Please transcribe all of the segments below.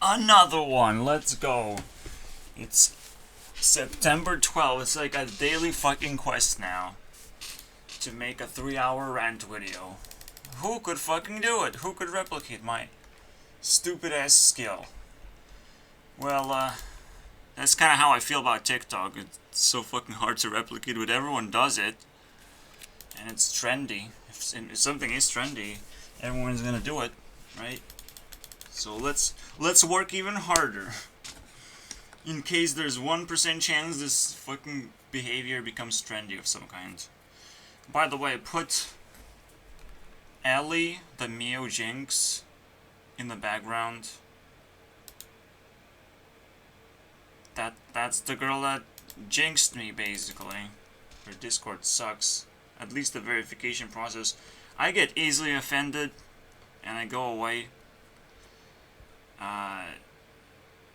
Another one. Let's go. It's September 12th. It's like a daily fucking quest now to make a 3-hour rant video. Who could fucking do it? Who could replicate my stupid ass skill? Well, that's kind of how I feel about TikTok. It's so fucking hard to replicate, but everyone does it. And it's trendy. If something is trendy, everyone's gonna do it, right? So let's work even harder. In case there's 1% chance this fucking behavior becomes trendy of some kind. By the way, put Ellie, the Mio Jinx, in the background. That's the girl that jinxed me, basically. Her Discord sucks. At least the verification process. I get easily offended, and I go away.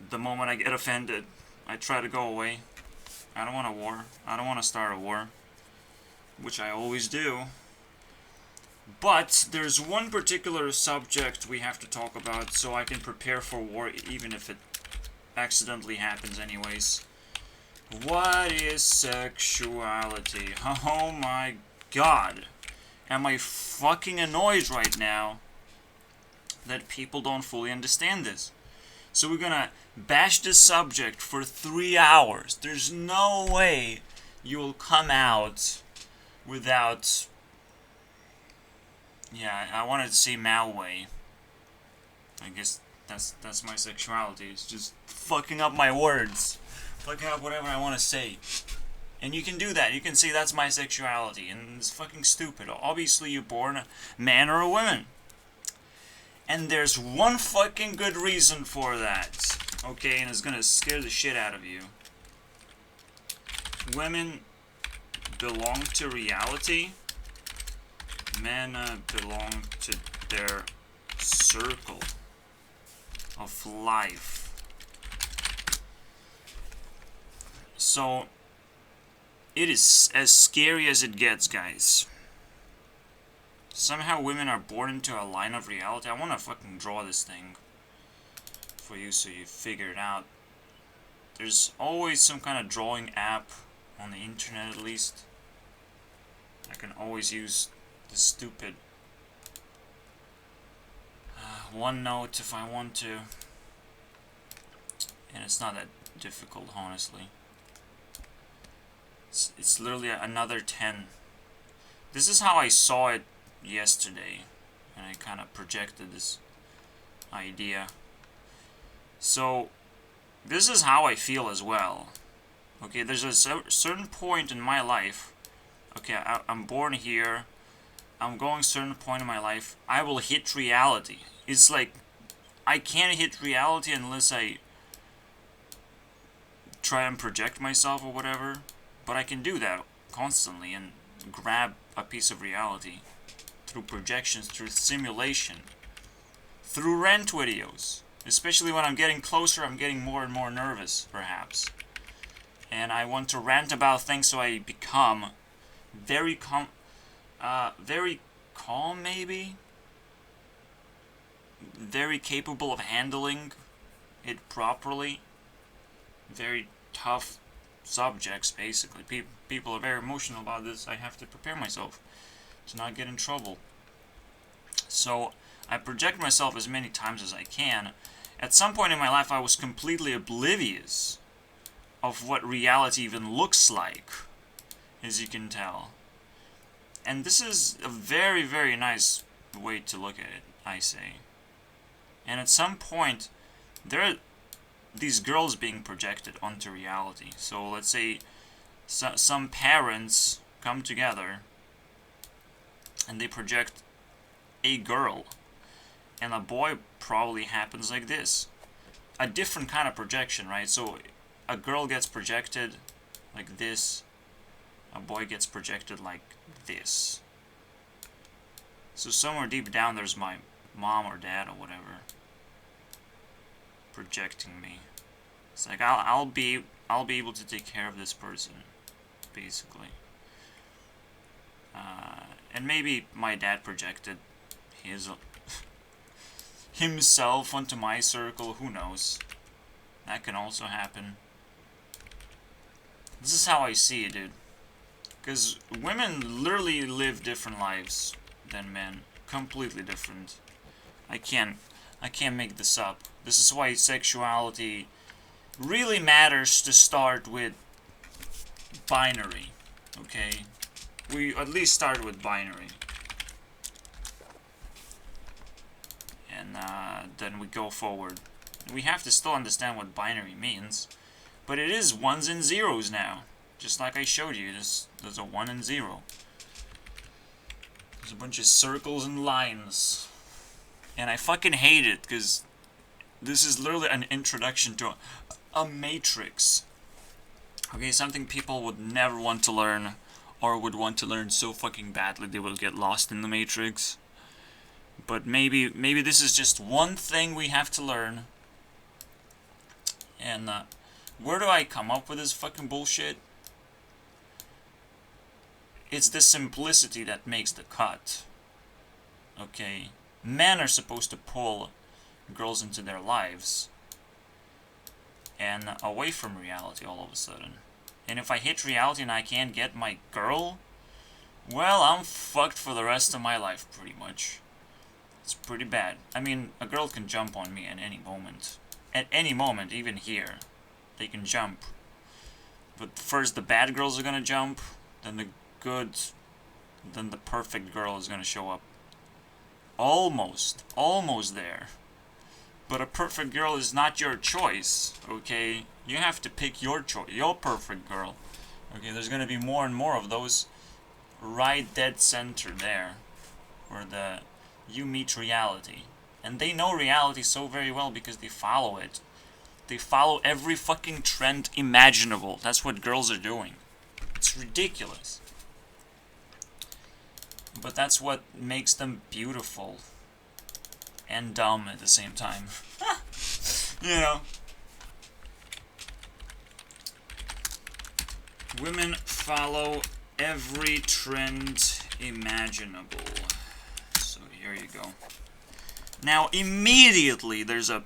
The moment I get offended, I try to go away. I don't want a war. I don't want to start a war. Which I always do. But there's one particular subject we have to talk about so I can prepare for war even if it accidentally happens anyways. What is sexuality? Oh my god. Am I fucking annoyed right now that people don't fully understand this? So we're gonna bash this subject for 3 hours. There's no way you'll come out without... Yeah, I wanted to say Malway. I guess that's my sexuality. It's just fucking up my words. Fucking up whatever I want to say. And you can do that. You can say that's my sexuality. And it's fucking stupid. Obviously you're born a man or a woman. And there's one fucking good reason for that. Okay, and it's gonna scare the shit out of you. Women belong to reality. Men belong to their circle of life. So, it is as scary as it gets, guys. Somehow women are born into a line of reality. I want to fucking draw this thing for you so you figure it out. There's always some kind of drawing app on the internet, at least. I can always use the stupid OneNote if I want to. And it's not that difficult, honestly. It's literally another 10. This is how I saw it yesterday, and I kind of projected this idea. So this is how I feel as well. Okay, there's a certain point in my life. Okay, I'm born here. I'm going a certain point in my life. I will hit reality. It's like I can't hit reality unless I try and project myself or whatever. But I can do that constantly and grab a piece of reality through projections, through simulation, through rant videos. Especially when I'm getting closer, I'm getting more and more nervous, perhaps. And I want to rant about things so I become very calm, maybe? Very capable of handling it properly. Very tough subjects, basically. People are very emotional about this. I have to prepare myself to not get in trouble. So I project myself as many times as I can. At some point in my life, I was completely oblivious of what reality even looks like, as you can tell. And this is a very, very nice way to look at it, I say. And at some point, there are these girls being projected onto reality. So let's say some parents come together and they project a girl, and a boy probably happens like this. A different kind of projection, right? So a girl gets projected like this, a boy gets projected like this. So somewhere deep down there's my mom or dad or whatever projecting me. It's like I'll be able to take care of this person, basically. And maybe my dad projected his himself onto my circle. Who knows? That can also happen. This is how I see it, dude. Because women literally live different lives than men. Completely different. I can't make this up. This is why sexuality really matters to start with binary. Okay? We at least start with binary. And then we go forward. We have to still understand what binary means. But it is ones and zeros now. Just like I showed you, there's a 1 and 0. There's a bunch of circles and lines. And I fucking hate it, because this is literally an introduction to a matrix. Okay, something people would never want to learn, or would want to learn so fucking badly they will get lost in the matrix. But maybe this is just one thing we have to learn. And where do I come up with this fucking bullshit? It's the simplicity that makes the cut. Okay? Men are supposed to pull girls into their lives and away from reality all of a sudden. And if I hit reality and I can't get my girl, well, I'm fucked for the rest of my life, pretty much. It's pretty bad. I mean, a girl can jump on me at any moment. At any moment, even here. They can jump. But first the bad girls are gonna jump, then the good, then the perfect girl is gonna show up. Almost there. But a perfect girl is not your choice, okay? You have to pick your choice, your perfect girl. Okay, there's gonna be more and more of those right dead center there, where you meet reality. And they know reality so very well because they follow it. They follow every fucking trend imaginable. That's what girls are doing. It's ridiculous. But that's what makes them beautiful. And dumb at the same time. You know. Women follow every trend imaginable. So here you go. Now immediately there's a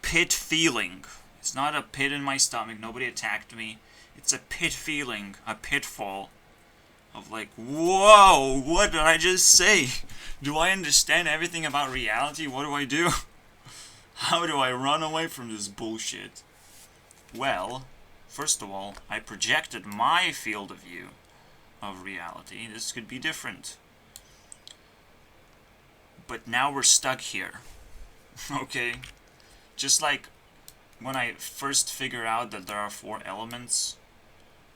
pit feeling. It's not a pit in my stomach. Nobody attacked me. It's a pit feeling. A pitfall. Of like, whoa, what did I just say? Do I understand everything about reality? What do I do? How do I run away from this bullshit? Well, first of all, I projected my field of view of reality. This could be different. But now we're stuck here. Okay? Just like when I first figure out that there are 4 elements,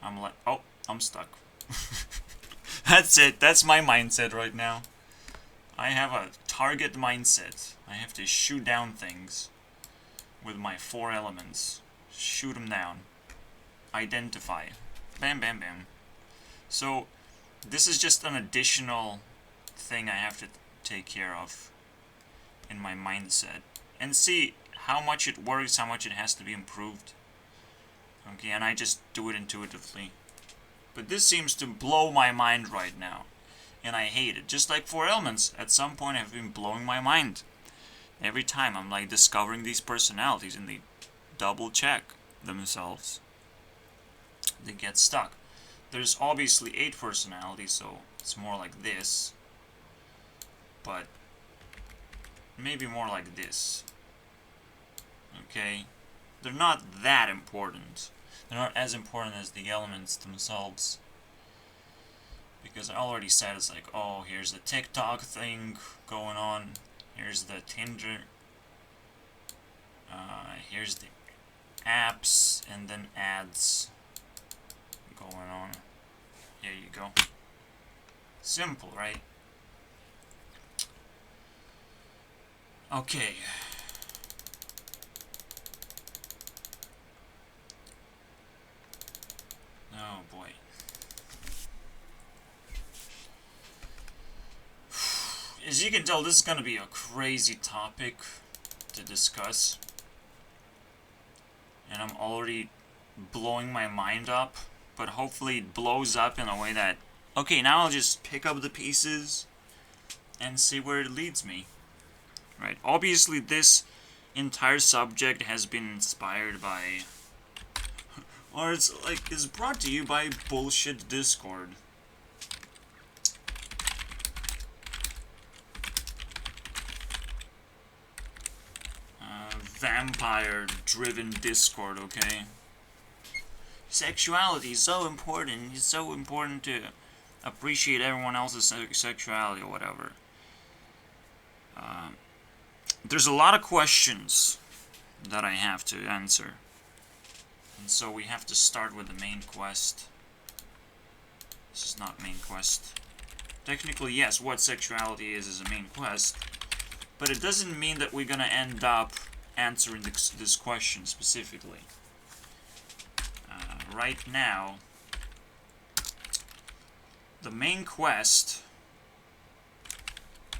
I'm like, oh, I'm stuck. That's it. That's my mindset right now. I have a target mindset. I have to shoot down things with my 4 elements. Shoot them down. Identify. Bam, bam, bam. So, this is just an additional thing I have to take care of in my mindset. And see how much it works, how much it has to be improved. Okay, and I just do it intuitively. But this seems to blow my mind right now. And I hate it. Just like 4 elements, at some point have been blowing my mind. Every time I'm like discovering these personalities and they double check themselves. They get stuck. There's obviously 8 personalities, so it's more like this. But maybe more like this. Okay? They're not that important. They're not as important as the elements themselves. Because I already said it's like, oh, here's the TikTok thing going on. Here's the Tinder. Here's the apps and then ads going on. There you go. Simple, right? Okay. Oh boy. As you can tell, this is going to be a crazy topic to discuss. And I'm already blowing my mind up. But hopefully it blows up in a way that... Okay, now I'll just pick up the pieces and see where it leads me. Right? Obviously, this entire subject has been inspired by, or it's brought to you by bullshit Discord. Vampire-driven Discord, okay? Sexuality is so important. It's so important to appreciate everyone else's sexuality or whatever. There's a lot of questions that I have to answer. And so we have to start with the main quest. This is not main quest. Technically, yes, what sexuality is a main quest. But it doesn't mean that we're gonna end up answering this question specifically. Right now, the main quest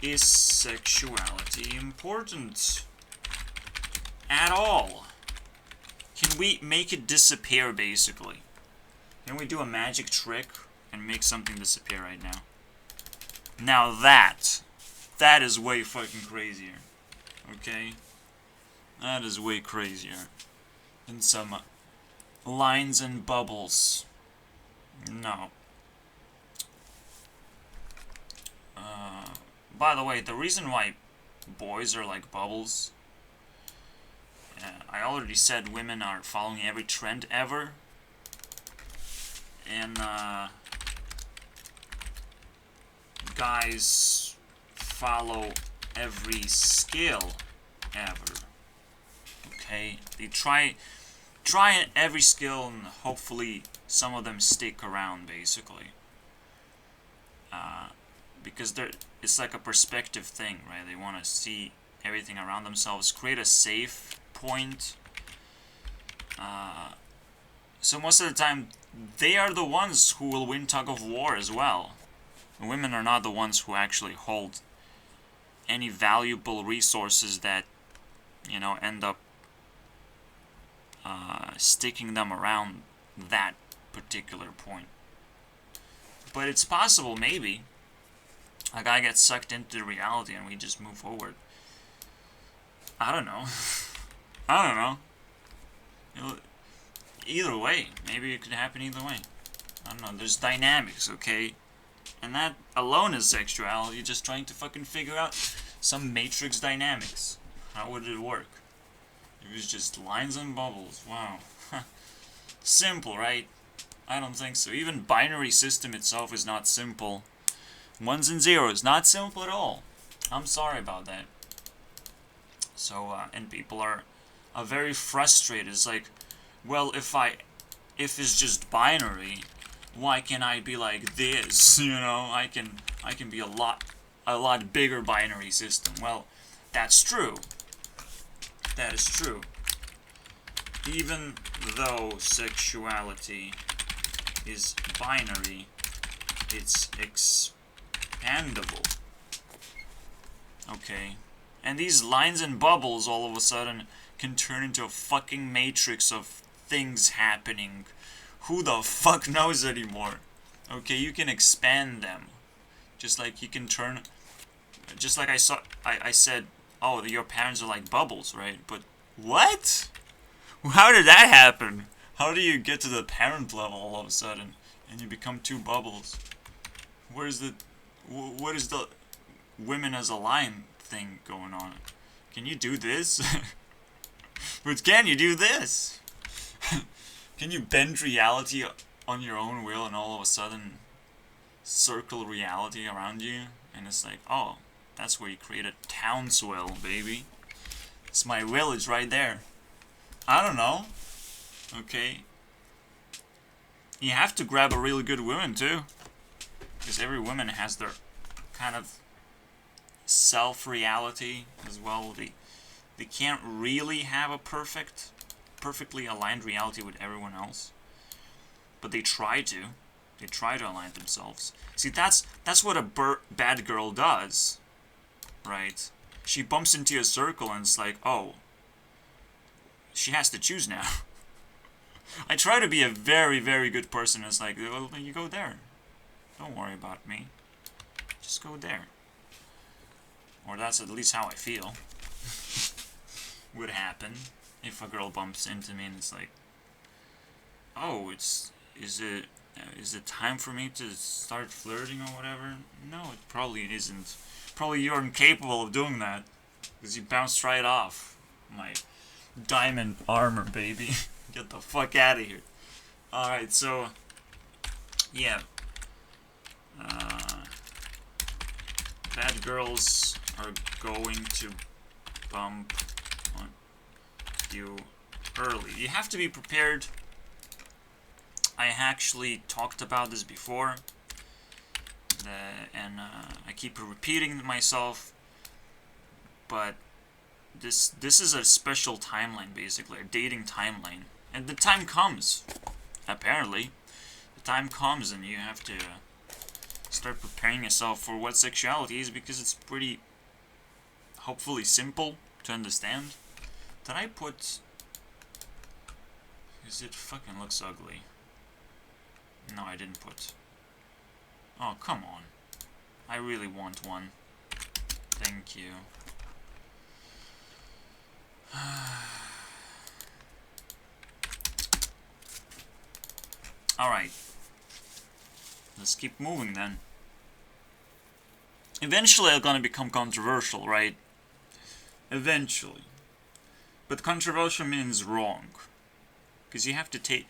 is sexuality important at all? Can we make it disappear, basically? Can we do a magic trick and make something disappear right now? Now that is way fucking crazier. Okay? That is way crazier than some lines and bubbles. No. By the way, the reason why boys are like bubbles, I already said women are following every trend ever, and guys follow every skill ever. Okay, they try every skill and hopefully some of them stick around, basically. Because it's like a perspective thing, right? They want to see everything around themselves, create a safe point. So most of the time, they are the ones who will win tug of war as well. The women are not the ones who actually hold any valuable resources that, you know, end up sticking them around that particular point. But it's possible, maybe. A guy gets sucked into reality and we just move forward. I don't know. I don't know. Either way. Maybe it could happen either way. I don't know. There's dynamics, okay? And that alone is sexuality. Just trying to fucking figure out some matrix dynamics. How would it work? It was just lines and bubbles. Wow. Simple, right? I don't think so. Even binary system itself is not simple. Ones and zeros, not simple at all. I'm sorry about that. So, and people are very frustrated. It's like, well, if it's just binary, why can't I be like this? You know, I can be a lot bigger binary system. Well, that's true. That is true. Even though sexuality is binary, it's expandable. Okay. And these lines and bubbles all of a sudden can turn into a fucking matrix of things happening. Who the fuck knows anymore? Okay, you can expand them. Just like you can turn... Just like I said, oh, your parents are like bubbles, right? But what? How did that happen? How do you get to the parent level all of a sudden and you become two bubbles? What is the women as a line thing going on? Can you do this? But can you do this? Can you bend reality on your own will and all of a sudden circle reality around you? And it's like, oh, that's where you create a townsville, baby. It's my village right there. I don't know. Okay. You have to grab a really good woman too. Because every woman has their kind of self-reality as well. They can't really have a perfectly aligned reality with everyone else. But they try to. They try to align themselves. See, that's what a bad girl does. Right? She bumps into a circle and it's like, oh, she has to choose now. I try to be a very, very good person. It's like, well, you go there. Don't worry about me. Just go there. Or that's at least how I feel. Would happen if a girl bumps into me and it's like, oh, is it time for me to start flirting or whatever? No, it probably isn't. Probably you're incapable of doing that, because you bounced right off my diamond armor, baby. Get the fuck out of here. Alright, so, yeah. Bad girls are going to bump on you early. You have to be prepared. I actually talked about this before, and I keep repeating myself, but this is a special timeline, basically, a dating timeline. And the time comes, apparently. The time comes and you have to start preparing yourself for what sexuality is, because it's pretty, hopefully, simple to understand. Did I put... Because it fucking looks ugly. No, I didn't put... Oh, come on. I really want one. Thank you. Alright. Let's keep moving then. Eventually I'm gonna become controversial, right? Eventually. But controversial means wrong. Because you have to take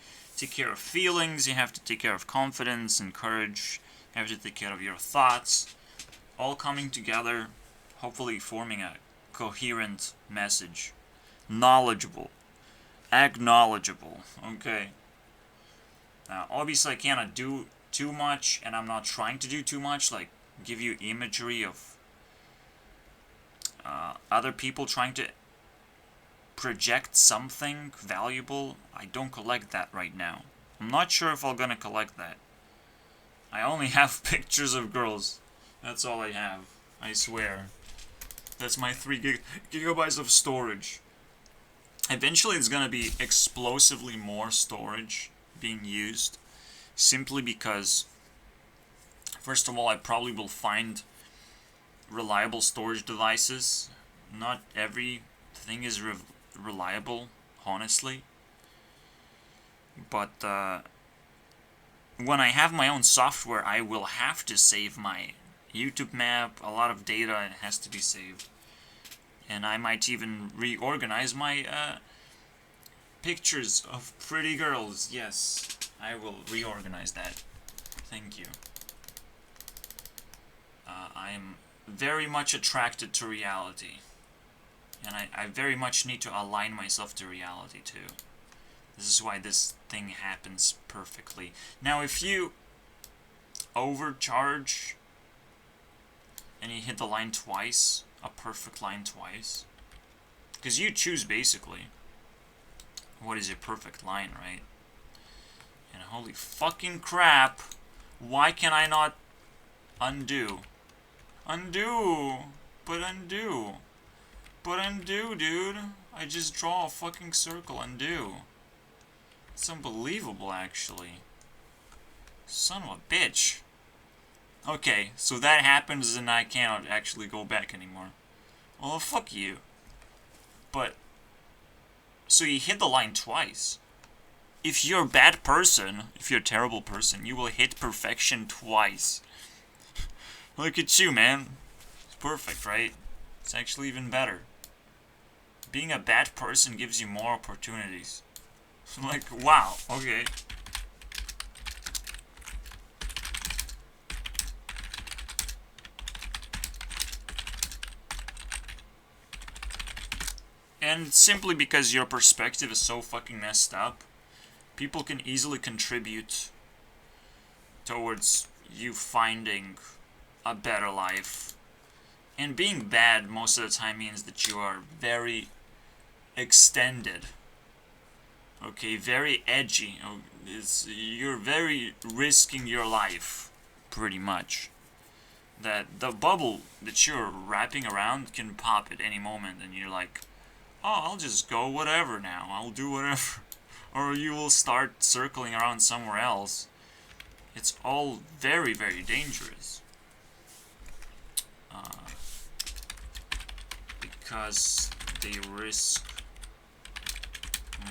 care of feelings, you have to take care of confidence and courage, you have to take care of your thoughts, all coming together, hopefully forming a coherent message. Knowledgeable. Acknowledgeable. Okay. Now, obviously I cannot do too much, and I'm not trying to do too much, like give you imagery of other people trying to project something valuable. I don't collect that right now. I'm not sure if I'm gonna collect that. I only have pictures of girls. That's all I have. I swear. That's my 3 gigabytes of storage. Eventually it's gonna be explosively more storage being used, simply because, first of all, I probably will find reliable storage devices. Not everything is reliable, honestly. But when I have my own software, I will have to save my YouTube map. A lot of data has to be saved. And I might even reorganize my pictures of pretty girls. Yes, I will reorganize that. Thank you. I'm very much attracted to reality. And I very much need to align myself to reality too. This is why this thing happens perfectly. Now, if you overcharge and you hit the line twice, a perfect line twice, because you choose basically what is your perfect line, right? And holy fucking crap, why can I not undo? Undo! But undo! But undo, dude! I just draw a fucking circle, undo. It's unbelievable, actually. Son of a bitch. Okay, so that happens and I cannot actually go back anymore. Well, fuck you. But, so you hit the line twice. If you're a bad person, if you're a terrible person, you will hit perfection twice. Look at you, man. It's perfect, right? It's actually even better. Being a bad person gives you more opportunities. Like, wow, okay. And simply because your perspective is so fucking messed up, people can easily contribute towards you finding a better life. And being bad most of the time means that you are very extended. Okay, very edgy. You're very risking your life, pretty much. That the bubble that you're wrapping around can pop at any moment, and you're like, oh, I'll just go whatever now. I'll do whatever. Or you will start circling around somewhere else. It's all very, very dangerous. because they risk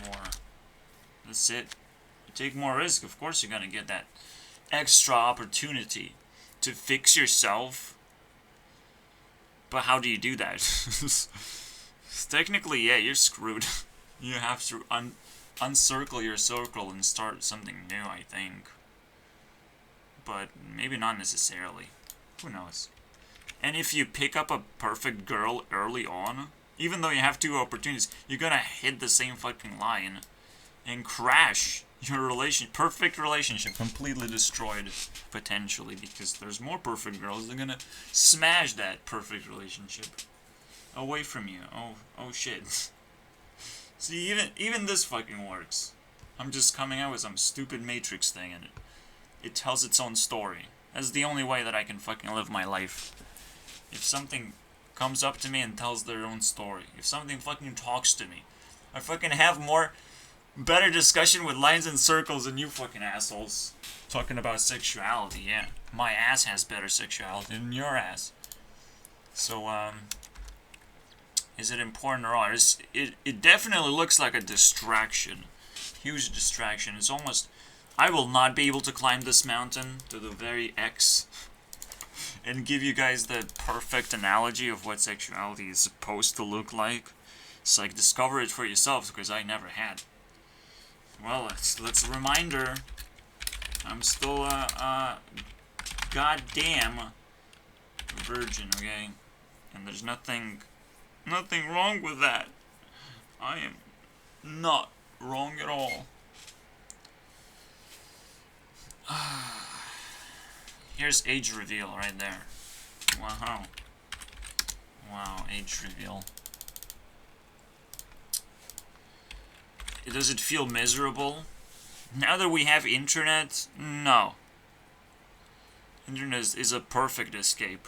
more. That's it. You take more risk, of course you're gonna get that extra opportunity to fix yourself. But how do you do that? Technically, yeah, you're screwed. You have to uncircle your circle and start something new, I think. But maybe not necessarily. Who knows? And if you pick up a perfect girl early on, even though you have 2 opportunities, you're gonna hit the same fucking line and crash your perfect relationship, completely destroyed, potentially, because there's more perfect girls. They're gonna smash that perfect relationship away from you. Oh shit. See, even this fucking works. I'm just coming out with some stupid Matrix thing, and it tells its own story. That's the only way that I can fucking live my life. If something comes up to me and tells their own story, if something fucking talks to me, I fucking have better discussion with lines and circles than you fucking assholes. Talking about sexuality, yeah. My ass has better sexuality than your ass. So, is it important or not? It definitely looks like a distraction. Huge distraction. It's almost... I will not be able to climb this mountain to the very X and give you guys the perfect analogy of what sexuality is supposed to look like. It's like, discover it for yourselves, because I never had. Well, let's a reminder. I'm still a goddamn virgin, okay? And there's nothing wrong with that. I am not wrong at all. Here's age reveal right there. Wow. Wow, age reveal. Does it feel miserable? Now that we have internet, no. Internet is a perfect escape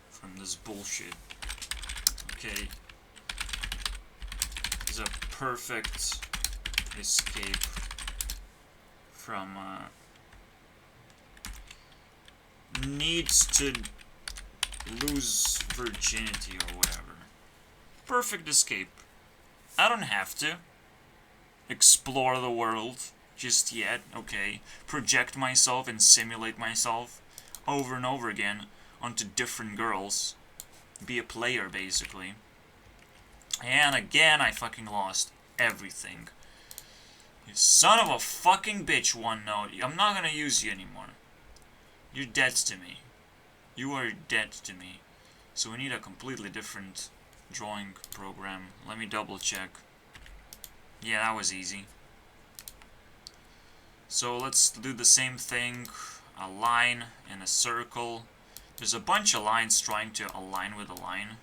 from this bullshit. Okay. It's a perfect escape from needs to lose virginity or whatever. Perfect escape. I don't have to explore the world just yet, okay? Project myself and simulate myself over and over again onto different girls. Be a player, basically. And again, I fucking lost everything. You son of a fucking bitch, OneNote. I'm not gonna use you anymore. You're dead to me. You are dead to me. So we need a completely different drawing program. Let me double check. Yeah, that was easy. So let's do the same thing. A line and a circle. There's a bunch of lines trying to align with a line.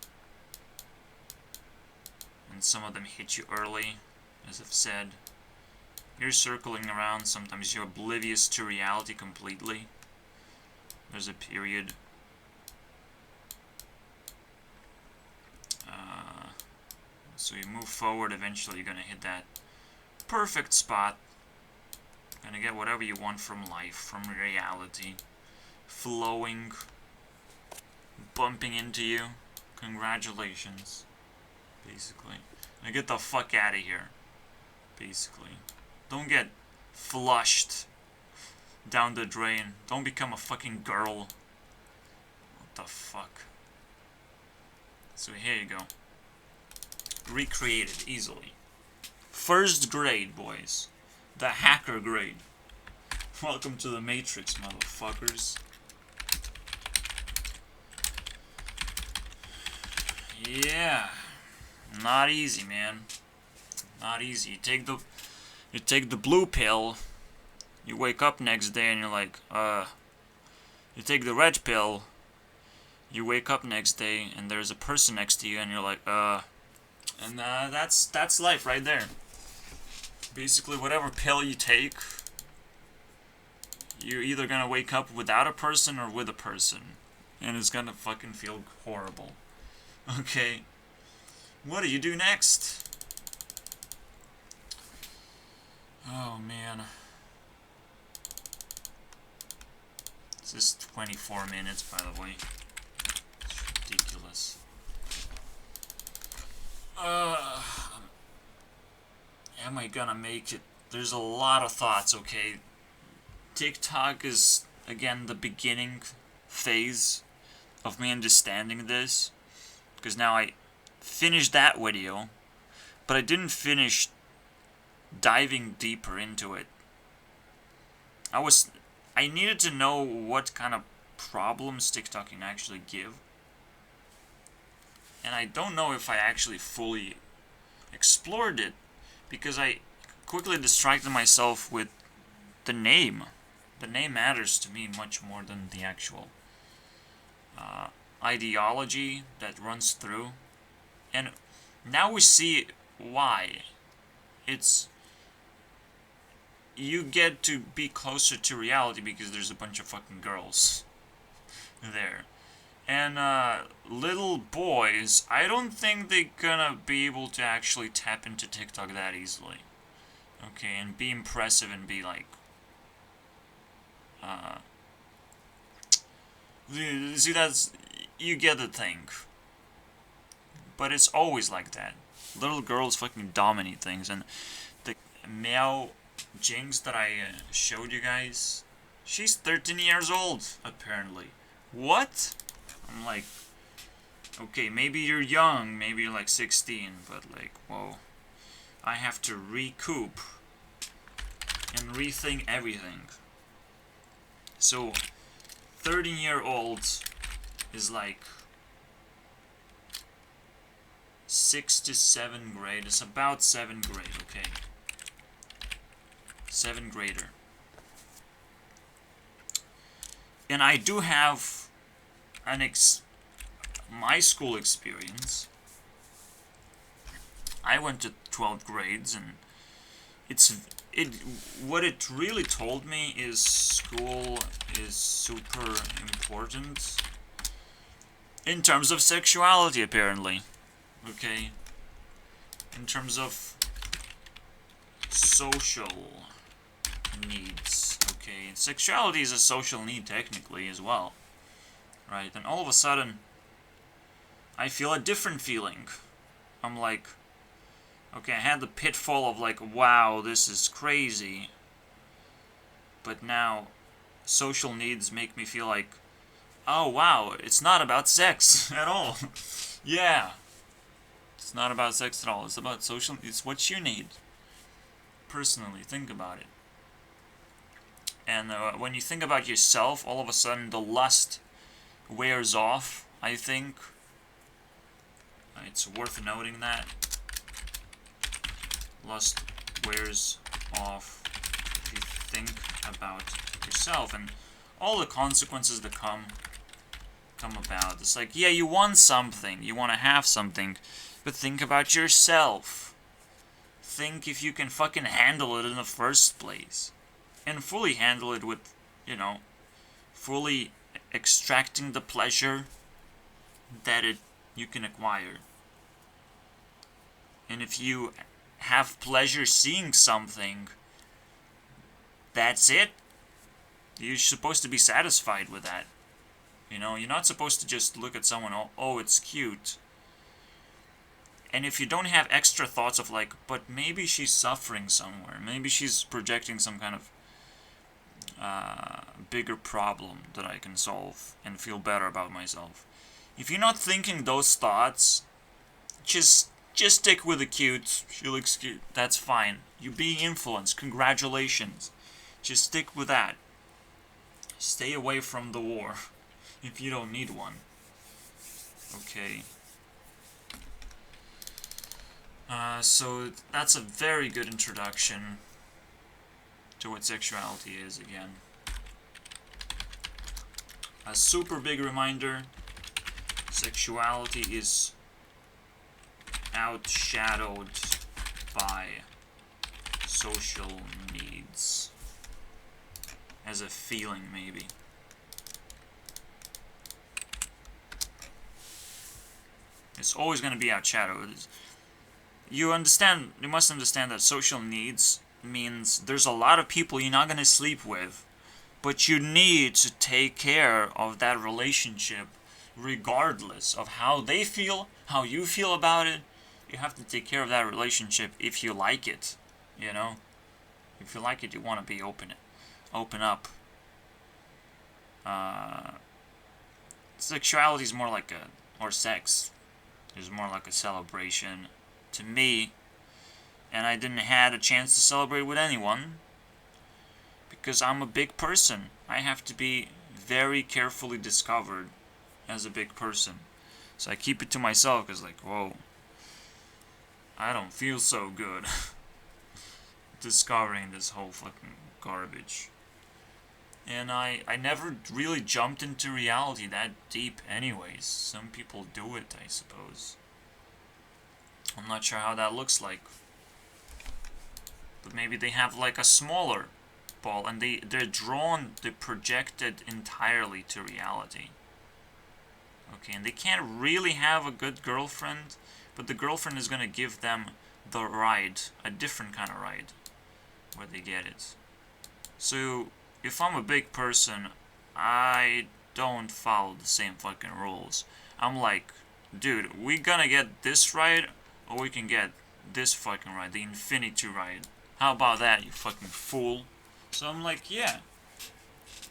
And some of them hit you early, as I've said. You're circling around, sometimes you're oblivious to reality completely. There's a period. So you move forward, eventually you're gonna hit that perfect spot. Gonna get whatever you want from life, from reality. Flowing. Bumping into you. Congratulations. Basically. Now get the fuck out of here. Basically. Don't get flushed down the drain. Don't become a fucking girl. What the fuck? So here you go. Recreated easily. First grade, boys. The hacker grade. Welcome to the Matrix, motherfuckers. Yeah. Not easy, man. Not easy. You take the blue pill, you wake up next day and you're like, you take the red pill, you wake up next day and there's a person next to you and you're like, and that's life right there. Basically, whatever pill you take, you're either gonna wake up without a person or with a person. And it's gonna fucking feel horrible. Okay. What do you do next? Oh, man. This is 24 minutes, by the way. It's ridiculous. Uh, am I gonna make it? There's a lot of thoughts, okay? TikTok is, again, the beginning phase of me understanding this. Because now I finished that video, but I didn't finish diving deeper into it. I needed to know what kind of problems TikTok can actually give. And I don't know if I actually fully explored it, because I quickly distracted myself with the name. The name matters to me much more than the actual ideology that runs through. And now we see why. It's you get to be closer to reality because there's a bunch of fucking girls there. And little boys, I don't think they're gonna be able to actually tap into TikTok that easily. Okay, and be impressive and be like, see, that's, you get the thing. But it's always like that. Little girls fucking dominate things, and the Meow Jinx that I showed you guys, she's 13 years old, apparently. What? I'm like, okay, maybe you're young, maybe you're like 16, but like, whoa. I have to recoup and rethink everything. So, 13-year-old is like 6 to 7th grade. It's about 7th grade, okay. 7th grader. And I do have my school experience. I went to 12th grades, and what it really told me is school is super important in terms of sexuality, apparently. Okay? In terms of social needs. Okay? Sexuality is a social need, technically, as well. Right? And all of a sudden, I feel a different feeling. I'm like, okay, I had the pitfall of like, wow, this is crazy. But now, social needs make me feel like, oh wow, it's not about sex at all. Yeah. It's not about sex at all. It's about it's what you need. Personally, think about it. And when you think about yourself, all of a sudden the lust wears off, I think. It's worth noting that. Lust wears off if you think about yourself and all the consequences that come about. It's like, yeah, you want something, you want to have something, but think about yourself. Think if you can fucking handle it in the first place. And fully handle it with, fully extracting the pleasure that you can acquire. And if you have pleasure seeing something, that's it. You're supposed to be satisfied with that. You're not supposed to just look at someone, oh, it's cute. And if you don't have extra thoughts of like, but maybe she's suffering somewhere, maybe she's projecting some kind of bigger problem that I can solve and feel better about myself. If you're not thinking those thoughts, just stick with the cute. She looks cute. That's fine. You're being influenced. Congratulations. Just stick with that. Stay away from the war if you don't need one. Okay. So that's a very good introduction to what sexuality is again. A super big reminder, sexuality is outshadowed by social needs. As a feeling, maybe. It's always going to be outshadowed. You must understand that social needs means there's a lot of people you're not going to sleep with, but you need to take care of that relationship regardless of how they feel, how you feel about it, You have to take care of that relationship if you like it, you know? If you like it, you want to be open up. Sexuality is more like or sex is more like a celebration to me, and I didn't had a chance to celebrate with anyone because I'm a big person. I have to be very carefully discovered as a big person. So I keep it to myself because, like, whoa, I don't feel so good discovering this whole fucking garbage. And I never really jumped into reality that deep anyways. Some people do it, I suppose. I'm not sure how that looks like. But maybe they have like a smaller ball and they're projected entirely to reality. Okay, and they can't really have a good girlfriend, but the girlfriend is gonna give them the ride, a different kind of ride, where they get it. So, if I'm a big person, I don't follow the same fucking rules. I'm like, dude, we gonna get this ride, or we can get this fucking ride, the infinity ride. How about that, you fucking fool? So I'm like, yeah,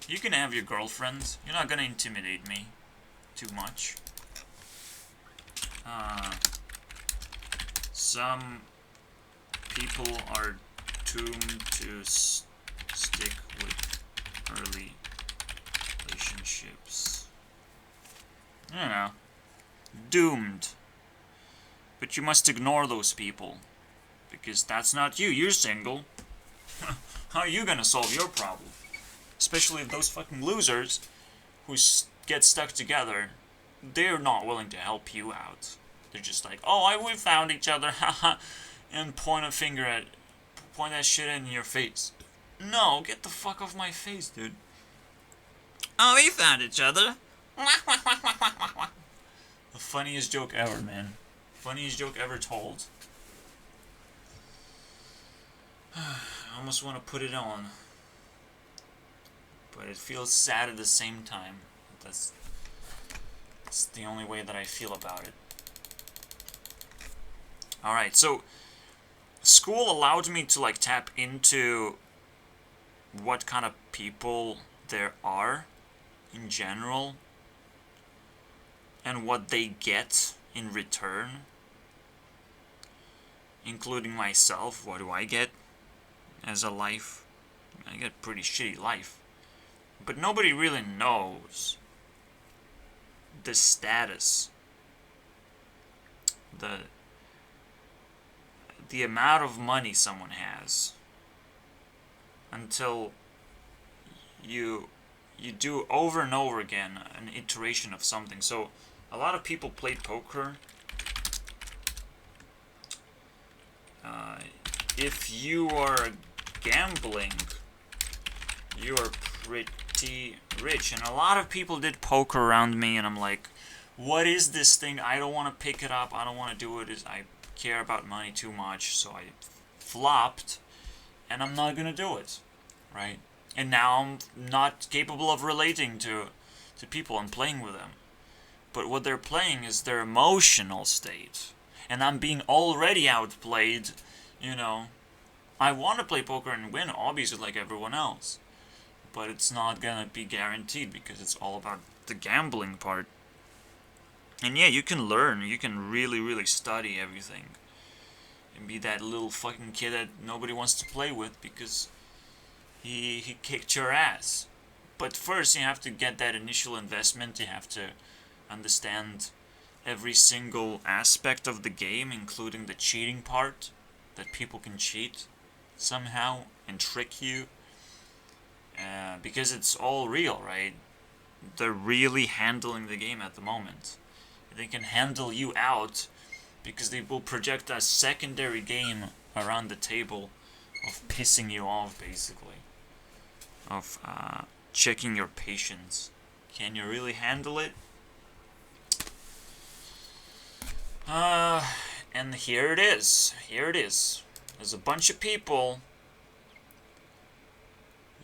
you can have your girlfriend. You're not gonna intimidate me too much. Some people are doomed to stick with early relationships. I don't know. Doomed. But you must ignore those people. Because that's not you. You're single. How are you gonna solve your problem? Especially if those fucking losers who get stuck together, they're not willing to help you out. They're just like, oh, we found each other, haha, and point that shit in your face. No, get the fuck off my face, dude. Oh, we found each other. The funniest joke ever, man. Funniest joke ever told. I almost want to put it on. But it feels sad at the same time. That's the only way that I feel about it. Alright, so school allowed me to like tap into what kind of people there are in general and what they get in return, including myself. What do I get as a life? I get a pretty shitty life, but nobody really knows the status, the amount of money someone has until you do over and over again an iteration of something. So a lot of people play poker. If you are gambling, you are pretty rich. And a lot of people did poker around me, and I'm like, what is this thing? I don't want to pick it up. I don't want to do it. I care about money too much. So I flopped, and I'm not going to do it. Right? And now I'm not capable of relating to people and playing with them. But what they're playing is their emotional state. And I'm being already outplayed, you know. I want to play poker and win, obviously, like everyone else. But it's not gonna be guaranteed because it's all about the gambling part. And yeah, you can learn. You can really, really study everything. And be that little fucking kid that nobody wants to play with because he kicked your ass. But first you have to get that initial investment. You have to understand every single aspect of the game, including the cheating part, that people can cheat somehow and trick you. Because it's all real, right? They're really handling the game at the moment. They can handle you out because they will project a secondary game around the table of pissing you off, basically. Of checking your patience. Can you really handle it? And here it is. Here it is. There's a bunch of people.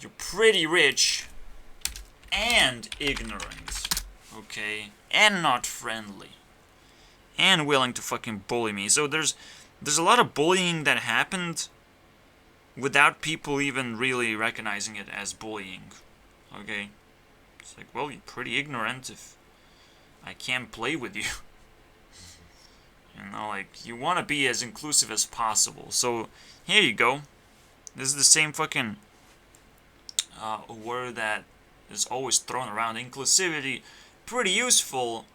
You're pretty rich and ignorant. Okay? And not friendly. and willing to fucking bully me. So there's a lot of bullying that happened without people even really recognizing it as bullying. Okay? It's like, well, you're pretty ignorant if I can't play with you. You know, like, you want to be as inclusive as possible. So, here you go. This is the same fucking word that is always thrown around. Inclusivity, pretty useful.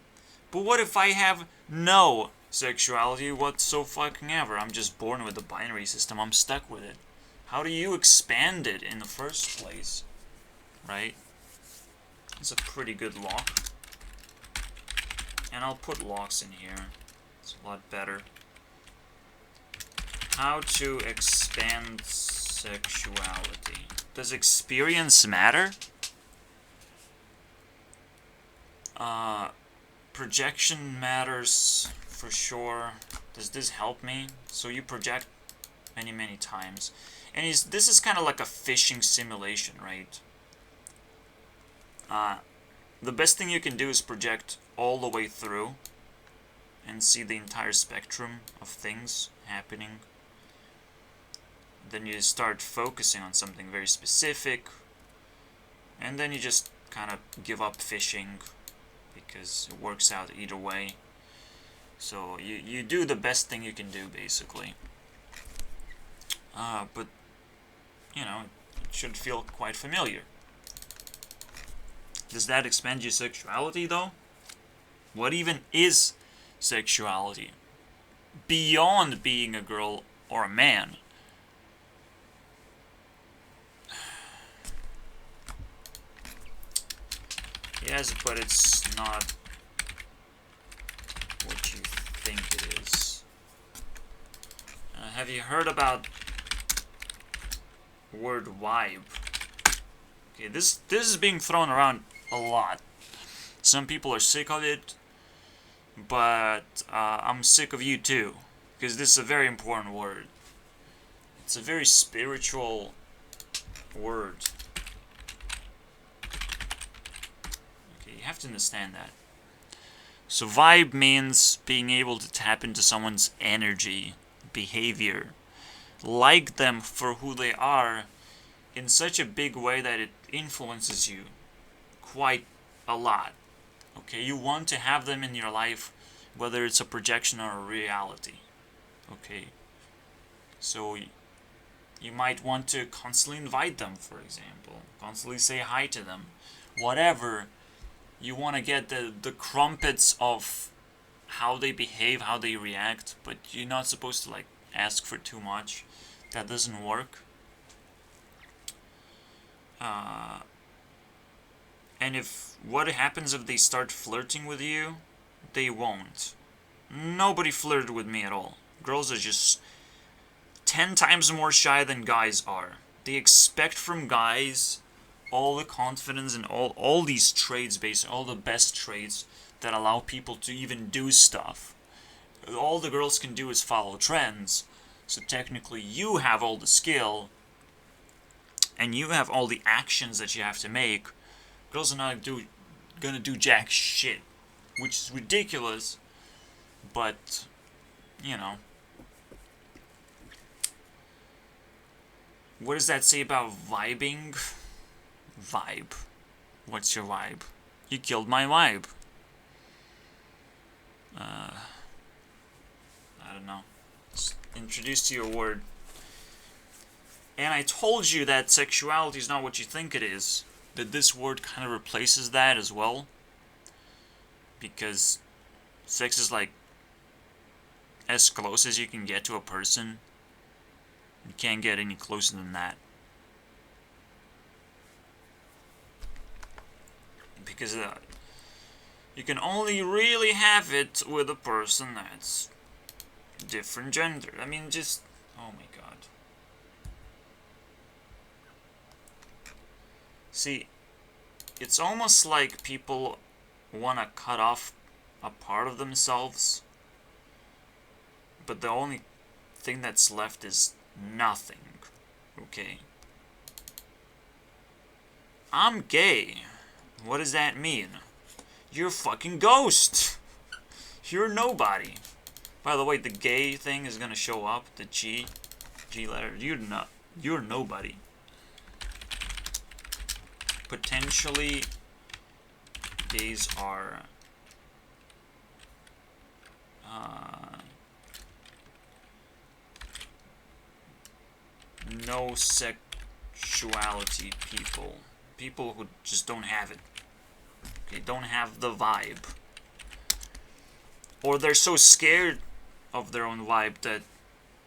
But what if I have no sexuality whatsoever? I'm just born with the binary system. I'm stuck with it. How do you expand it in the first place? Right? It's a pretty good lock. And I'll put locks in here. It's a lot better. How to expand sexuality. Does experience matter? Projection matters for sure. Does this help me? So you project many times. And this is kind of like a fishing simulation, right? The best thing you can do is project all the way through and see the entire spectrum of things happening. Then you start focusing on something very specific, and then you just kind of give up fishing because it works out either way. So you do the best thing you can do, basically. But, you know, it should feel quite familiar. Does that expand your sexuality, though? What even is sexuality? Beyond being a girl or a man. Yes, but it's not what you think it is. Have you heard about word vibe? Okay, this is being thrown around a lot. Some people are sick of it, but I'm sick of you too, because this is a very important word. It's a very spiritual word. Okay, you have to understand that. So vibe means being able to tap into someone's energy, behavior, like them for who they are in such a big way that it influences you quite a lot. Okay, you want to have them in your life, whether it's a projection or a reality. Okay, so you might want to constantly invite them, for example, constantly say hi to them, whatever. You want to get the crumpets of how they behave, how they react, but you're not supposed to like ask for too much. That doesn't work. And what happens if they start flirting with you? They won't. Nobody flirted with me at all. Girls are just 10 times more shy than guys are. They expect from guys all the confidence and all these traits, basically all the best traits that allow people to even do stuff. All the girls can do is follow trends. So technically you have all the skill and you have all the actions that you have to make. Girls are not gonna do jack shit, which is ridiculous, but, you know. What does that say about vibing? Vibe. What's your vibe? You killed my vibe. I don't know. Just introduced to you a word. And I told you that sexuality is not what you think it is. That this word kind of replaces that as well. Because sex is like as close as you can get to a person. You can't get any closer than that. Because you can only really have it with a person that's different gender. I mean, just... oh my god. See, it's almost like people want to cut off a part of themselves, but the only thing that's left is nothing. Okay? I'm gay. What does that mean? You're a fucking ghost. You're nobody. By the way, the gay thing is gonna show up. The G letter. You're nobody. Potentially, gays are no sexuality people. People who just don't have it. Okay, don't have the vibe. Or they're so scared of their own vibe that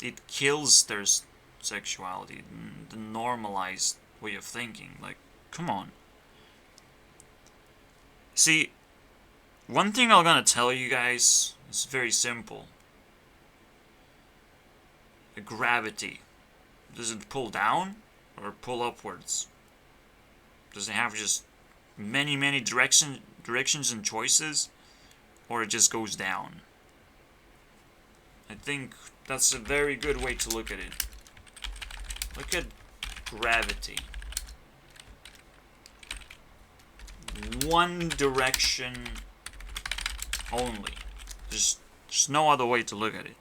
it kills their sexuality, the normalized way of thinking. Like, come on. See, one thing I'm gonna tell you guys is very simple. Gravity. Does it pull down or pull upwards? Does it have just many directions and choices? Or it just goes down? I think that's a very good way to look at it. Look at gravity. One direction only. There's no other way to look at it.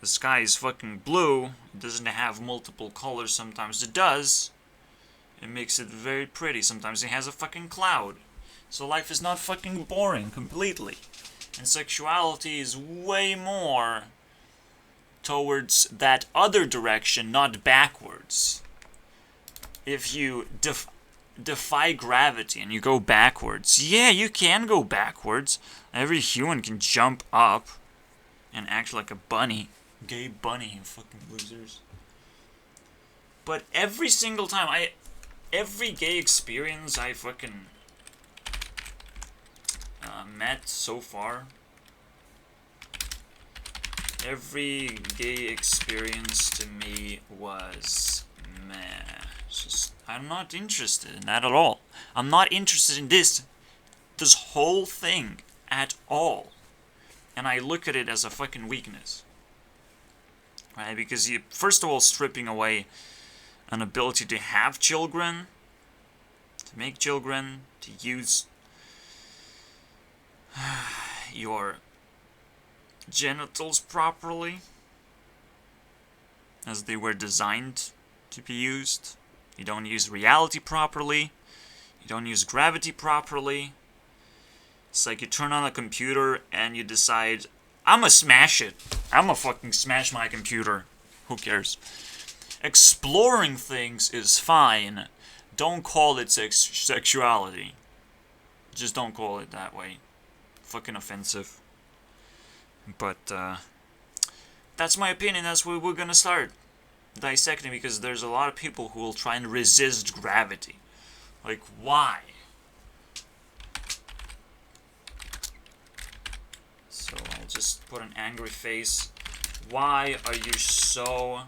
The sky is fucking blue. It doesn't have multiple colors. Sometimes it does. It makes it very pretty. Sometimes it has a fucking cloud. So life is not fucking boring completely. And sexuality is way more towards that other direction, not backwards. If you defy gravity and you go backwards, yeah, you can go backwards. Every human can jump up and act like a bunny. Gay bunny, you fucking losers. But every single time, every gay experience I fucking met so far, every gay experience to me was meh. Just, I'm not interested in that at all. I'm not interested in this whole thing at all. And I look at it as a fucking weakness. Right? Because you, first of all, stripping away an ability to have children, to make children, to use your genitals properly, as they were designed to be used. You don't use reality properly. You don't use gravity properly. It's like you turn on a computer and you decide, I'ma smash it. I'ma fucking smash my computer. Who cares? Exploring things is fine. Don't call it sexuality. Just don't call it that way. Fucking offensive. But, that's my opinion. That's where we're gonna start dissecting, because there's a lot of people who will try and resist gravity. Like, why? So I'll just put an angry face. Why are you so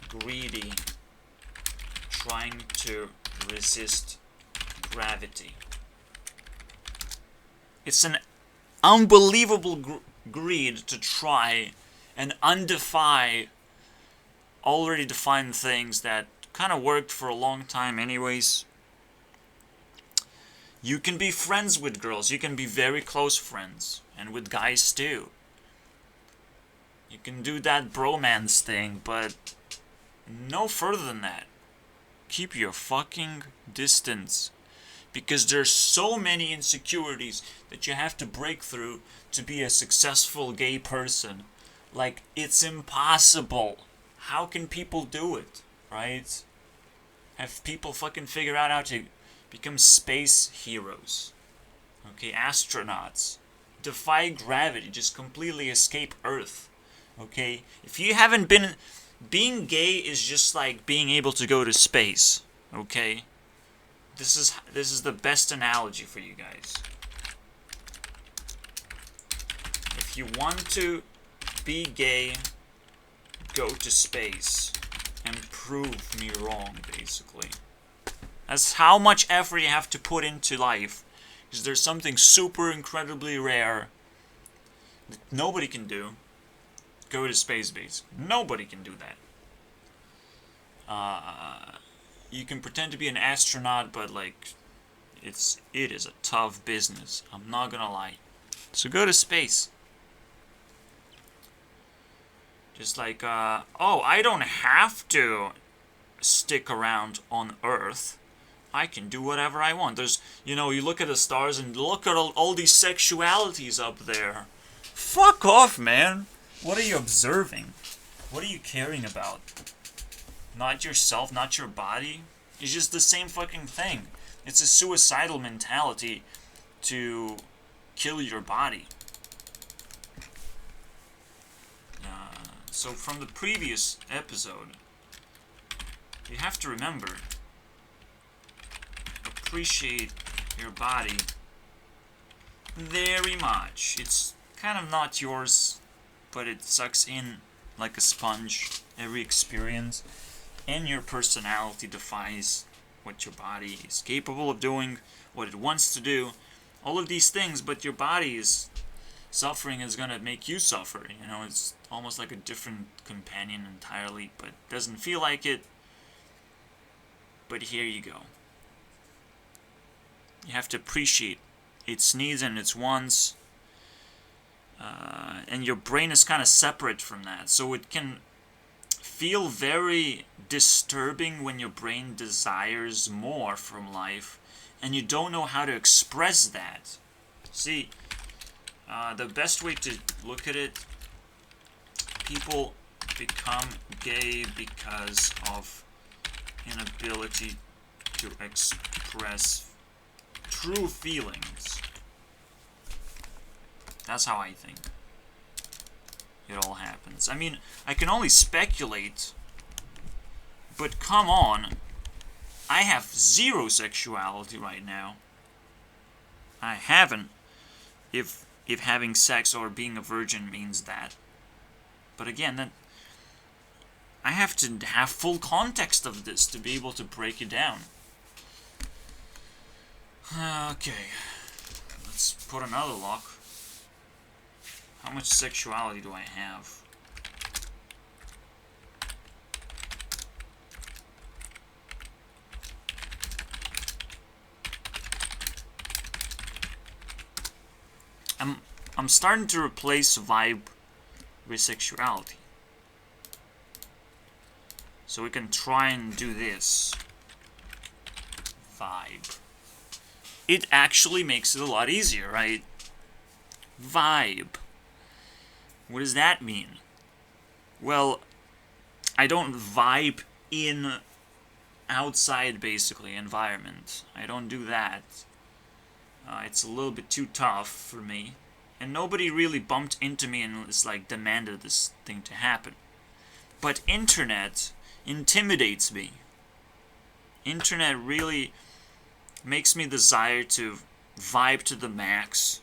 greedy trying to resist gravity? It's an unbelievable greed to try and undefy already defined things that kind of worked for a long time anyways. You can be friends with girls. You can be very close friends. And with guys too. You can do that bromance thing, but no further than that. Keep your fucking distance. Because there's so many insecurities that you have to break through to be a successful gay person. Like, it's impossible. How can people do it, right? Have people fucking figure out how to become space heroes? Okay, astronauts. Defy gravity, just completely escape Earth. Okay? If you haven't been... Being gay is just like being able to go to space. Okay? This is the best analogy for you guys. If you want to be gay, go to space and prove me wrong, basically. That's how much effort you have to put into life. Because there's something super incredibly rare that nobody can do. Go to space base. Nobody can do that. You can pretend to be an astronaut, but like, it is a tough business. I'm not gonna lie. So go to space. Just like, oh, I don't have to stick around on Earth. I can do whatever I want. There's, you look at the stars and look at all these sexualities up there. Fuck off, man. What are you observing? What are you caring about? Not yourself, not your body. It's just the same fucking thing. It's a suicidal mentality to kill your body. So from the previous episode, you have to remember, appreciate your body very much. It's kind of not yours, but it sucks in like a sponge every experience, and your personality defies what your body is capable of doing, what it wants to do, all of these things, but your body is suffering is gonna make you suffer. It's almost like a different companion entirely, but doesn't feel like it. But here you go. You have to appreciate its needs and its wants, and your brain is kind of separate from that, so it can feel very disturbing when your brain desires more from life, and you don't know how to express that. See, the best way to look at it, people become gay because of inability to express true feelings. That's how I think it all happens. I mean, I can only speculate, but come on. I have zero sexuality right now. I haven't, if having sex or being a virgin means that. But again, then I have to have full context of this to be able to break it down. Okay, let's put another lock. How much sexuality do I have? I'm starting to replace vibe with sexuality. So we can try and do this. Vibe. It actually makes it a lot easier, right? Vibe. What does that mean? Well, I don't vibe in outside, basically, environment. I don't do that. It's a little bit too tough for me. And nobody really bumped into me and demanded this thing to happen. But internet intimidates me. Internet really makes me desire to vibe to the max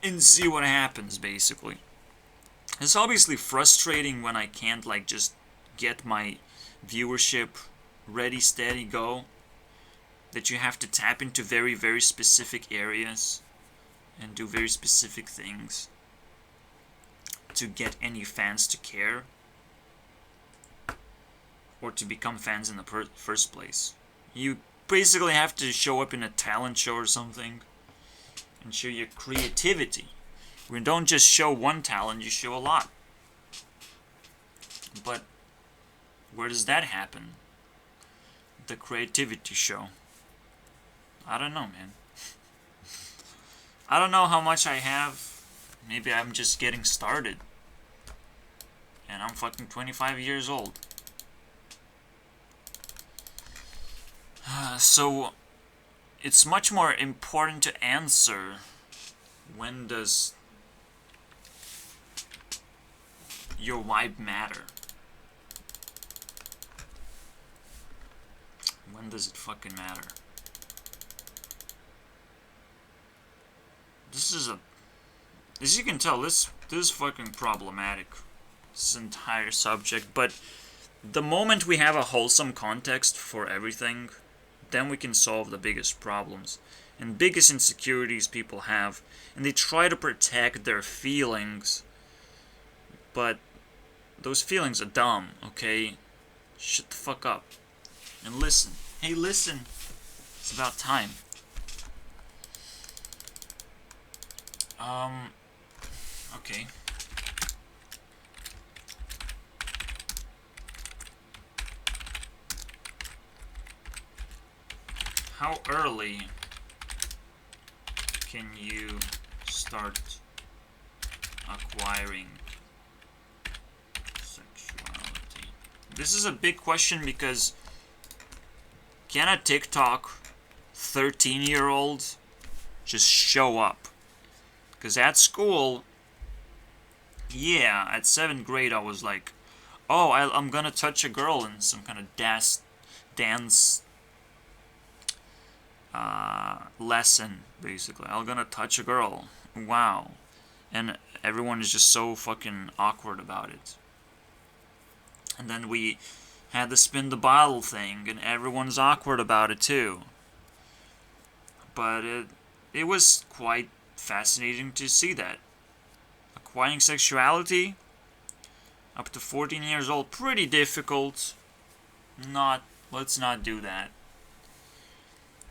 and see what happens, basically. It's obviously frustrating when I can't just get my viewership ready, steady, go. That you have to tap into very, very specific areas and do very specific things to get any fans to care or to become fans in the first place. You basically have to show up in a talent show or something and show your creativity. We don't just show one talent, you show a lot. But where does that happen? The creativity show. I don't know, man. I don't know how much I have. Maybe I'm just getting started. And I'm fucking 25 years old. So, it's much more important to answer, when does your vibe matter? When does it fucking matter? As you can tell, this is fucking problematic, this entire subject, but the moment we have a wholesome context for everything, then we can solve the biggest problems and biggest insecurities people have, and they try to protect their feelings, but those feelings are dumb, okay? Shut the fuck up and listen. Hey, listen. It's about time. Okay. How early can you start acquiring sexuality? This is a big question because can a TikTok 13-year-old just show up? Because at school, yeah, at 7th grade I was like, oh, I'm gonna touch a girl in some kind of dance lesson, basically. I'm gonna touch a girl. Wow. And everyone is just so fucking awkward about it. And then we had the spin the bottle thing, and everyone's awkward about it too. But it was quite fascinating to see that. Acquiring sexuality up to 14 years old, pretty difficult. Let's not do that.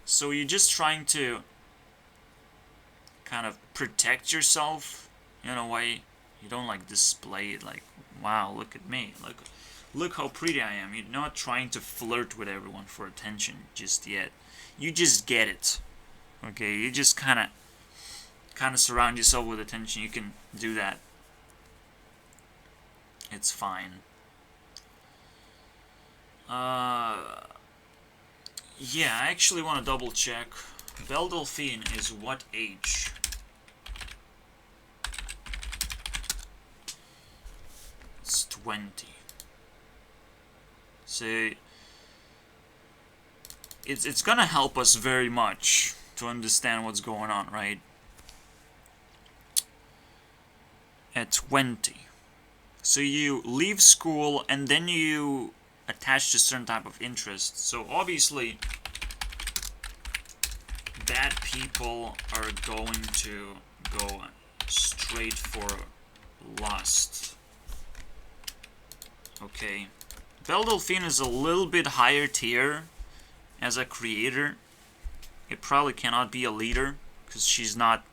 So you're just trying to kind of protect yourself in a way. You don't like display it like, wow, look at me, look how pretty I am. You're not trying to flirt with everyone for attention just yet. You just get it. Okay, you just kind of surround yourself with attention. You can do that. It's fine. Yeah, I actually want to double check. Belle Delphine is what age? It's 20. So it's gonna help us very much to understand what's going on, right? At 20. So you leave school and then you attach to a certain type of interest. So obviously bad people are going to go straight for lust. Okay. Belle Delphine is a little bit higher tier as a creator. It probably cannot be a leader because she's not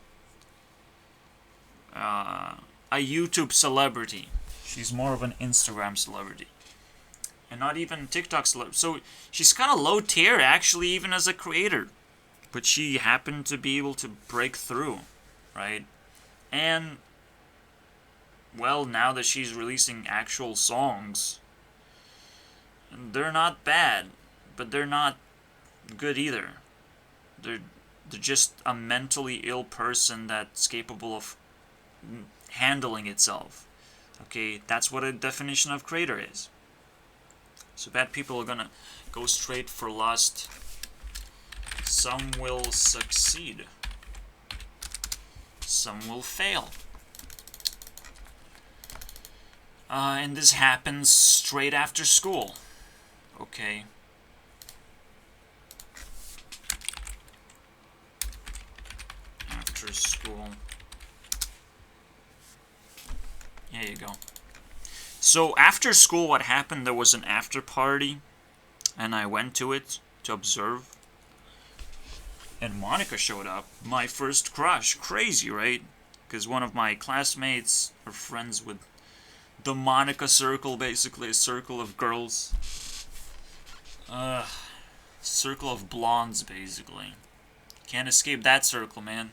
a YouTube celebrity. She's more of an Instagram celebrity. And not even TikTok celebrity. So she's kind of low tier actually even as a creator. But she happened to be able to break through, right? And, well, now that she's releasing actual songs, they're not bad, but they're not good either. They're just a mentally ill person that's capable of handling itself. Okay, that's what a definition of creator is. So bad people are gonna go straight for lust. Some will succeed. Some will fail. And this happens straight after school. Okay. After school. There you go. So after school, what happened, there was an after party. And I went to it to observe. And Monica showed up. My first crush. Crazy, right? Because one of my classmates are friends with the Monica circle, basically. A circle of girls. Circle of blondes, basically. Can't escape that circle, man.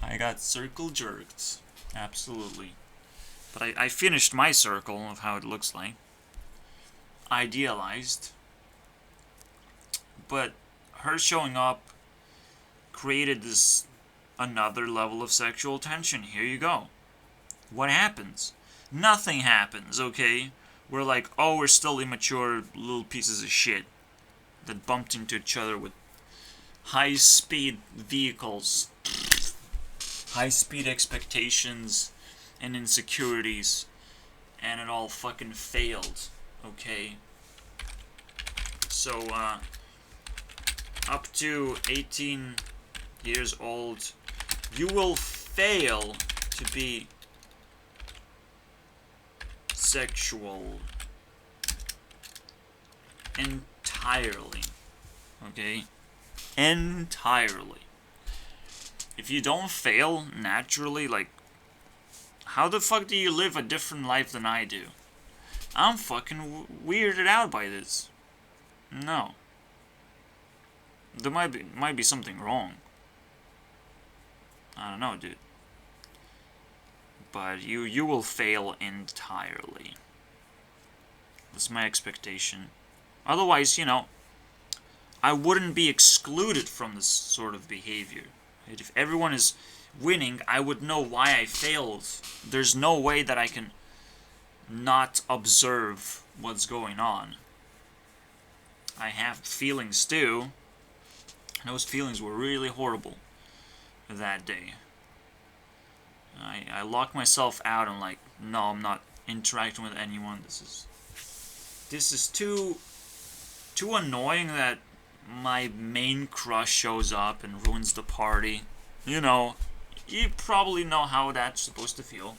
I got circle jerked. Absolutely. But I finished my circle of how it looks like. Idealized. But her showing up created this another level of sexual tension. Here you go. What happens? Nothing happens, okay? We're like, oh, we're still immature little pieces of shit that bumped into each other with high-speed vehicles, high-speed expectations and insecurities, and it all fucking failed, okay? So, up to 18 years old, you will fail to be sexual entirely, okay? Entirely. if you don't fail naturally, like, how the fuck do you live a different life than I do? I'm fucking weirded out by this. No. There might be something wrong. I don't know, dude. But you will fail entirely. That's my expectation. Otherwise, I wouldn't be excluded from this sort of behavior. Right? If everyone is winning, I would know why I failed. There's no way that I can not observe what's going on. I have feelings too. Those feelings were really horrible that day. I locked myself out and like, no, I'm not interacting with anyone. This is too annoying that my main crush shows up and ruins the party. You probably know how that's supposed to feel.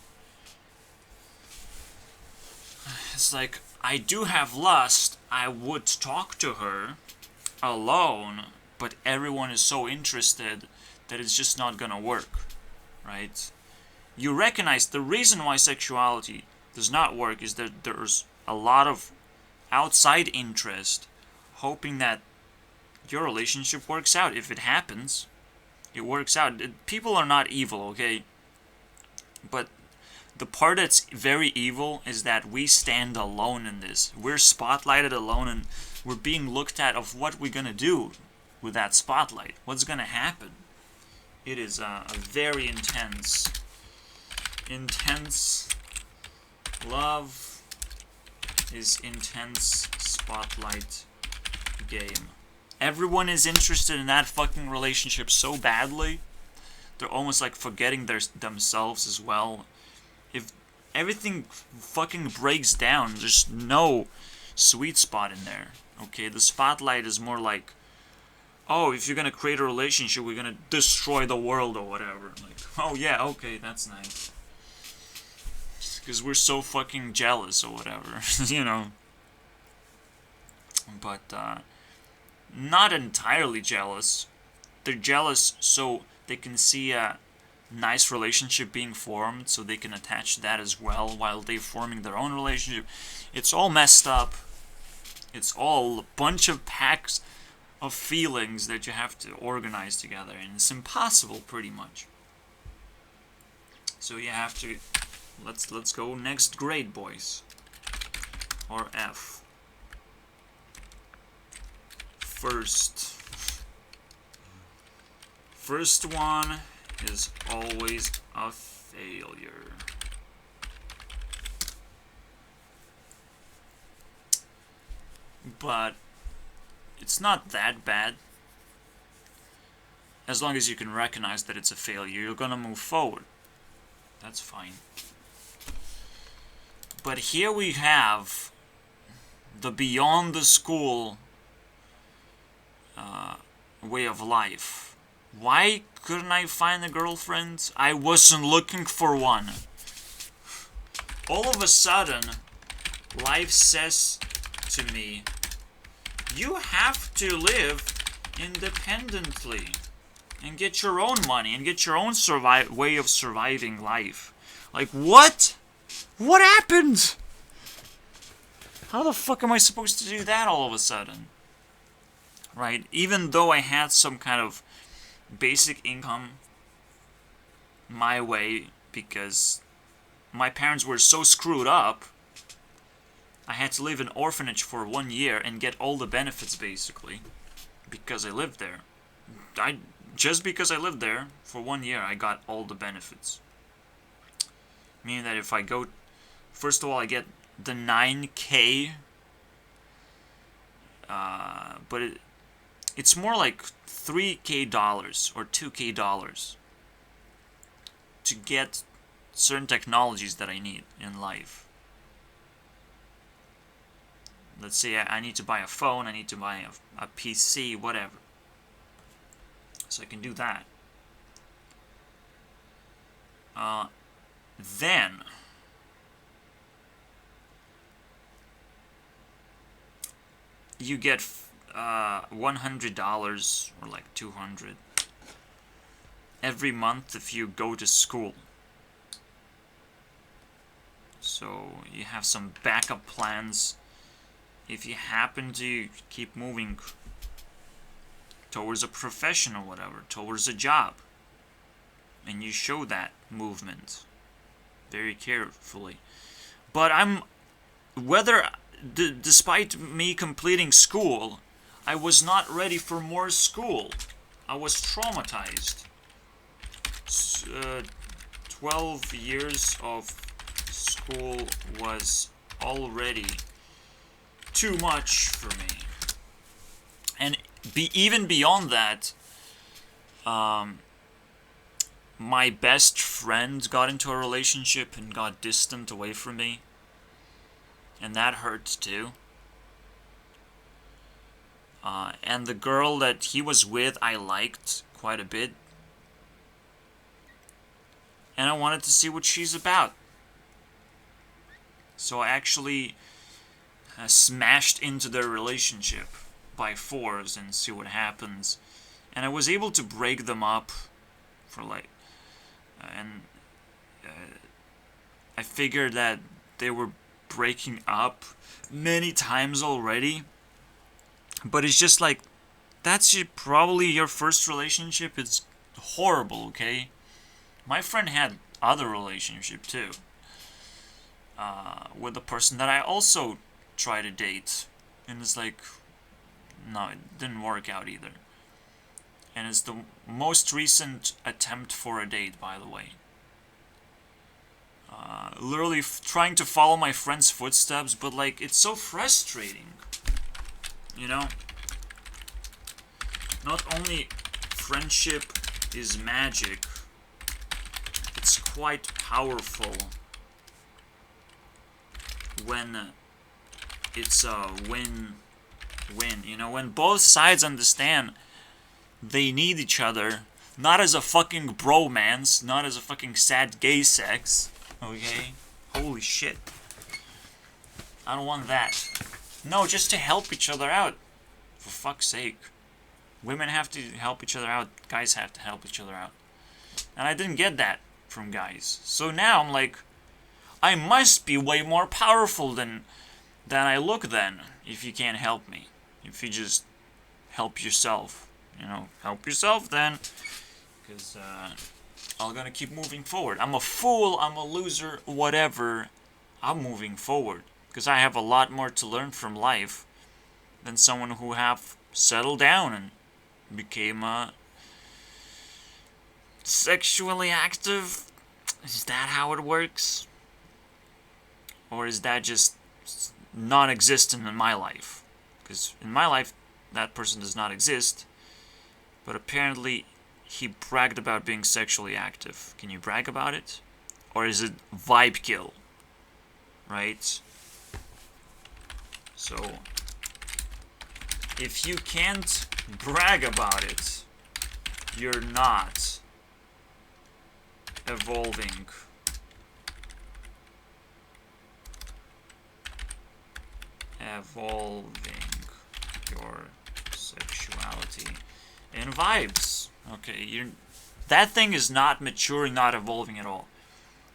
It's like, I do have lust. I would talk to her alone, but everyone is so interested that it's just not gonna work, right? You recognize the reason why sexuality does not work is that there's a lot of outside interest hoping that your relationship works out. If it happens, it works out. People are not evil, okay? But the part that's very evil is that we stand alone in this. We're spotlighted alone, and we're being looked at of what we're gonna do with that spotlight. What's gonna happen? It is a very intense love is intense spotlight game. Everyone is interested in that fucking relationship so badly, they're almost like forgetting themselves as well. If everything fucking breaks down, there's no sweet spot in there. Okay, the spotlight is more like, oh, if you're gonna create a relationship, we're gonna destroy the world or whatever. Like, oh yeah, okay, that's nice. Because we're so fucking jealous or whatever, But, not entirely jealous. They're jealous so they can see a nice relationship being formed, so they can attach that as well while they're forming their own relationship. It's all messed up. It's all a bunch of packs of feelings that you have to organize together, and it's impossible pretty much. So you have to let's go next grade, boys. Or F. First one is always a failure. But it's not that bad. As long as you can recognize that it's a failure, you're gonna move forward. That's fine. But here we have the beyond the school way of life. Why couldn't I find a girlfriend? I wasn't looking for one. All of a sudden, life says to me, you have to live independently and get your own money and get your own way of surviving life. Like, what? What happened? How the fuck am I supposed to do that all of a sudden? Right? Even though I had some kind of basic income my way because my parents were so screwed up, I had to live in an orphanage for 1 year and get all the benefits basically because I lived there. Just because I lived there for 1 year, I got all the benefits. Meaning that if I go, first of all, I get the 9K, but it's more like $3K or $2K to get certain technologies that I need in life. Let's say I need to buy a phone, I need to buy a PC, whatever. So I can do that. Then you get $100 or like $200 every month if you go to school. So you have some backup plans if you happen to keep moving towards a profession or whatever, towards a job. And you show that movement very carefully. But despite me completing school, I was not ready for more school. I was traumatized. 12 years of school was already too much for me. And even beyond that, my best friend got into a relationship and got distant away from me. And that hurts too. And the girl that he was with, I liked quite a bit. And I wanted to see what she's about. So I actually smashed into their relationship by force and see what happens. And I was able to break them up for I figured that they were breaking up many times already. But it's just like, that's probably your first relationship. It's horrible, okay? My friend had other relationship too. With a person that I also tried to date. And it's like, no, it didn't work out either. And it's the most recent attempt for a date, by the way. Literally trying to follow my friend's footsteps, but like, it's so frustrating. You know? Not only friendship is magic, it's quite powerful when it's a win-win. You know, when both sides understand they need each other, not as a fucking bromance, not as a fucking sad gay sex, okay? Holy shit. I don't want that. No, just to help each other out. For fuck's sake. Women have to help each other out. Guys have to help each other out. And I didn't get that from guys. So now I'm like, I must be way more powerful than I look then, if you can't help me. If you just help yourself. You know, help yourself then. Because I'm gonna keep moving forward. I'm a fool, I'm a loser, whatever. I'm moving forward. Because I have a lot more to learn from life than someone who have settled down and became sexually active. Is that how it works? Or is that just non-existent in my life? Because in my life, that person does not exist. But apparently, he bragged about being sexually active. Can you brag about it? Or is it vibe kill? Right? So, if you can't brag about it, you're not evolving. Your sexuality and vibes. Okay, that thing is not maturing, not evolving at all.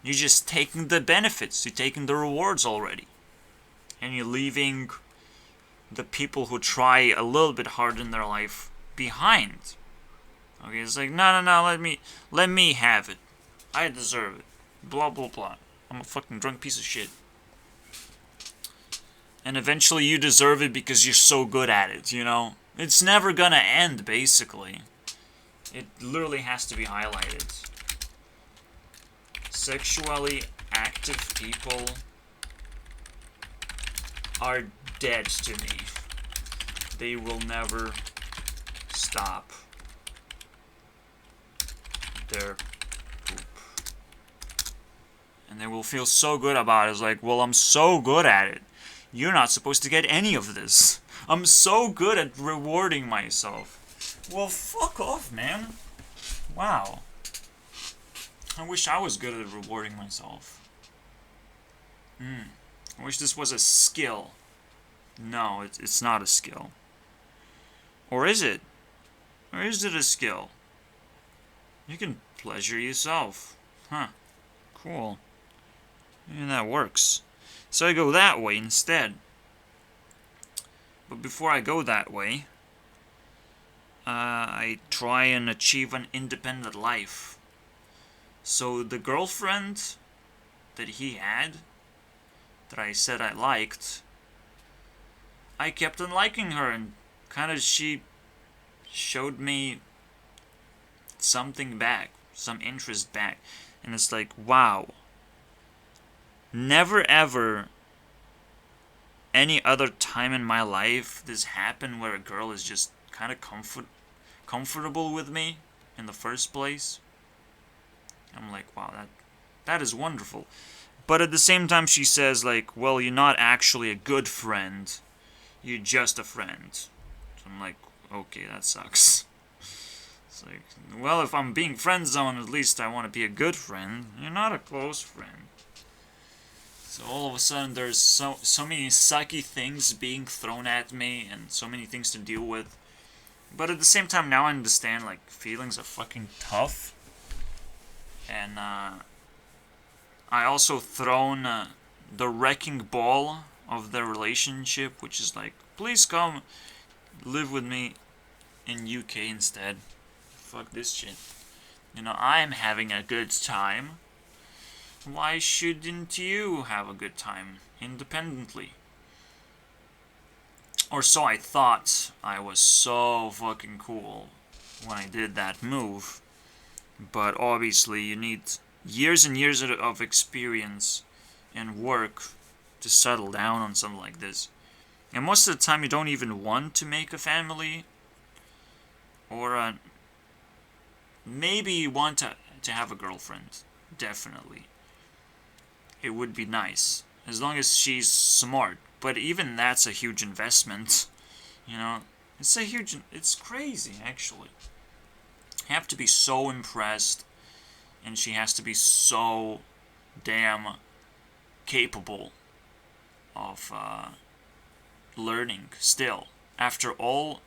You're just taking the benefits, you're taking the rewards already. And you're leaving the people who try a little bit hard in their life behind. Okay, it's like, no, let me have it. I deserve it. Blah, blah, blah. I'm a fucking drunk piece of shit. And eventually you deserve it because you're so good at it, you know? It's never gonna end, basically. It literally has to be highlighted. Sexually active people are dead to me. They will never stop their poop. And they will feel so good about it. It's like, well, I'm so good at it. You're not supposed to get any of this. I'm so good at rewarding myself. Well, fuck off, man. Wow. I wish I was good at rewarding myself. I wish this was a skill. No, it's not a skill. Or is it? Or is it a skill? You can pleasure yourself. Huh. Cool. And that works. So I go that way instead. But before I go that way, I try and achieve an independent life. So the girlfriend that he had, that I said I liked, I kept on liking her, and kind of she showed me something back, some interest back. And it's like, wow. Never ever any other time in my life this happened where a girl is just kind of comfortable with me in the first place. I'm like, wow, that is wonderful. But at the same time, she says, like, well, you're not actually a good friend. You're just a friend. So I'm like, okay, that sucks. It's like, well, if I'm being friend zoned, at least I want to be a good friend. You're not a close friend. So all of a sudden, there's so many sucky things being thrown at me, and so many things to deal with. But at the same time, now I understand, like, feelings are fucking tough. And, I also thrown the wrecking ball of the relationship, which is like, please come live with me in UK instead. Fuck this shit. You know, I'm having a good time. Why shouldn't you have a good time independently? Or so I thought. I was so fucking cool when I did that move. But obviously you need years and years of experience and work to settle down on something like this. And most of the time you don't even want to make a family. Or maybe you want to have a girlfriend. Definitely. It would be nice. As long as she's smart. But even that's a huge investment. You know, it's crazy actually. You have to be so impressed. And she has to be so damn capable of learning still. After all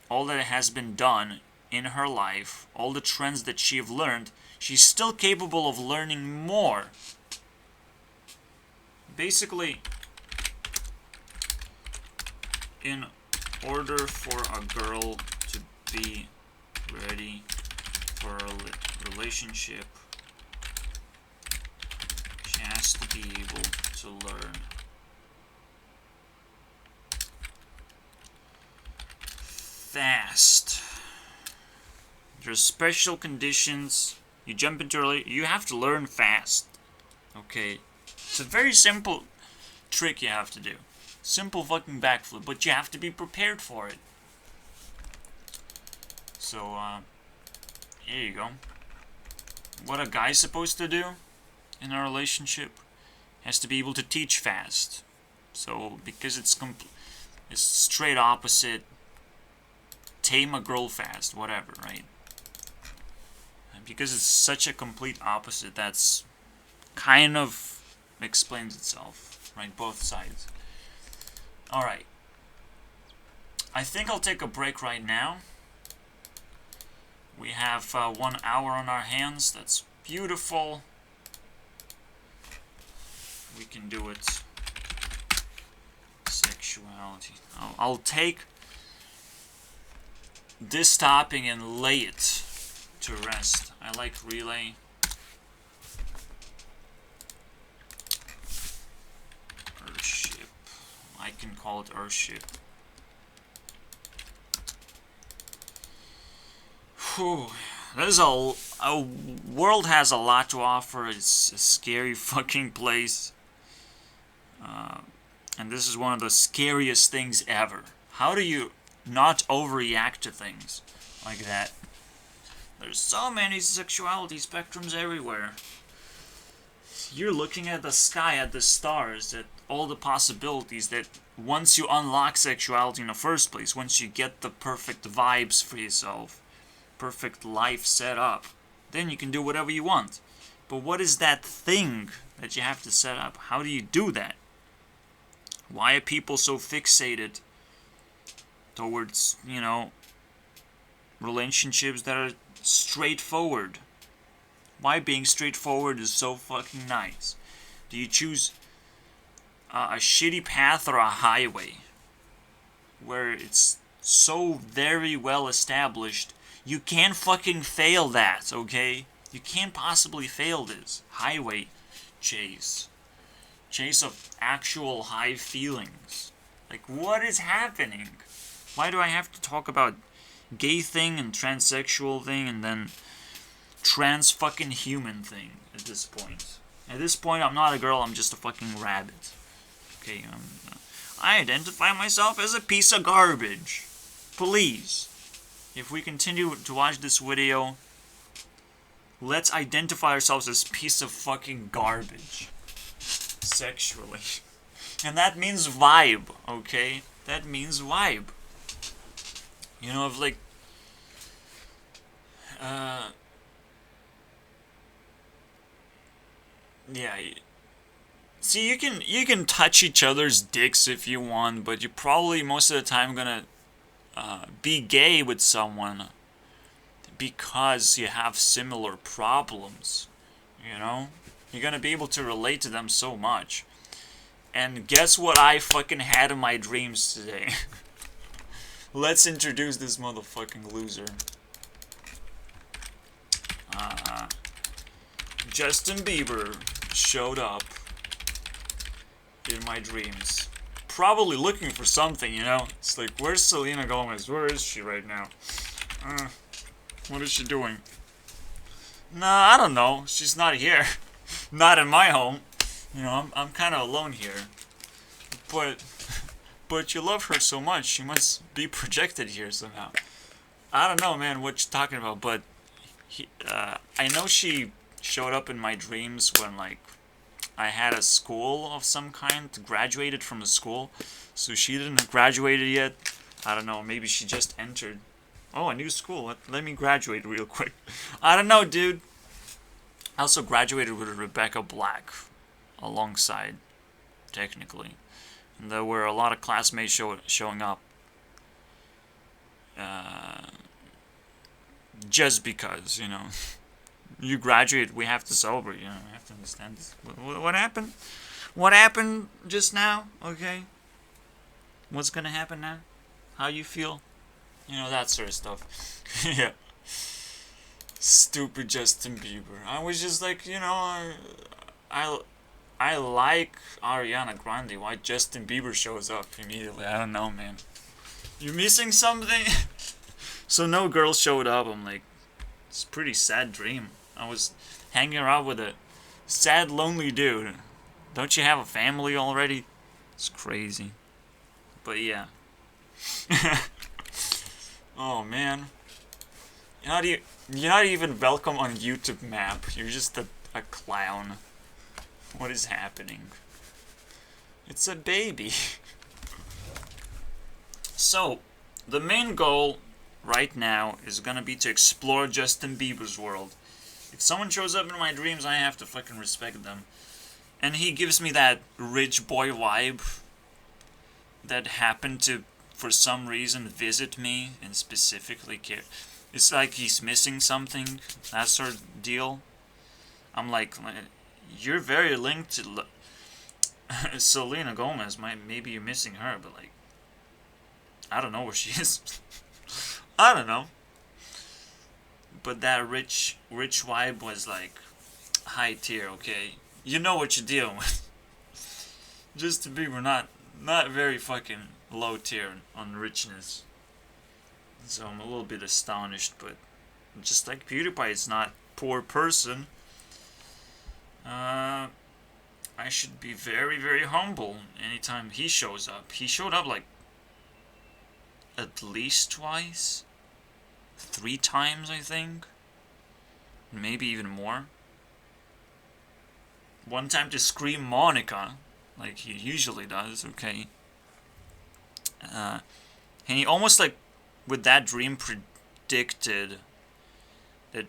that has been done in her life, all the trends that she have learned, she's still capable of learning more. Basically, in order for a girl to be ready for a relationship, she has to be able to learn fast. There's special conditions. You jump into you have to learn fast. Okay? It's a very simple trick you have to do. Simple fucking backflip, but you have to be prepared for it. So, here you go. What a guy's supposed to do in a relationship has to be able to teach fast. So, because it's straight opposite, tame a girl fast, whatever, right? And because it's such a complete opposite, that's kind of explains itself, right? Both sides. Alright. I think I'll take a break right now. We have 1 hour on our hands. That's beautiful. We can do it. Sexuality. I'll take this topic and lay it to rest. I like relay. Earthship. I can call it Earthship. Whew. There's a world has a lot to offer. It's a scary fucking place. And this is one of the scariest things ever. How do you not overreact to things like that? There's so many sexuality spectrums everywhere. You're looking at the sky, at the stars, at all the possibilities that once you unlock sexuality in the first place, once you get the perfect vibes for yourself, perfect life set up, then you can do whatever you want. But what is that thing that you have to set up? How do you do that? Why are people so fixated towards, relationships that are straightforward. Why being straightforward is so fucking nice. Do you choose a shitty path or a highway where it's so very well established you can't fucking fail that, okay? You can't possibly fail this. Highway chase. Chase of actual high feelings. Like, what is happening? Why do I have to talk about gay thing and transsexual thing and then trans fucking human thing at this point? At this point, I'm not a girl, I'm just a fucking rabbit. Okay, I identify myself as a piece of garbage. Please, if we continue to watch this video, let's identify ourselves as piece of fucking garbage. Sexually. And that means vibe, okay? That means vibe. You know, if like... yeah... See, you can touch each other's dicks if you want, but you're probably most of the time gonna be gay with someone because you have similar problems, you know? You're gonna be able to relate to them so much. And guess what I fucking had in my dreams today? Let's introduce this motherfucking loser. Justin Bieber showed up in my dreams. Probably looking for something, you know? It's like, where's Selena Gomez? Where is she right now? What is she doing? Nah, I don't know. She's not here. Not in my home. You know, I'm kind of alone here. But you love her so much, she must be projected here somehow. I don't know, man, what you're talking about, but I know she showed up in my dreams when, like, I had a school of some kind, graduated from the school, so she didn't have graduated yet. I don't know, maybe she just entered. Oh, a new school, let me graduate real quick. I don't know, dude. I also graduated with Rebecca Black, alongside, technically. And there were a lot of classmates showing up. Just because, you know. You graduate, we have to celebrate, you know, we have to understand this. What happened? What happened just now, okay? What's gonna happen now? How you feel? You know, that sort of stuff. Yeah. Stupid Justin Bieber. I was just like, you know, I like Ariana Grande. Why Justin Bieber shows up immediately? I don't know, man. You missing something? So no girl showed up. I'm like, it's a pretty sad dream. I was hanging around with a sad, lonely dude. Don't you have a family already? It's crazy. But yeah. Oh man. You're not even welcome on YouTube map. You're just a clown. What is happening? It's a baby. So, the main goal right now is gonna be to explore Justin Bieber's world. If someone shows up in my dreams, I have to fucking respect them. And he gives me that rich boy vibe that happened to, for some reason, visit me and specifically care. It's like he's missing something, that sort of deal. I'm like, you're very linked to Selena Gomez. Maybe you're missing her, but like, I don't know where she is. I don't know. But that rich vibe was like high tier, okay? You know what you're dealing with. Justin Bieber, not very fucking low tier on richness. So I'm a little bit astonished, but just like PewDiePie, it's not poor person. I should be very, very humble anytime he shows up. He showed up like at least twice. 3 times, I think. Maybe even more. One time to scream Monica, like he usually does, okay. And he almost like, with that dream, predicted that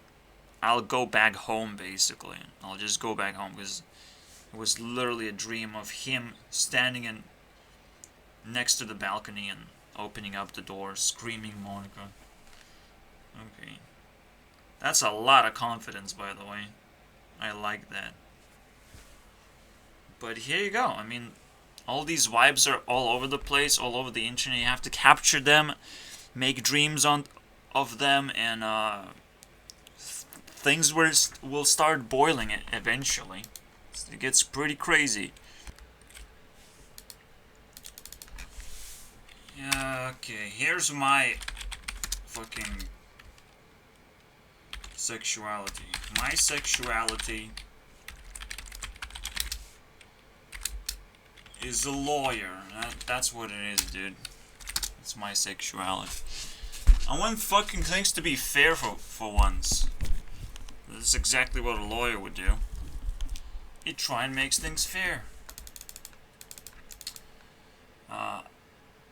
I'll go back home, basically. I'll just go back home, because it was literally a dream of him standing next to the balcony and opening up the door, screaming Monica. Okay. That's a lot of confidence, by the way. I like that. But here you go. I mean, all these vibes are all over the place, all over the internet. You have to capture them, make dreams of them, and things will start boiling eventually. It gets pretty crazy. Yeah, okay, here's my fucking sexuality. My sexuality is a lawyer. That's what it is, dude. It's my sexuality. I want fucking things to be fair for once. That's exactly what a lawyer would do. You try and makes things fair.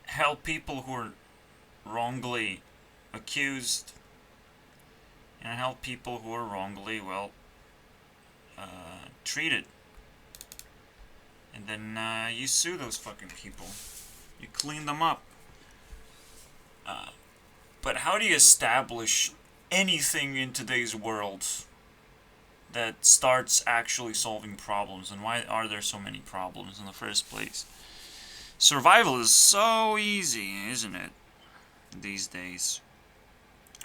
Help people who are wrongly accused, and help people who are wrongly, well, treated. And then you sue those fucking people. You clean them up. But how do you establish anything in today's world that starts actually solving problems? And why are there so many problems in the first place? Survival is so easy, isn't it? These days.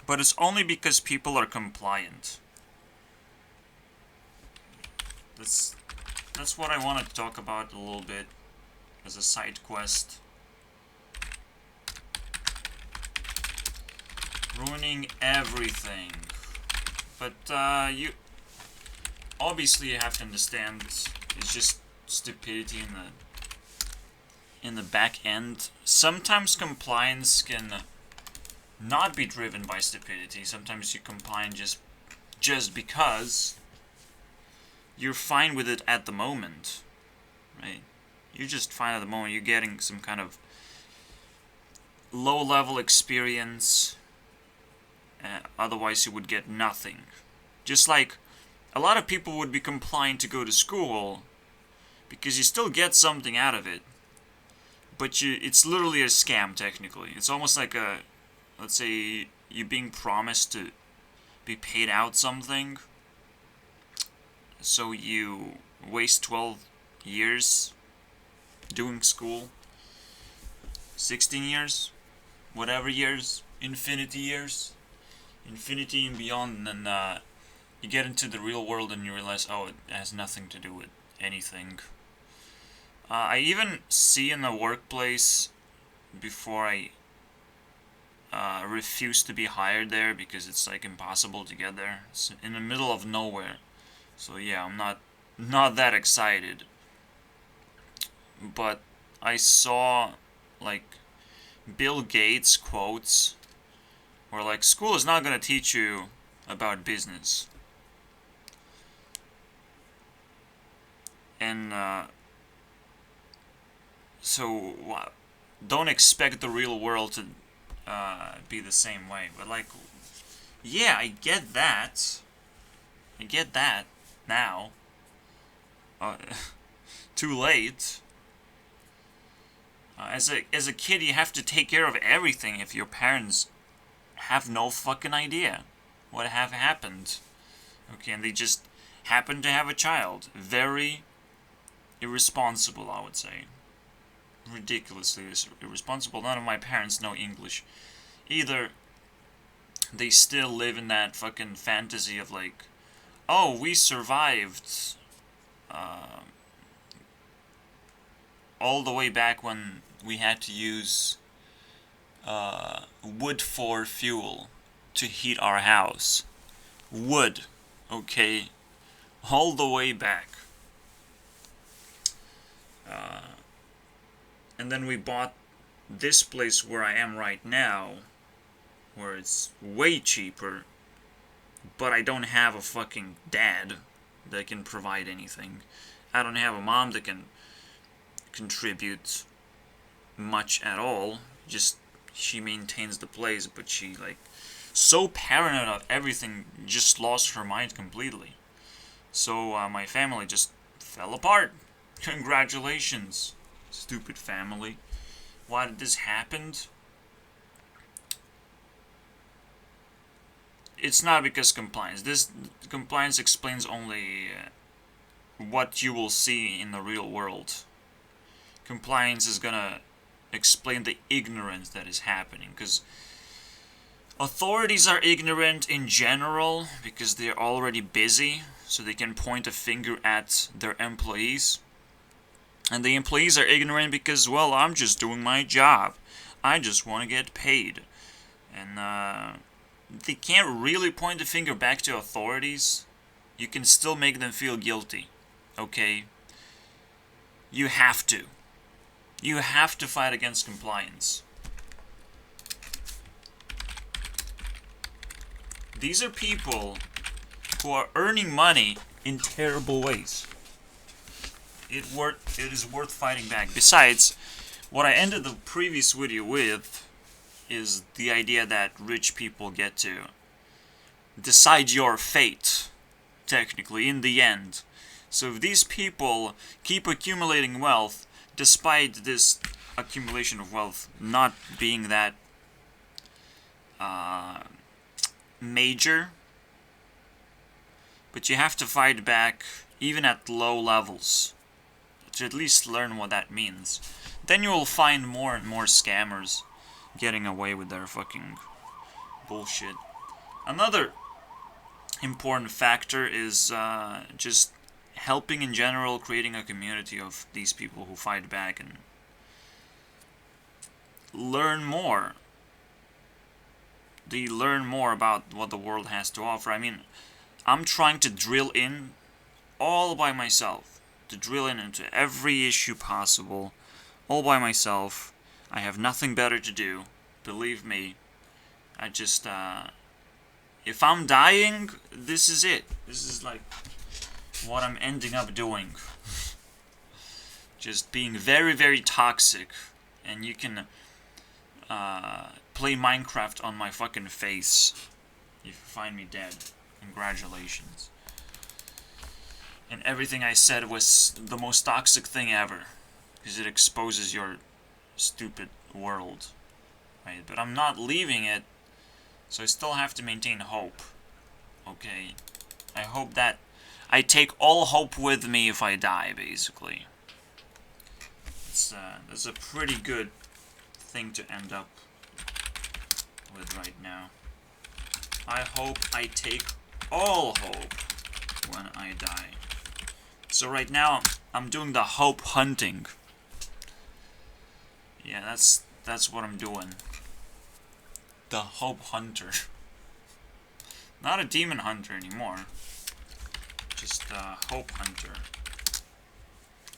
But it's only because people are compliant. That's what I want to talk about a little bit as a side quest. Ruining everything. But you obviously you have to understand it's just stupidity in the back end. Sometimes compliance can not be driven by stupidity. Sometimes you comply just because you're fine with it at the moment, right? You're just fine at the moment. You're getting some kind of low-level experience. Otherwise, you would get nothing. Just like a lot of people would be compliant to go to school because you still get something out of it. But it's literally a scam, technically. It's almost like let's say you're being promised to be paid out something. So you waste 12 years doing school. 16 years. Whatever years. Infinity and beyond. And then you get into the real world and you realize, oh, it has nothing to do with anything. I even see in the workplace before I refuse to be hired there because it's like impossible to get there. It's in the middle of nowhere. So yeah, I'm not that excited. But I saw like Bill Gates quotes where like school is not going to teach you about business. And so don't expect the real world to be the same way. But like, yeah, I get that. I get that now. Too late. As a kid, you have to take care of everything if your parents have no fucking idea what have happened. Okay, and they just happen to have a child. Very irresponsible, I would say. Ridiculously irresponsible. None of my parents know English. Either they still live in that fucking fantasy of like, oh, we survived all the way back when we had to use wood for fuel to heat our house. Wood, okay? All the way back. And then we bought this place where I am right now, where it's way cheaper, but I don't have a fucking dad that can provide anything. I don't have a mom that can contribute much at all. Just she maintains the place, but she like so paranoid of everything, just lost her mind completely. So my family just fell apart. Congratulations, stupid family. Why did this happen? it's not because compliance. This compliance explains only what you will see in the real world. Compliance is gonna explain the ignorance that is happening, because authorities are ignorant in general because they're already busy, so they can point a finger at their employees. And the employees are ignorant because, well, I'm just doing my job. I just want to get paid. And they can't really point the finger back to authorities. You can still make them feel guilty. Okay? You have to. You have to fight against compliance. These are people who are earning money in terrible ways. It is worth fighting back. Besides, what I ended the previous video with is the idea that rich people get to decide your fate, technically, in the end. So if these people keep accumulating wealth, despite this accumulation of wealth not being that major, but you have to fight back even at low levels to at least learn what that means. Then you will find more and more scammers getting away with their fucking bullshit. Another important factor is just helping in general, creating a community of these people who fight back and learn more. They learn more about what the world has to offer. I mean, I'm trying to drill in all by myself. To drill into every issue possible, all by myself. I have nothing better to do. Believe me. I just, if I'm dying, this is it. This is like what I'm ending up doing. Just being very, very toxic. And you can play Minecraft on my fucking face if you find me dead. Congratulations. And everything I said was the most toxic thing ever, because it exposes your stupid world, right? But I'm not leaving it, so I still have to maintain hope. Okay, I hope that I take all hope with me if I die, basically. That's a pretty good thing to end up with right now. I hope I take all hope when I die. So right now, I'm doing the hope hunting. Yeah, that's what I'm doing. The hope hunter. Not a demon hunter anymore. Just a hope hunter.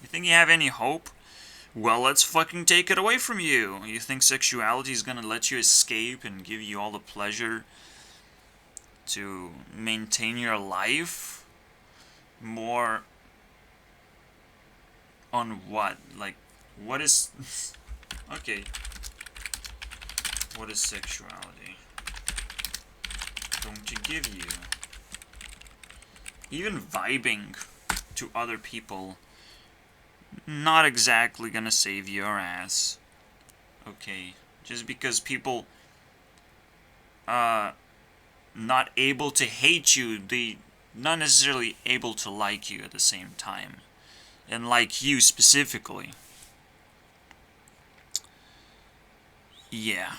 You think you have any hope? Well, let's fucking take it away from you. You think sexuality is gonna let you escape and give you all the pleasure to maintain your life? More on what? Like, what is... Okay. What is sexuality? Going to give you? Even vibing to other people, not exactly gonna save your ass. Okay. Just because people not able to hate you, they not necessarily able to like you at the same time. And like you specifically. Yeah.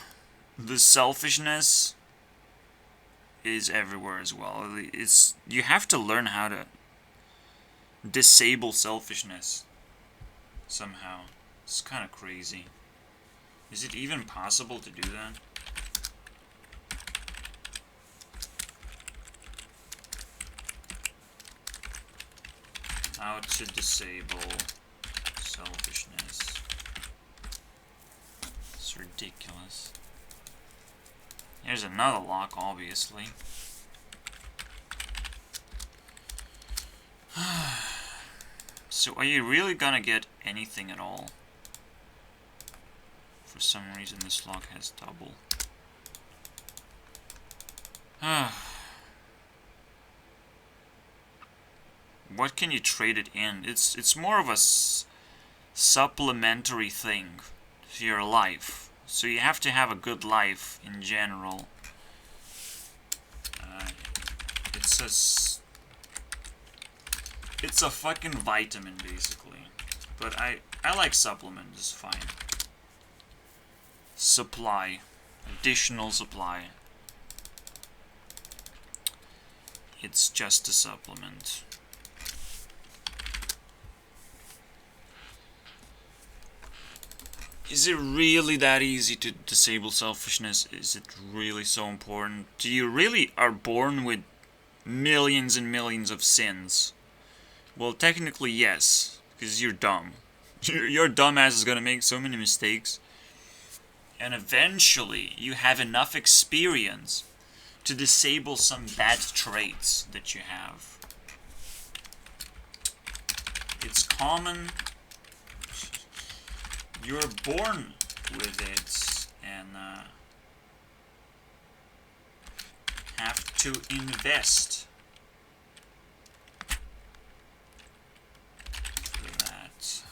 The selfishness is everywhere as well. You have to learn how to disable selfishness somehow. It's kind of crazy. Is it even possible to do that? How to disable selfishness. It's ridiculous. Here's another lock, obviously. So are you really gonna get anything at all? For some reason this lock has double. What can you trade it in? It's more of a supplementary thing to your life. So you have to have a good life in general. It's a fucking vitamin, basically. But I like supplement, it's fine. Supply. Additional supply. It's just a supplement. Is it really that easy to disable selfishness? Is it really so important? Do you really are born with millions and millions of sins? Well, technically yes, because you're dumb. Your dumbass is gonna make so many mistakes. And eventually, you have enough experience to disable some bad traits that you have. It's common. You're born with it, and have to invest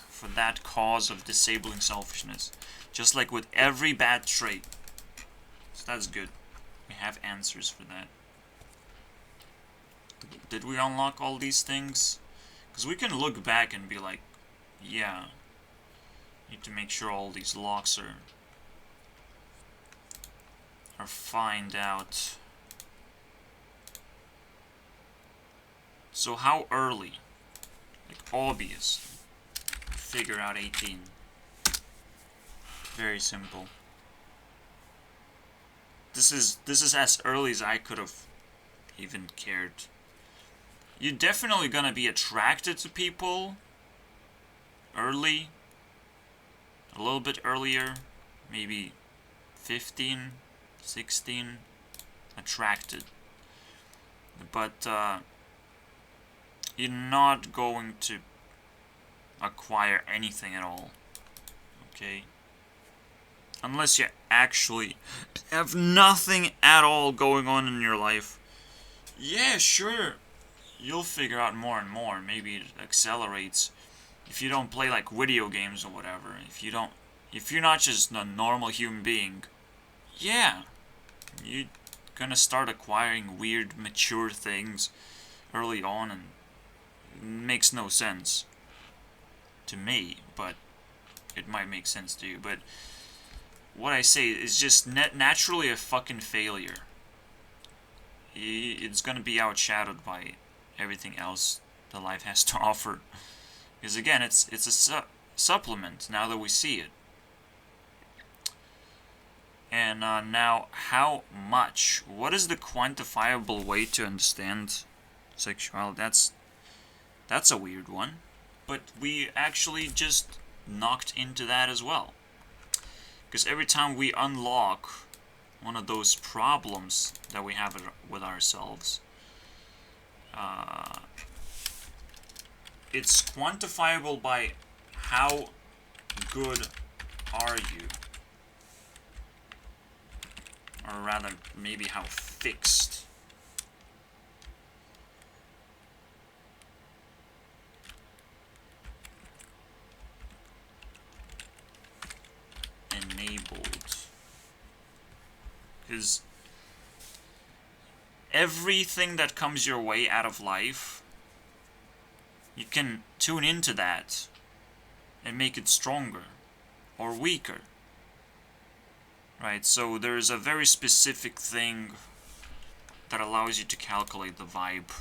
for that cause of disabling selfishness. Just like with every bad trait. So that's good. We have answers for that. Did we unlock all these things? Because we can look back and be like, yeah, need to make sure all these locks are find out. So how early? Like obvious. Figure out 18. Very simple. This is as early as I could have even cared. You're definitely gonna be attracted to people early. A little bit earlier, maybe 15, 16, attracted. But you're not going to acquire anything at all. Okay? Unless you actually have nothing at all going on in your life. Yeah, sure. You'll figure out more and more. Maybe it accelerates. If you don't play like video games or whatever, if you're not just a normal human being, yeah, you're gonna start acquiring weird, mature things early on, and it makes no sense to me, but it might make sense to you. But what I say is just naturally a fucking failure. It's gonna be outshadowed by everything else that life has to offer. Because again, it's a supplement, now that we see it. And now, how much? What is the quantifiable way to understand sexuality? That's a weird one. But we actually just knocked into that as well. Because every time we unlock one of those problems that we have with ourselves, it's quantifiable by how good are you? Or rather, maybe how fixed. Enabled. Because everything that comes your way out of life, you can tune into that and make it stronger or weaker. Right, so there's a very specific thing that allows you to calculate the vibe.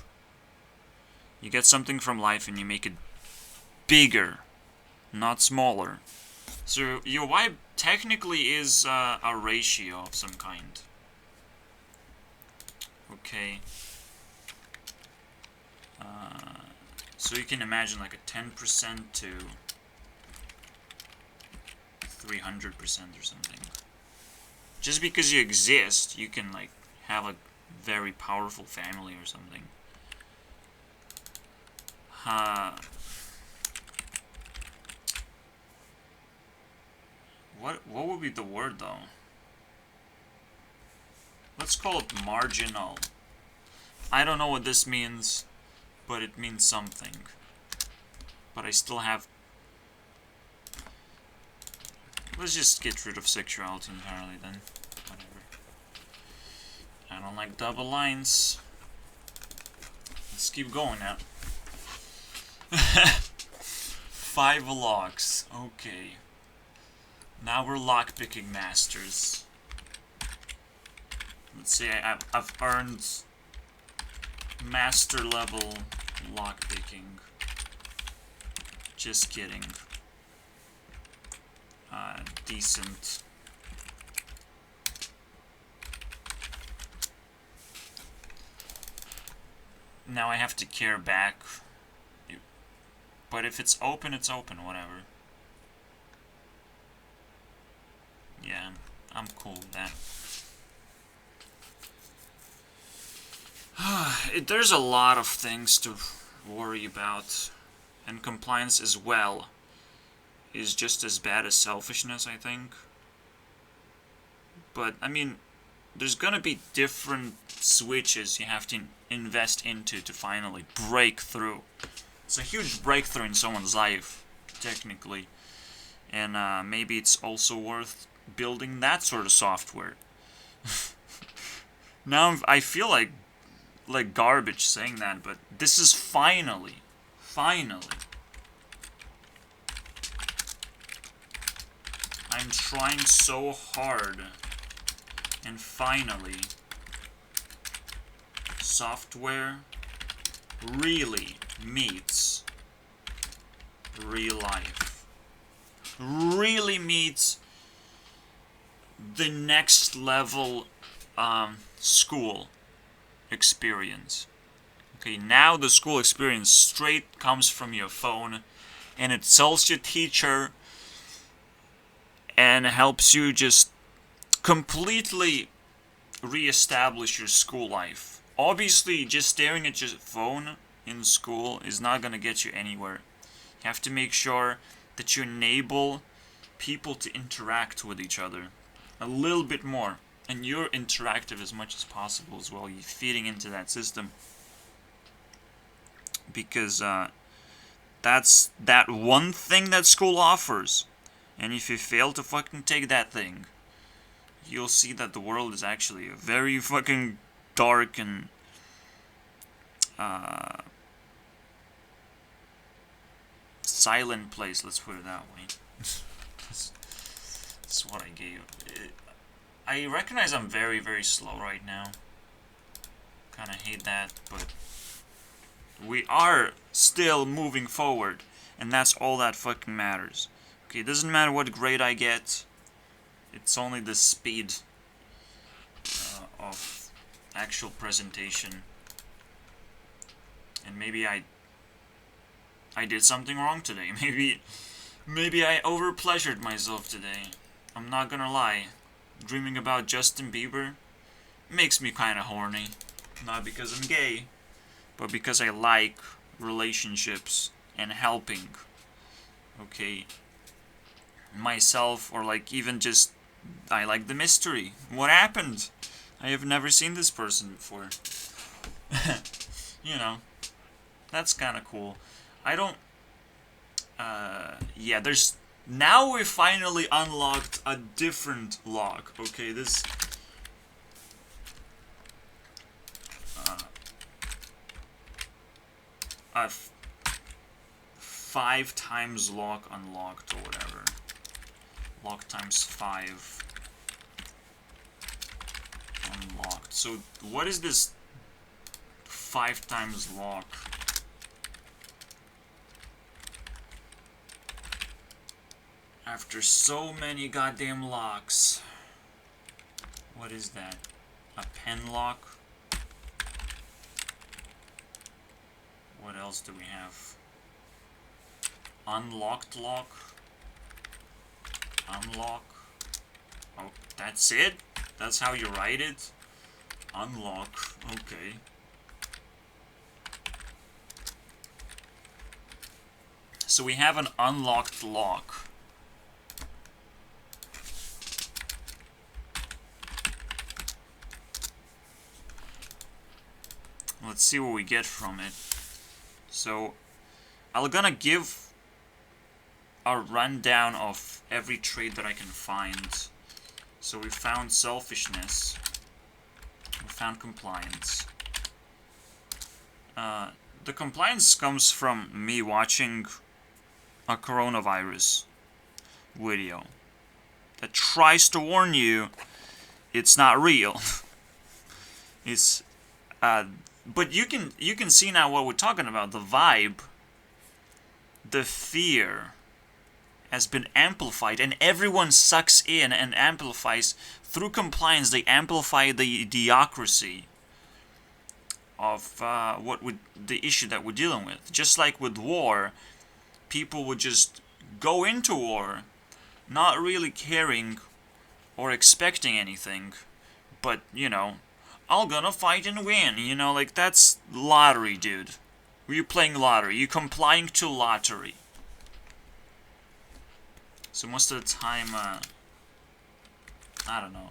You get something from life and you make it bigger, not smaller. So your vibe technically is a ratio of some kind. Okay. So you can imagine like a 10% to 300% or something. Just because you exist, you can like have a very powerful family or something. What would be the word though? Let's call it marginal. I don't know what this means, but it means something. But I still have... Let's just get rid of sexuality entirely then. Whatever. I don't like double lines. let's keep going now. 5 locks. Okay. Now we're lockpicking masters. Let's see, I've earned master level lockpicking. Just kidding. Decent. Now I have to care back. But if it's open, whatever. Yeah, I'm cool with that. There's a lot of things to worry about. And compliance as well is just as bad as selfishness, I think. But, I mean, there's gonna be different switches you have to invest into to finally break through. It's a huge breakthrough in someone's life, technically. And maybe it's also worth building that sort of software. Now I feel like garbage saying that, but this is finally, I'm trying so hard, and finally, software really meets real life. Really meets the next level school experience. Okay, now the school experience straight comes from your phone, and it tells your teacher and helps you just completely re-establish your school life. Obviously, just staring at your phone in school is not gonna get you anywhere. You have to make sure that you enable people to interact with each other a little bit more, and you're interactive as much as possible as well. You're feeding into that system, because that's that one thing that school offers, and if you fail to fucking take that thing, you'll see that the world is actually a very fucking dark and silent place, let's put it that way. That's what I gave. I recognize I'm very, very slow right now. Kinda hate that, but we are still moving forward, and that's all that fucking matters. Okay, it doesn't matter what grade I get, it's only the speed of actual presentation. And maybe I did something wrong today. Maybe I overpleasured myself today. I'm not gonna lie. Dreaming about Justin Bieber makes me kinda horny. Not because I'm gay, but because I like relationships and helping. Okay. Myself, or like even just, I like the mystery. What happened? I have never seen this person before. You know, that's kinda cool. I don't, yeah, there's, now we finally unlocked a different lock. Okay, this, a 5 times lock unlocked, or whatever. Lock times 5 unlocked. So what is this 5 times lock? After so many goddamn locks. What is that? A pen lock? What else do we have? Unlocked lock? Unlock? Oh, that's it? That's how you write it? Unlock. Okay. So we have an unlocked lock. Let's see what we get from it. So, I'm gonna give a rundown of every trait that I can find. So we found selfishness. We found compliance. The compliance comes from me watching a coronavirus video that tries to warn you it's not real. It's but you can see now what we're talking about. The vibe, the fear has been amplified, and everyone sucks in and amplifies through compliance. They amplify the idiocracy of the issue that we're dealing with. Just like with war, people would just go into war, not really caring or expecting anything, but I'm gonna fight and win. Like that's lottery, dude. You're playing lottery. You're complying to lottery. So most of the time, I don't know.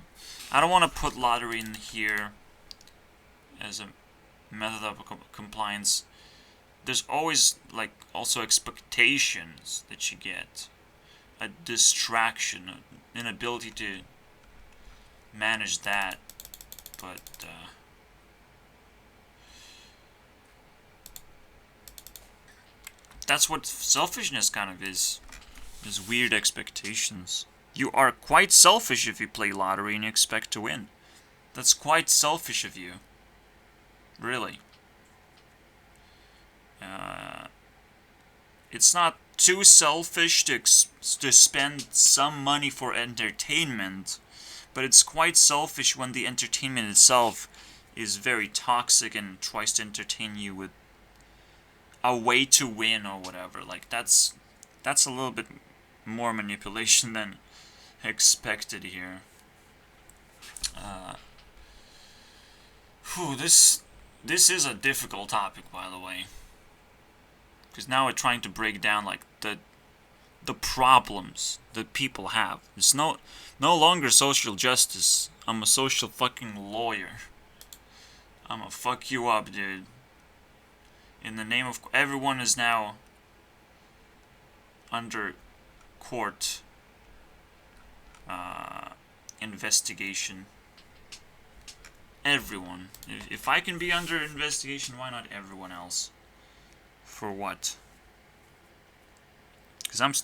I don't want to put lottery in here as a method of compliance. There's always, like, also expectations that you get. A distraction, an inability to manage that. But, that's what selfishness kind of is. There's weird expectations. You are quite selfish if you play lottery and you expect to win. That's quite selfish of you. Really. It's not too selfish to spend some money for entertainment, but it's quite selfish when the entertainment itself is very toxic and tries to entertain you with a way to win or whatever. Like that's a little bit more manipulation than expected here. This is a difficult topic, by the way, because now we're trying to break down like the problems that people have. It's no longer social justice. I'm a social fucking lawyer. I'ma fuck you up, dude. In the name of everyone is now under court investigation. Everyone. If I can be under investigation, why not everyone else? For what? Because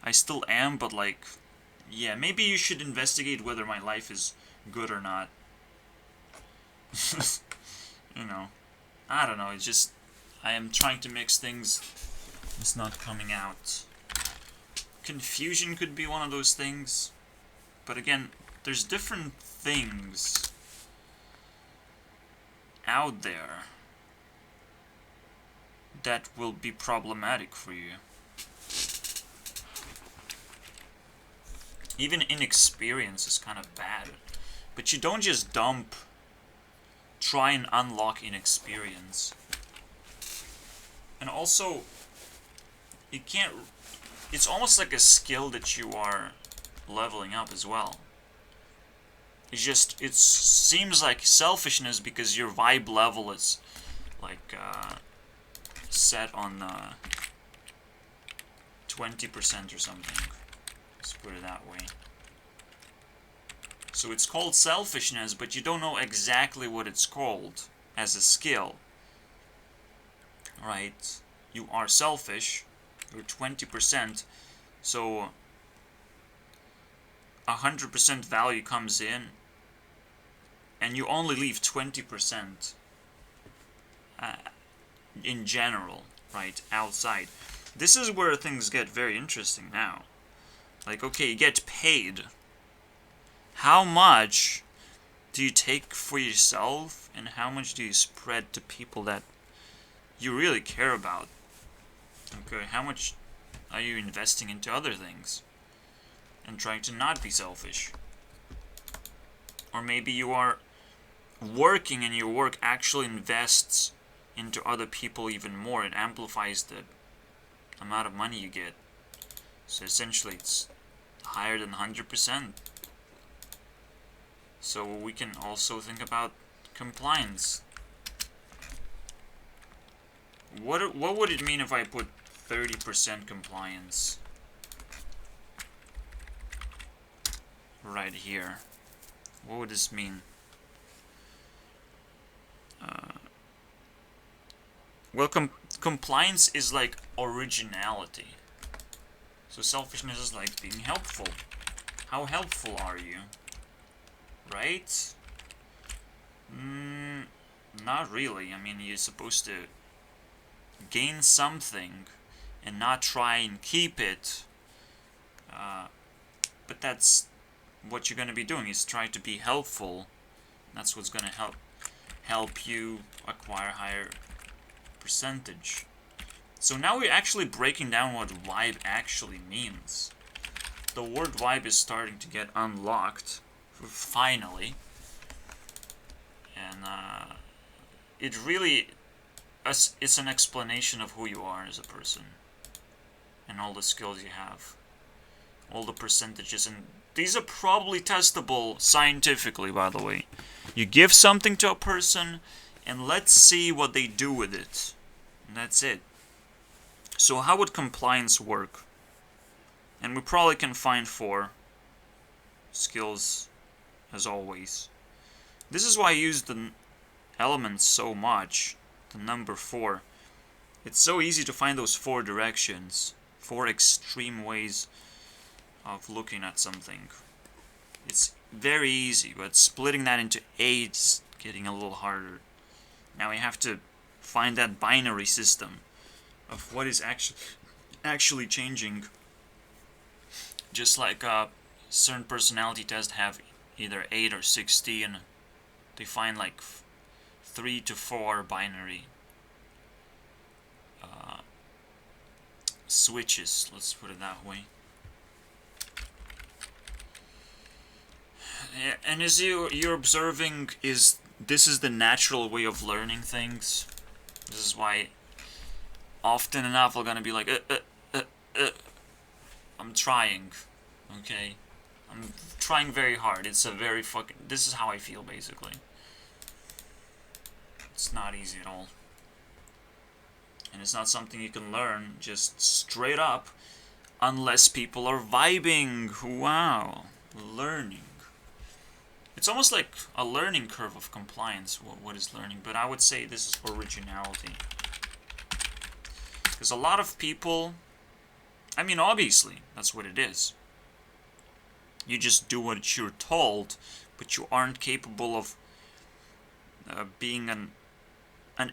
I still am, but like, yeah, maybe you should investigate whether my life is good or not. I don't know, it's just, I am trying to mix things. It's not coming out. Confusion could be one of those things. But again, there's different things out there that will be problematic for you. Even inexperience is kind of bad. But you don't just try and unlock inexperience. And also, you can't, it's almost like a skill that you are leveling up as well. It's just, it seems like selfishness because your vibe level is like set on 20% or something. Let's put it that way. So it's called selfishness, but you don't know exactly what it's called as a skill. Right? You are selfish. You're 20%. So 100% value comes in, and you only leave 20% in general, right, outside. This is where things get very interesting now. Like, okay, you get paid. How much do you take for yourself, and how much do you spread to people that you really care about? Okay, how much are you investing into other things? And trying to not be selfish. Or maybe you are working and your work actually invests into other people even more. It amplifies the amount of money you get. So essentially it's higher than 100%. So we can also think about compliance. What would it mean if I put 30% compliance right here? What would this mean? Well, compliance is like originality. So selfishness is like being helpful. How helpful are you? Right? Not really. I mean, you're supposed to gain something and not try and keep it. But that's what you're gonna be doing, is try to be helpful. That's what's gonna help you acquire higher percentage. So now we're actually breaking down what vibe actually means. The word vibe is starting to get unlocked, finally. And it really, it's an explanation of who you are as a person. And all the skills you have. All the percentages. And these are probably testable scientifically, by the way. You give something to a person, and let's see what they do with it. And that's it. So how would compliance work? And we probably can find 4 skills, as always. This is why I use the elements so much. The number 4. It's so easy to find those 4 directions. 4 extreme ways of looking at something. It's very easy, but splitting that into 8 is getting a little harder. Now we have to find that binary system of what is actually changing. Just like certain personality tests have either 8 or 16, they find like 3 to 4 binary switches, let's put it that way. And as you're observing, this is the natural way of learning things. This is why often enough I'm gonna be like, I'm trying, okay? I'm trying very hard. It's a very this is how I feel, basically. It's not easy at all. And it's not something you can learn just straight up unless people are vibing. Wow. Learning. It's almost like a learning curve of compliance, what is learning, but I would say this is originality. Because a lot of people, I mean, obviously, that's what it is. You just do what you're told, but you aren't capable of being an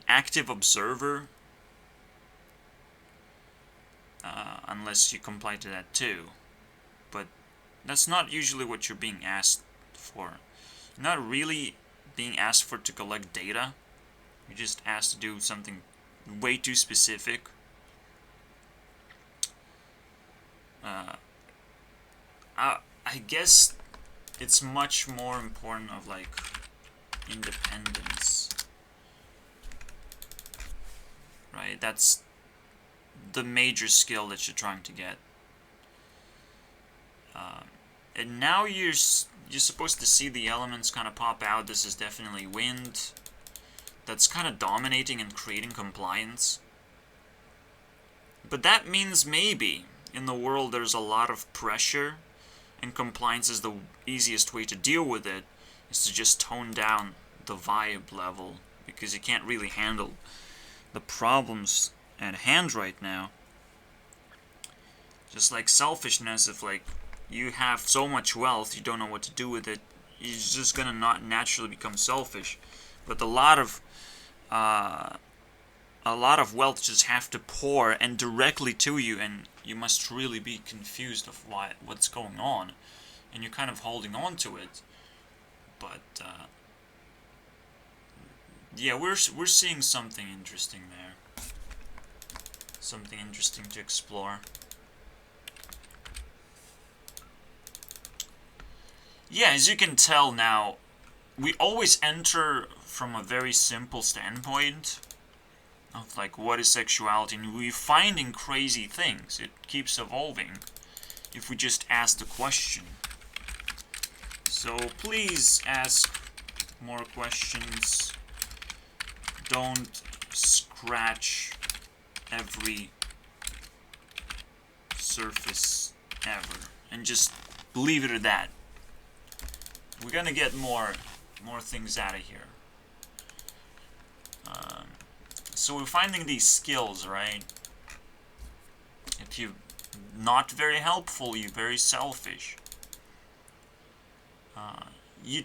active observer unless you comply to that too. But that's not usually what you're being asked for. You're not really being asked for to collect data. You're just asked to do something way too specific. I guess it's much more important of like independence, right? That's the major skill that you're trying to get. And now you're supposed to see the elements kind of pop out. This is definitely wind. That's kind of dominating and creating compliance. But that means maybe in the world there's a lot of pressure, and compliance is the easiest way to deal with it, is to just tone down the vibe level, because you can't really handle the problems at hand right now. Just like selfishness, if like you have so much wealth, you don't know what to do with it, you're just gonna not naturally become selfish. But a lot of wealth just have to pour and directly to you, and you must really be confused of what's going on, and you're kind of holding on to it. But yeah, we're seeing something interesting there. Something interesting to explore. Yeah, as you can tell now, we always enter from a very simple standpoint of like, what is sexuality, and we're finding crazy things. It keeps evolving if we just ask the question. So please ask more questions. Don't scratch every surface ever, and just leave it at that. We're gonna get more things out of here. So we're finding these skills, right? If you're not very helpful, you're very selfish. You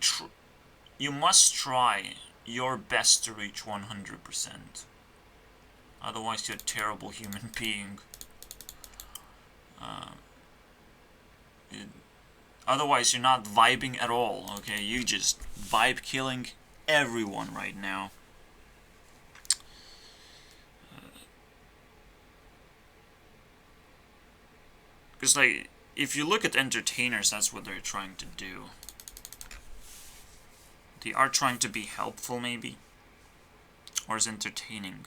you must try your best to reach 100%. Otherwise, you're a terrible human being. Otherwise, you're not vibing at all, okay? You just vibe killing everyone right now. Because, like, if you look at entertainers, that's what they're trying to do. They are trying to be helpful, maybe. Or is entertaining.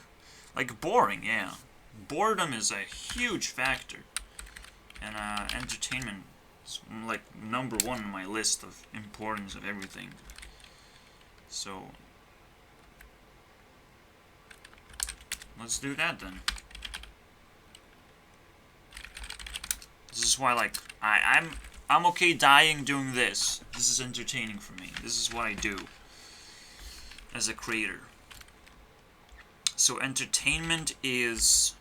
Like, boring, yeah. Boredom is a huge factor. And entertainment is, like, number one on my list of importance of everything. So, let's do that then. This is why, like, I'm okay dying doing this. This is entertaining for me. This is what I do as a creator. So entertainment is,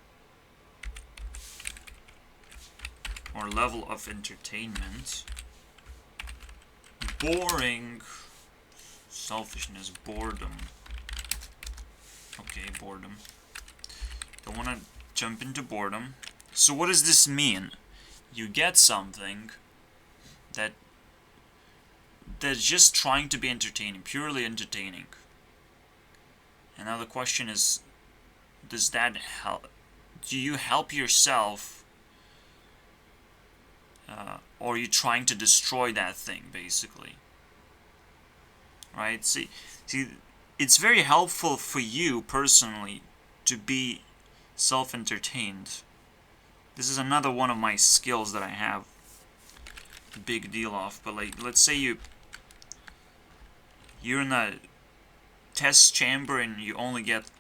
or level of entertainment. Boring, selfishness, boredom. Okay, boredom. Don't want to jump into boredom. So what does this mean? You get something that's just trying to be entertaining, purely entertaining. And now the question is, does that help? Do you help yourself, or are you trying to destroy that thing, basically? Right? See, it's very helpful for you personally to be self-entertained. This is another one of my skills that I have a big deal of. But like, let's say you're in a test chamber and you only get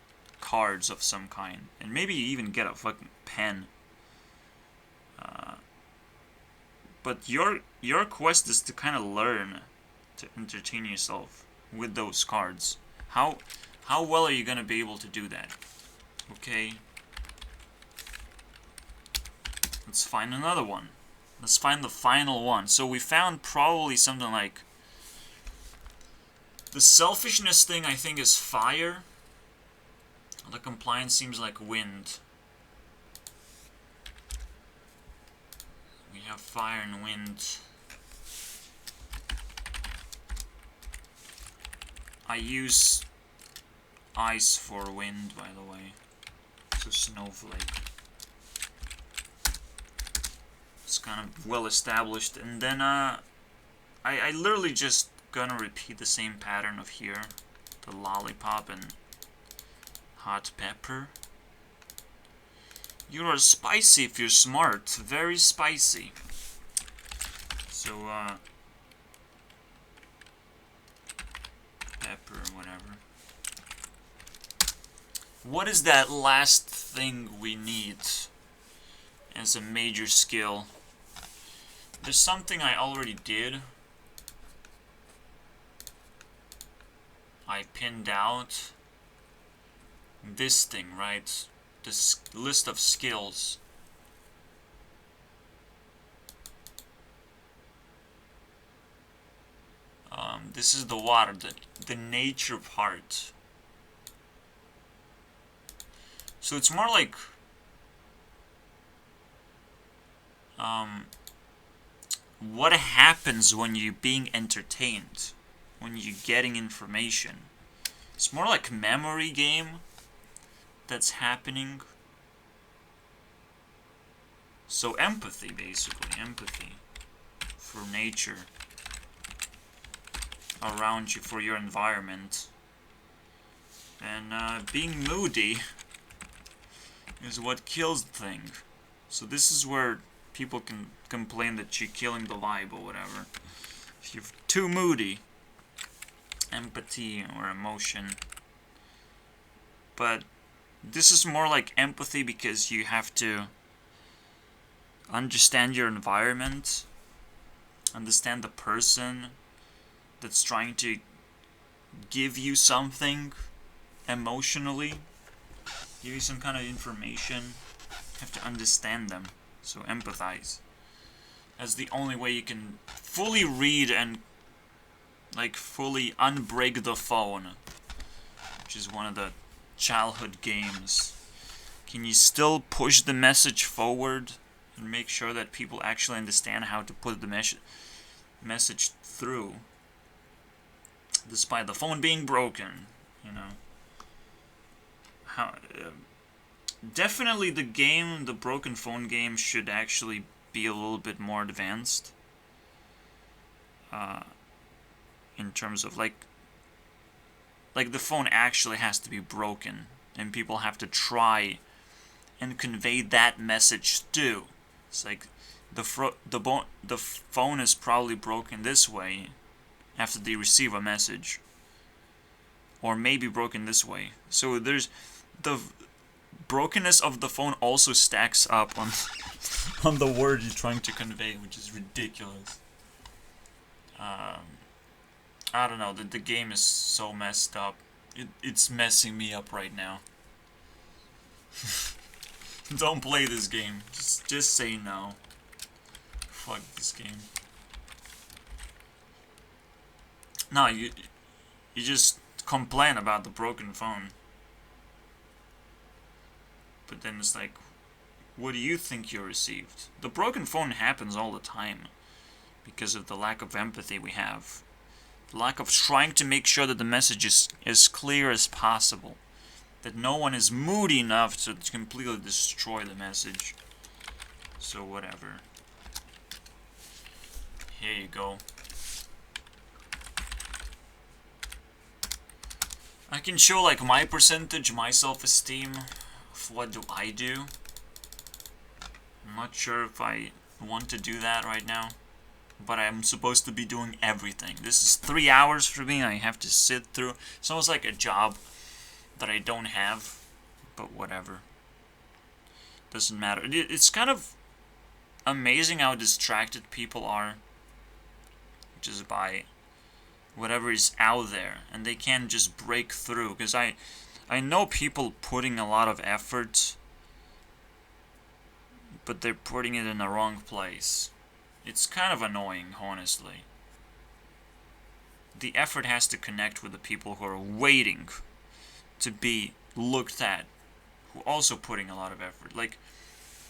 cards of some kind, and maybe you even get a fucking pen. But your quest is to kind of learn to entertain yourself with those cards. How well are you gonna be able to do that? Okay. Let's find another one. Let's find the final one. So we found probably something like, the selfishness thing I think is fire. The compliance seems like wind. We have fire and wind. I use ice for wind, by the way. So snowflake. It's kind of well established. And then I literally just gonna repeat the same pattern of here. The lollipop and hot pepper. You are spicy if you're smart. Very spicy. So, pepper, whatever. What is that last thing we need as a major skill? There's something I already did. I pinned out this thing, right? This list of skills. This is the water, the nature part. So it's more like what happens when you're being entertained, when you're getting information. It's more like memory game that's happening. So empathy, basically, empathy for nature around you, for your environment. And being moody is what kills the thing. So this is where people can complain that you're killing the vibe or whatever. If you're too moody, empathy or emotion. But this is more like empathy because you have to understand your environment, understand the person that's trying to give you something emotionally. give you some kind of information, you have to understand them. So empathize. That's the only way you can fully read and like fully unbreak the phone, which is one of the childhood games. Can you still push the message forward and make sure that people actually understand how to put the message through, despite the phone being broken? You know, how definitely the broken phone game should actually be a little bit more advanced. In terms of like the phone actually has to be broken, and people have to try and convey that message too. It's like the phone is probably broken this way after they receive a message, or maybe broken this way. So there's the brokenness of the phone also stacks up on on the word you're trying to convey, which is ridiculous. I don't know, the game is so messed up. It's messing me up right now. Don't play this game. Just say no. Fuck this game. No, you just complain about the broken phone. But then it's like, what do you think you received? The broken phone happens all the time because of the lack of empathy we have. The lack of trying to make sure that the message is as clear as possible. That no one is moody enough to completely destroy the message. So whatever. Here you go. I can show like my percentage, my self-esteem of what do I do. I'm not sure if I want to do that right now. But I'm supposed to be doing everything. This is 3 hours for me. I have to sit through. It's almost like a job that I don't have. But whatever. Doesn't matter. It's kind of amazing how distracted people are. Just by whatever is out there. And they can't just break through. Because I know people putting a lot of effort. But they're putting it in the wrong place. It's kind of annoying, honestly. The effort has to connect with the people who are waiting to be looked at, who are also putting a lot of effort. Like,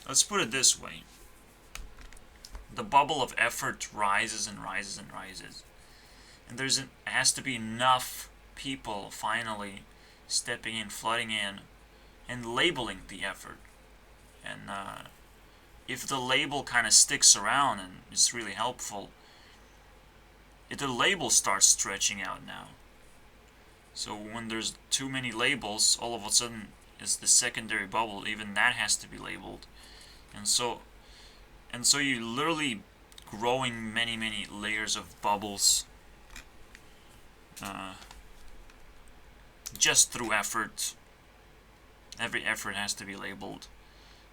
let's put it this way. The bubble of effort rises and rises and rises. And has to be enough people finally stepping in, flooding in, and labeling the effort. And, if the label kind of sticks around and is really helpful, the label starts stretching out now. So when there's too many labels, all of a sudden it's the secondary bubble, even that has to be labeled. And so you're literally growing many layers of bubbles just through effort. Every effort has to be labeled.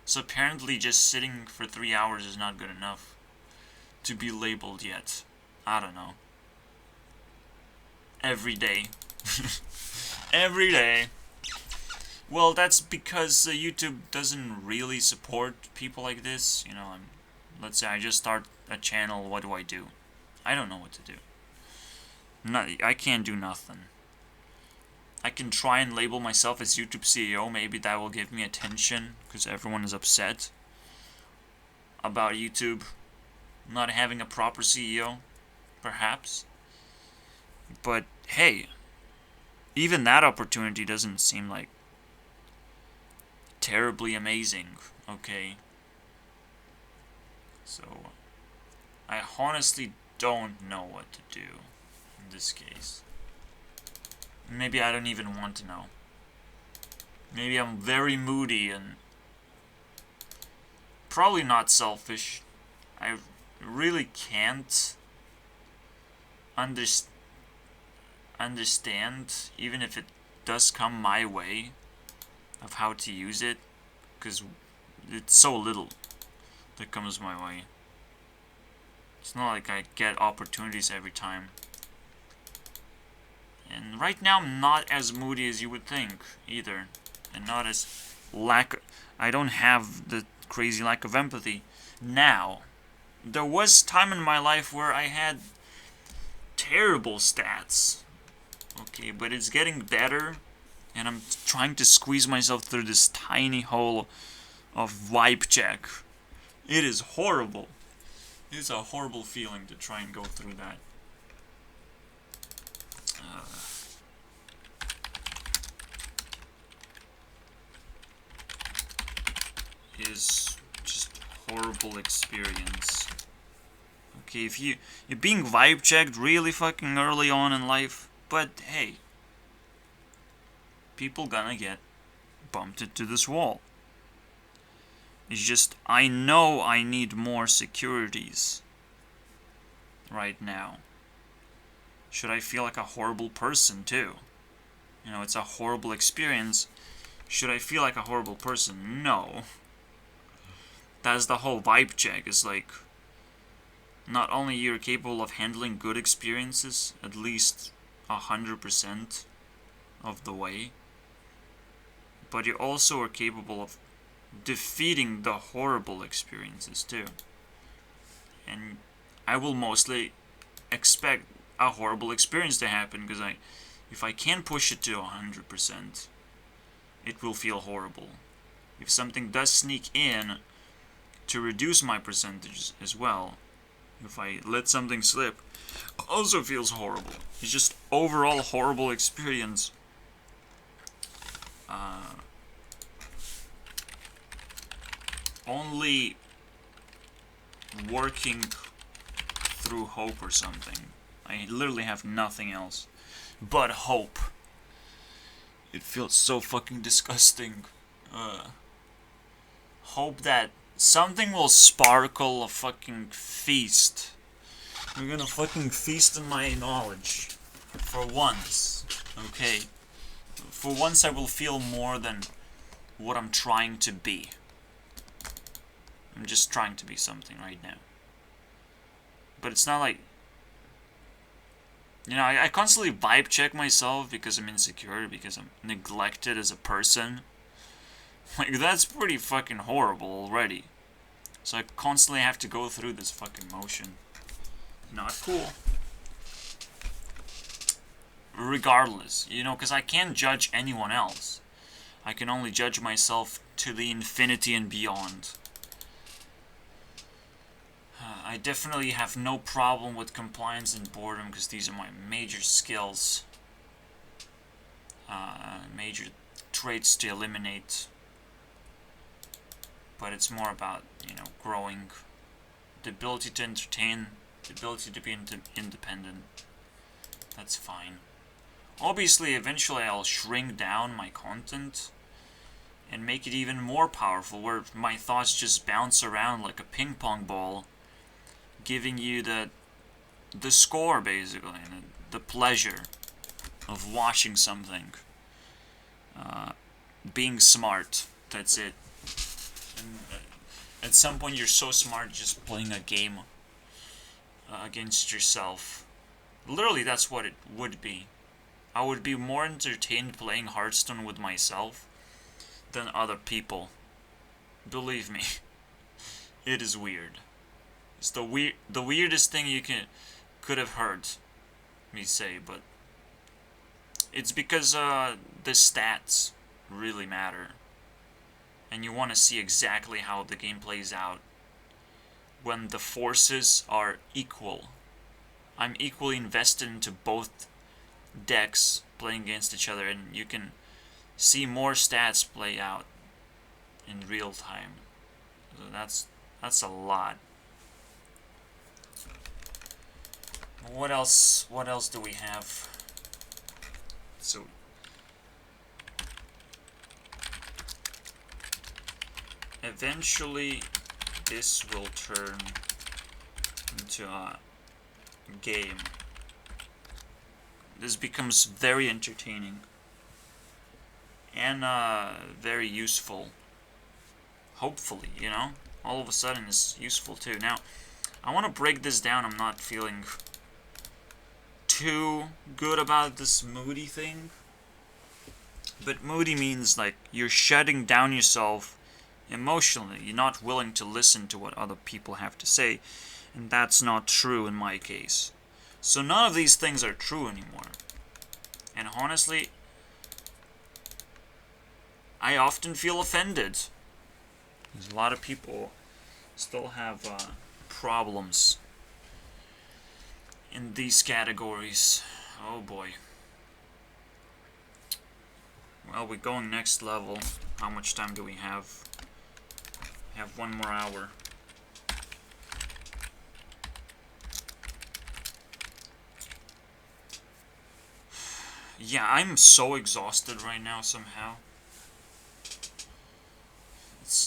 So apparently just sitting for 3 hours is not good enough to be labeled yet. I don't know. Every day. Every day. Well, that's because YouTube doesn't really support people like this. You know, let's say I just start a channel, what do? I don't know what to do. I can't do nothing. I can try and label myself as YouTube CEO. Maybe that will give me attention because everyone is upset about YouTube not having a proper CEO, perhaps. But hey, even that opportunity doesn't seem like terribly amazing, okay? So, I honestly don't know what to do in this case. Maybe I don't even want to know. Maybe I'm very moody and probably not selfish. I really can't understand, even if it does come my way, of how to use it, because it's so little that comes my way. It's not like I get opportunities every time. And right now I'm not as moody as you would think, either. And not as I don't have the crazy lack of empathy now. There was time in my life where I had terrible stats. Okay, but it's getting better, and I'm trying to squeeze myself through this tiny hole of vibe check. It is horrible. It is a horrible feeling to try and go through that. It is just horrible experience. Okay, if you're being vibe checked really fucking early on in life, but hey, people gonna get bumped into this wall. It's just, I know I need more securities right now. Should I feel like a horrible person too? You know, it's a horrible experience. Should I feel like a horrible person? No. That's the whole vibe check. It's like, not only you're capable of handling good experiences, at least 100% of the way, but you also are capable of defeating the horrible experiences too. And I will mostly expect a horrible experience to happen, because if I can push it to 100%, it will feel horrible. If something does sneak in to reduce my percentages as well, if I let something slip, also feels horrible. It's just overall horrible experience. Only working through hope or something. I literally have nothing else but hope. It feels so fucking disgusting. Hope that something will sparkle a fucking feast. We're gonna fucking feast on my knowledge. For once. Okay? For once I will feel more than what I'm trying to be. I'm just trying to be something right now. But it's not like... You know, I constantly vibe check myself because I'm insecure, because I'm neglected as a person. Like, that's pretty fucking horrible already. So I constantly have to go through this fucking motion. Not cool. Regardless, you know, because I can't judge anyone else. I can only judge myself to the infinity and beyond. I definitely have no problem with compliance and boredom, because these are my major skills. Major traits to eliminate. But it's more about, you know, growing. The ability to entertain. The ability to be independent. That's fine. Obviously, eventually I'll shrink down my content and make it even more powerful, where my thoughts just bounce around like a ping pong ball, giving you the score, basically, and the pleasure of watching something. Being smart, that's it. And at some point you're so smart just playing a game against yourself. Literally, that's what it would be. I would be more entertained playing Hearthstone with myself than other people. Believe me. It is weird. It's the weirdest thing you could have heard me say, but it's because the stats really matter. And you want to see exactly how the game plays out when the forces are equal. I'm equally invested into both decks playing against each other, and you can see more stats play out in real time. So that's a lot. What else do we have? So eventually this will turn into a game. This becomes very entertaining and very useful. Hopefully, you know? All of a sudden it's useful too. Now, I want to break this down. I'm not feeling too good about this moody thing. But moody means like you're shutting down yourself emotionally. You're not willing to listen to what other people have to say. And that's not true in my case. So none of these things are true anymore. And honestly, I often feel offended. Because a lot of people still have problems in these categories. Oh boy. Well, we're going next level. How much time do we have? We have 1 more hour. Yeah, I'm so exhausted right now somehow.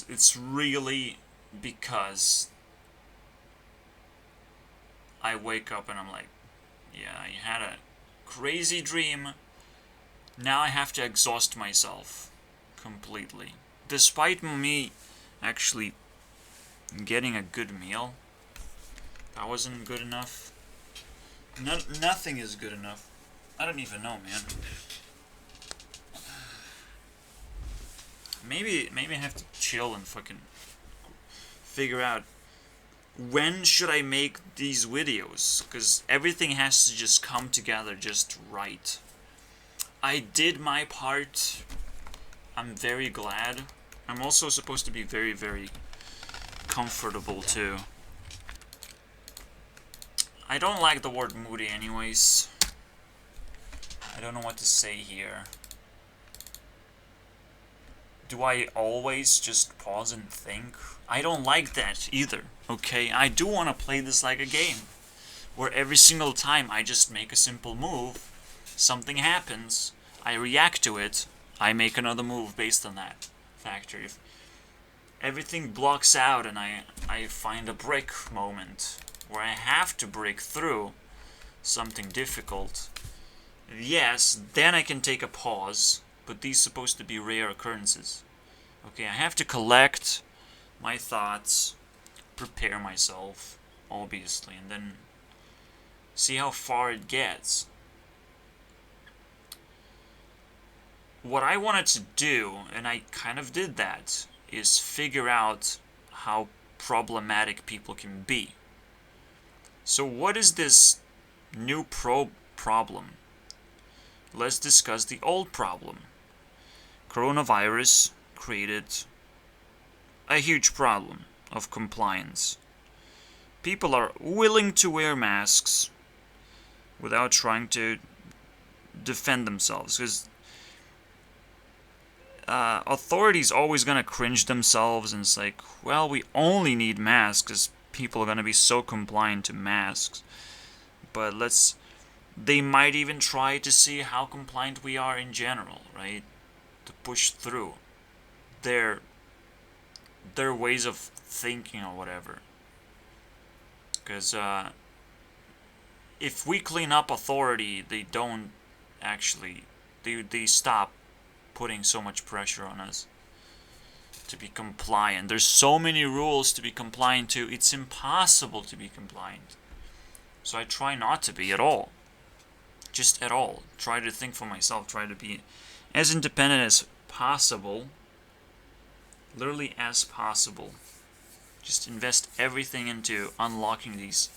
It's really because I wake up and I'm like, yeah, I had a crazy dream. Now I have to exhaust myself completely. Despite me actually getting a good meal, that wasn't good enough. Nothing is good enough. I don't even know, man. Maybe I have to chill and fucking figure out when should I make these videos, because everything has to just come together just right. I did my part. I'm very glad. I'm also supposed to be very, very comfortable too. I don't like the word moody anyways. I don't know what to say here. Do I always just pause and think? I don't like that either, okay? I do want to play this like a game, where every single time I just make a simple move, something happens, I react to it, I make another move based on that factor. If everything blocks out and I find a break moment, where I have to break through something difficult, yes, then I can take a pause, but these are supposed to be rare occurrences. Okay, I have to collect my thoughts, prepare myself, obviously, and then see how far it gets. What I wanted to do, and I kind of did that, is figure out how problematic people can be. So what is this new problem? Let's discuss the old problem. Coronavirus created a huge problem of compliance. People are willing to wear masks without trying to defend themselves, because authorities always gonna cringe themselves, and it's like, well, we only need masks because people are gonna be so compliant to masks. But they might even try to see how compliant we are in general, right? To push through their ways of thinking or whatever. Because if we clean up authority, they don't actually, they stop putting so much pressure on us to be compliant. There's so many rules to be compliant to, it's impossible to be compliant. So I try not to be at all. Just at all. Try to think for myself. Try to be as independent as possible. Literally as possible. Just invest everything into unlocking these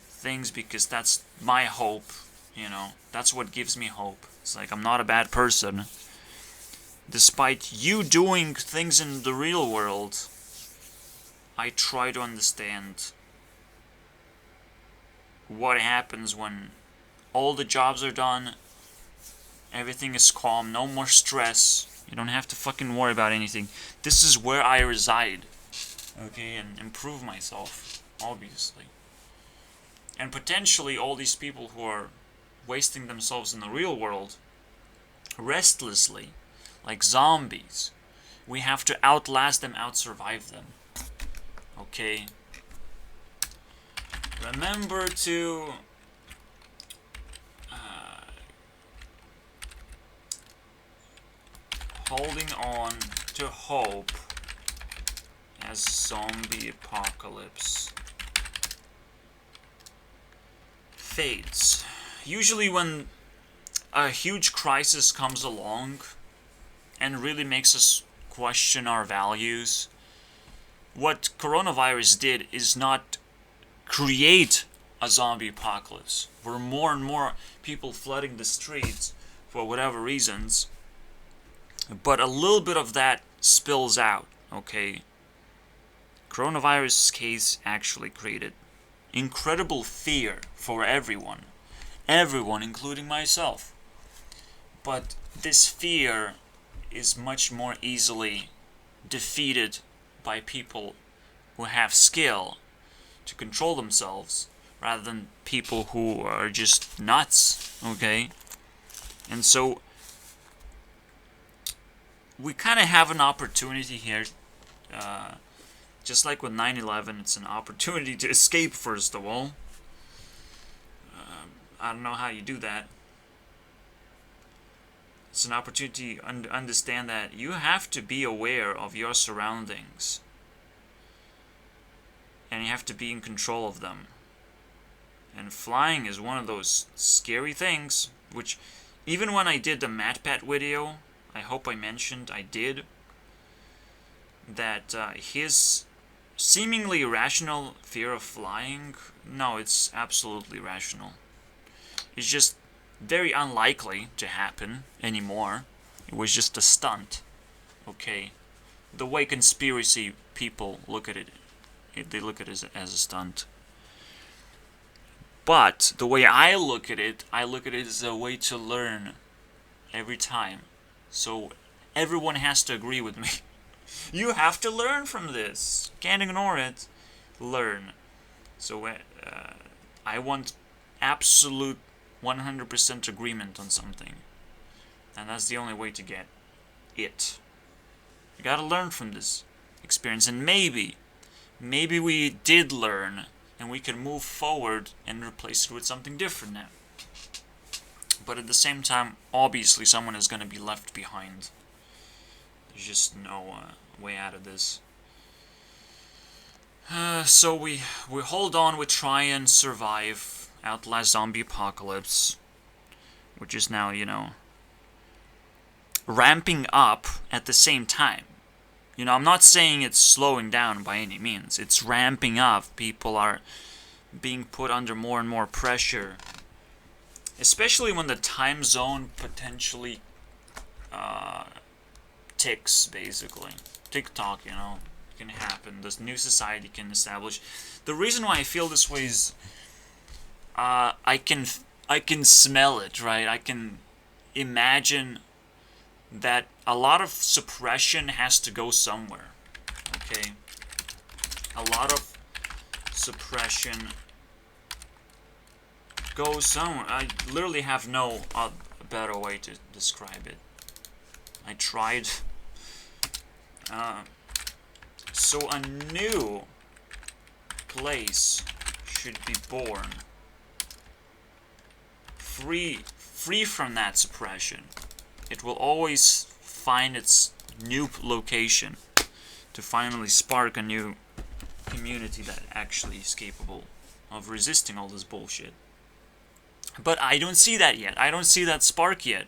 things, because that's my hope, you know. That's what gives me hope. It's like, I'm not a bad person. Despite you doing things in the real world, I try to understand what happens when all the jobs are done, everything is calm, no more stress, you don't have to fucking worry about anything. This is where I reside, okay, and improve myself, obviously. And potentially all these people who are wasting themselves in the real world, restlessly, like zombies, we have to outlast them, outsurvive them, okay? Remember to holding on to hope as zombie apocalypse fades. Usually when a huge crisis comes along, and really makes us question our values. What coronavirus did is not create a zombie apocalypse, where more and more people flooding the streets for whatever reasons, but a little bit of that spills out, okay? Coronavirus case actually created incredible fear for everyone, including myself. But this fear is much more easily defeated by people who have skill to control themselves rather than people who are just nuts, okay? And so we kind of have an opportunity here, just like with 9/11, it's an opportunity to escape first of all. I don't know how you do that. It's an opportunity to understand that you have to be aware of your surroundings. And you have to be in control of them. And flying is one of those scary things, which even when I did the MatPat video, I hope I mentioned I did, that his seemingly irrational fear of flying, no, it's absolutely rational. It's just very unlikely to happen anymore. It was just a stunt, okay? The way conspiracy people look at it, they look at it as a stunt. But the way I look at it as a way to learn every time. So everyone has to agree with me. You have to learn from this. Can't ignore it. Learn. So I want absolute 100% agreement on something. And that's the only way to get it. You gotta learn from this experience. And maybe we did learn and we can move forward and replace it with something different now. But at the same time, obviously someone is going to be left behind. There's just no way out of this. So we hold on, we try and survive, outlast zombie apocalypse, which is now, ramping up at the same time. I'm not saying it's slowing down by any means. It's ramping up. People are being put under more and more pressure. Especially when the time zone potentially ticks, basically. Tick-tock, can happen. This new society can establish. The reason why I feel this way is I can smell it, right? I can imagine that a lot of suppression has to go somewhere, okay? A lot of suppression goes somewhere. I literally have no better way to describe it. I tried. So a new place should be born, free from that suppression. It will always find its new location to finally spark a new community that actually is capable of resisting all this bullshit. But I don't see that yet. I don't see that spark yet,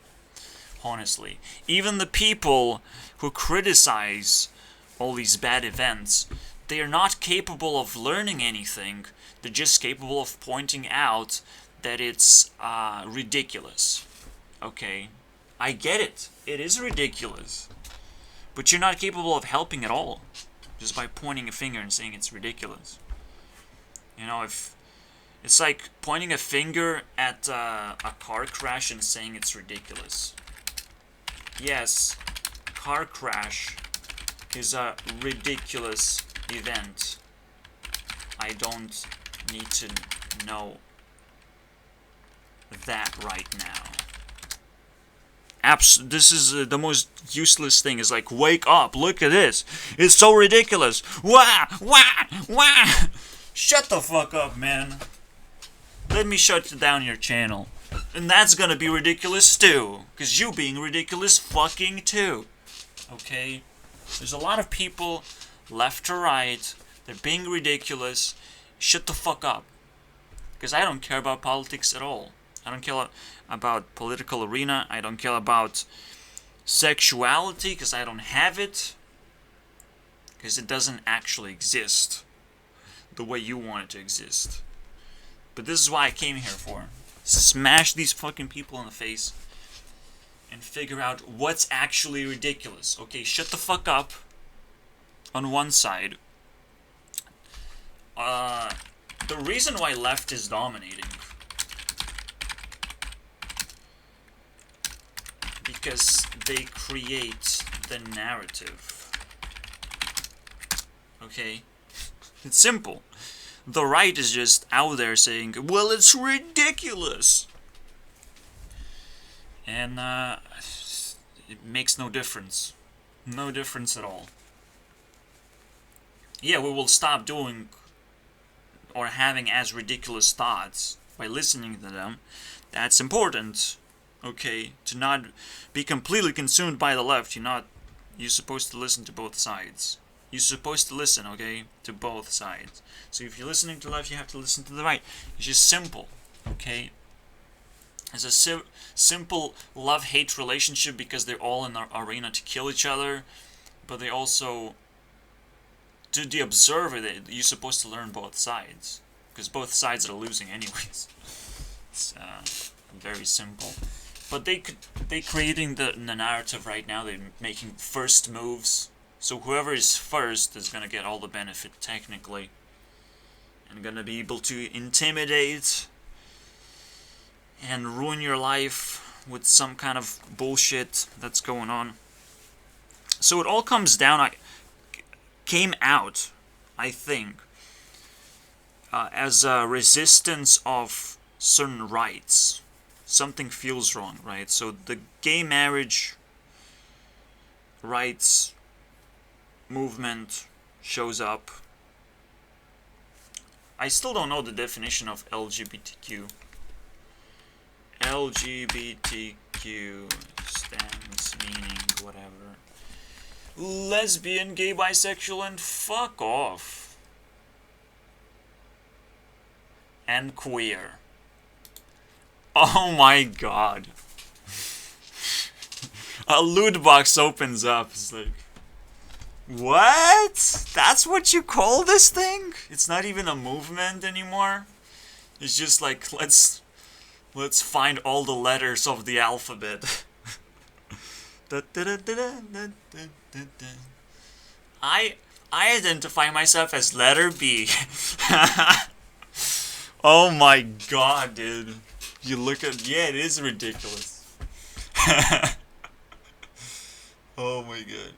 honestly. Even the people who criticize all these bad events, they are not capable of learning anything. They're just capable of pointing out that it's ridiculous. Okay? I get it. It is ridiculous. But you're not capable of helping at all. Just by pointing a finger and saying it's ridiculous. If it's like pointing a finger at a car crash and saying it's ridiculous. Yes, car crash is a ridiculous event. I don't need to know that right now. This is the most useless thing. Is like, wake up, look at this. It's so ridiculous. Wah, wah, wah. Shut the fuck up, man. Let me shut down your channel. And that's gonna be ridiculous too. Because you being ridiculous fucking too. Okay? There's a lot of people, left to right, they're being ridiculous. Shut the fuck up. Because I don't care about politics at all. I don't care about political arena. I don't care about Sexuality, because I don't have it. Because it doesn't actually exist the way you want it to exist. But this is why I came here for. Smash these fucking people in the face and figure out what's actually ridiculous. Okay, shut the fuck up on one side. The reason why left is dominating, because they create the narrative. Okay? It's simple. The right is just out there saying, well, it's ridiculous. And, it makes no difference. No difference at all. Yeah, we will stop doing or having as ridiculous thoughts by listening to them. That's important. Okay? To not be completely consumed by the left. You're supposed to listen to both sides. You're supposed to listen, okay, to both sides. So if you're listening to the left, you have to listen to the right. It's just simple, okay? It's a simple love-hate relationship because they're all in the arena to kill each other, but they also, to the observer, you're supposed to learn both sides, because both sides are losing anyways. It's very simple. But they creating the narrative right now. They're making first moves. So whoever is first is gonna get all the benefit, technically. And gonna be able to intimidate and ruin your life with some kind of bullshit that's going on. So it all comes down, came out, I think, as a resistance of certain rights. Something feels wrong, right? So the gay marriage rights movement shows up. I still don't know the definition of LGBTQ. LGBTQ stands meaning whatever. Lesbian, gay, bisexual, and fuck off. And queer. Oh my god. A loot box opens up. It's like, what? That's what you call this thing? It's not even a movement anymore. It's just like, let's find all the letters of the alphabet. I identify myself as letter B. Oh my god, dude. You look at, yeah, it is ridiculous. Oh my god.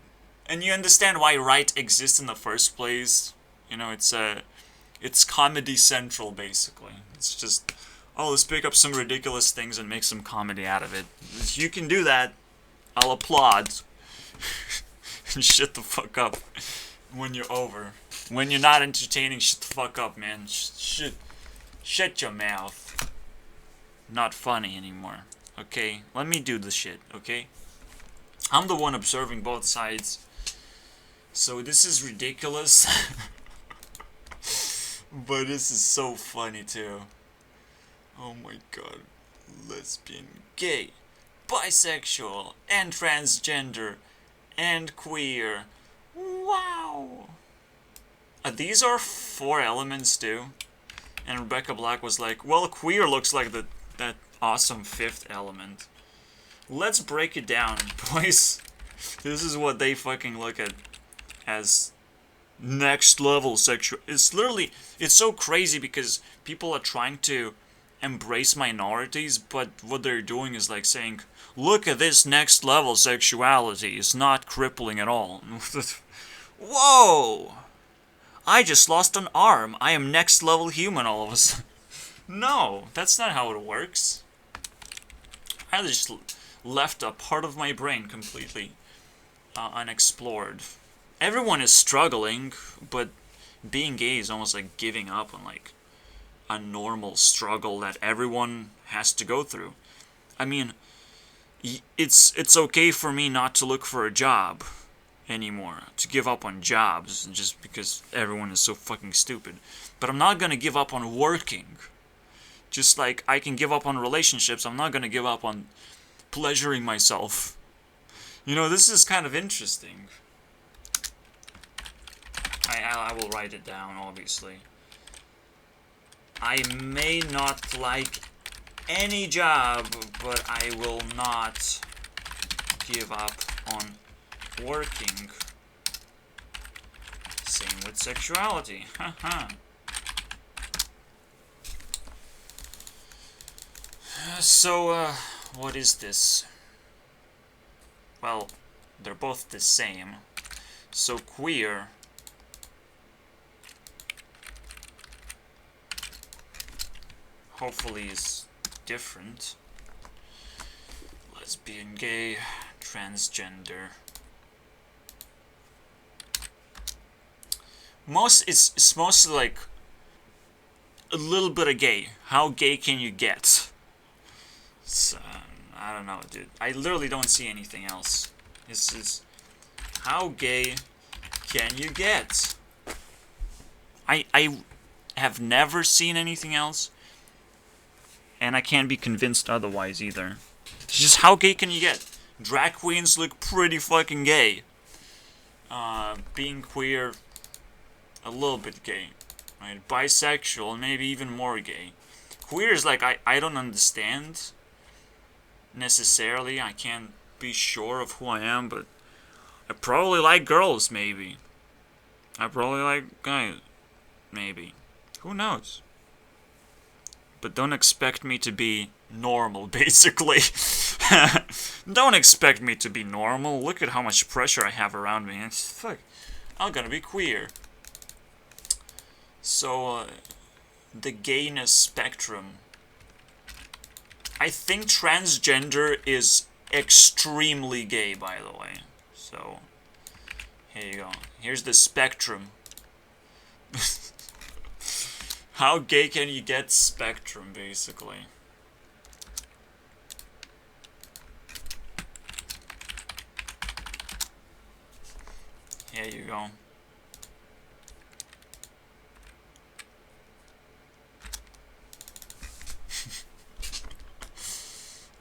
And you understand why right exists in the first place. You know, it's Comedy Central, basically. It's just, oh, let's pick up some ridiculous things and make some comedy out of it. If you can do that, I'll applaud. And shut the fuck up when you're over. When you're not entertaining, shut the fuck up, man. Shut your mouth. Not funny anymore. Okay? Let me do the shit, okay? I'm the one observing both sides. So this is ridiculous. But this is so funny too. Oh my god. Lesbian, gay, bisexual, and transgender, and queer. Wow. These are 4 elements too. And Rebecca Black was like, well, queer looks like that awesome 5th element. Let's break it down, boys. This is what they fucking look at as next level sexual. It's literally, it's so crazy because people are trying to embrace minorities, but what they're doing is like saying, look at this next level sexuality. It's not crippling at all. Whoa! I just lost an arm. I am next level human all of a sudden. No, that's not how it works. I just left a part of my brain completely unexplored. Everyone is struggling, but being gay is almost like giving up on like a normal struggle that everyone has to go through. I mean, it's okay for me not to look for a job anymore, to give up on jobs just because everyone is so fucking stupid. But I'm not gonna give up on working. Just like I can give up on relationships, I'm not gonna give up on pleasuring myself You know, this is kind of interesting. I will write it down, obviously. I may not like any job, but I will not give up on working. Same with sexuality. Haha. So, what is this? Well, they're both the same. So, queer. Hopefully is different. Lesbian, gay, transgender. It's mostly like a little bit of gay. How gay can you get? So, I don't know, dude. I literally don't see anything else. This is how gay can you get? I have never seen anything else, and I can't be convinced otherwise either. It's just how gay can you get? Drag queens look pretty fucking gay. Being queer, a little bit gay. Right? Bisexual, maybe even more gay. Queer is like, I don't understand necessarily. I can't be sure of who I am, but I probably like girls, maybe. I probably like guys, maybe. Who knows? But don't expect me to be normal, basically. Don't expect me to be normal. Look at how much pressure I have around me. It's, fuck, I'm gonna be queer. So, the gayness spectrum. I think transgender is extremely gay, by the way. So, here you go. Here's the spectrum. How gay can you get spectrum, basically? Here you go.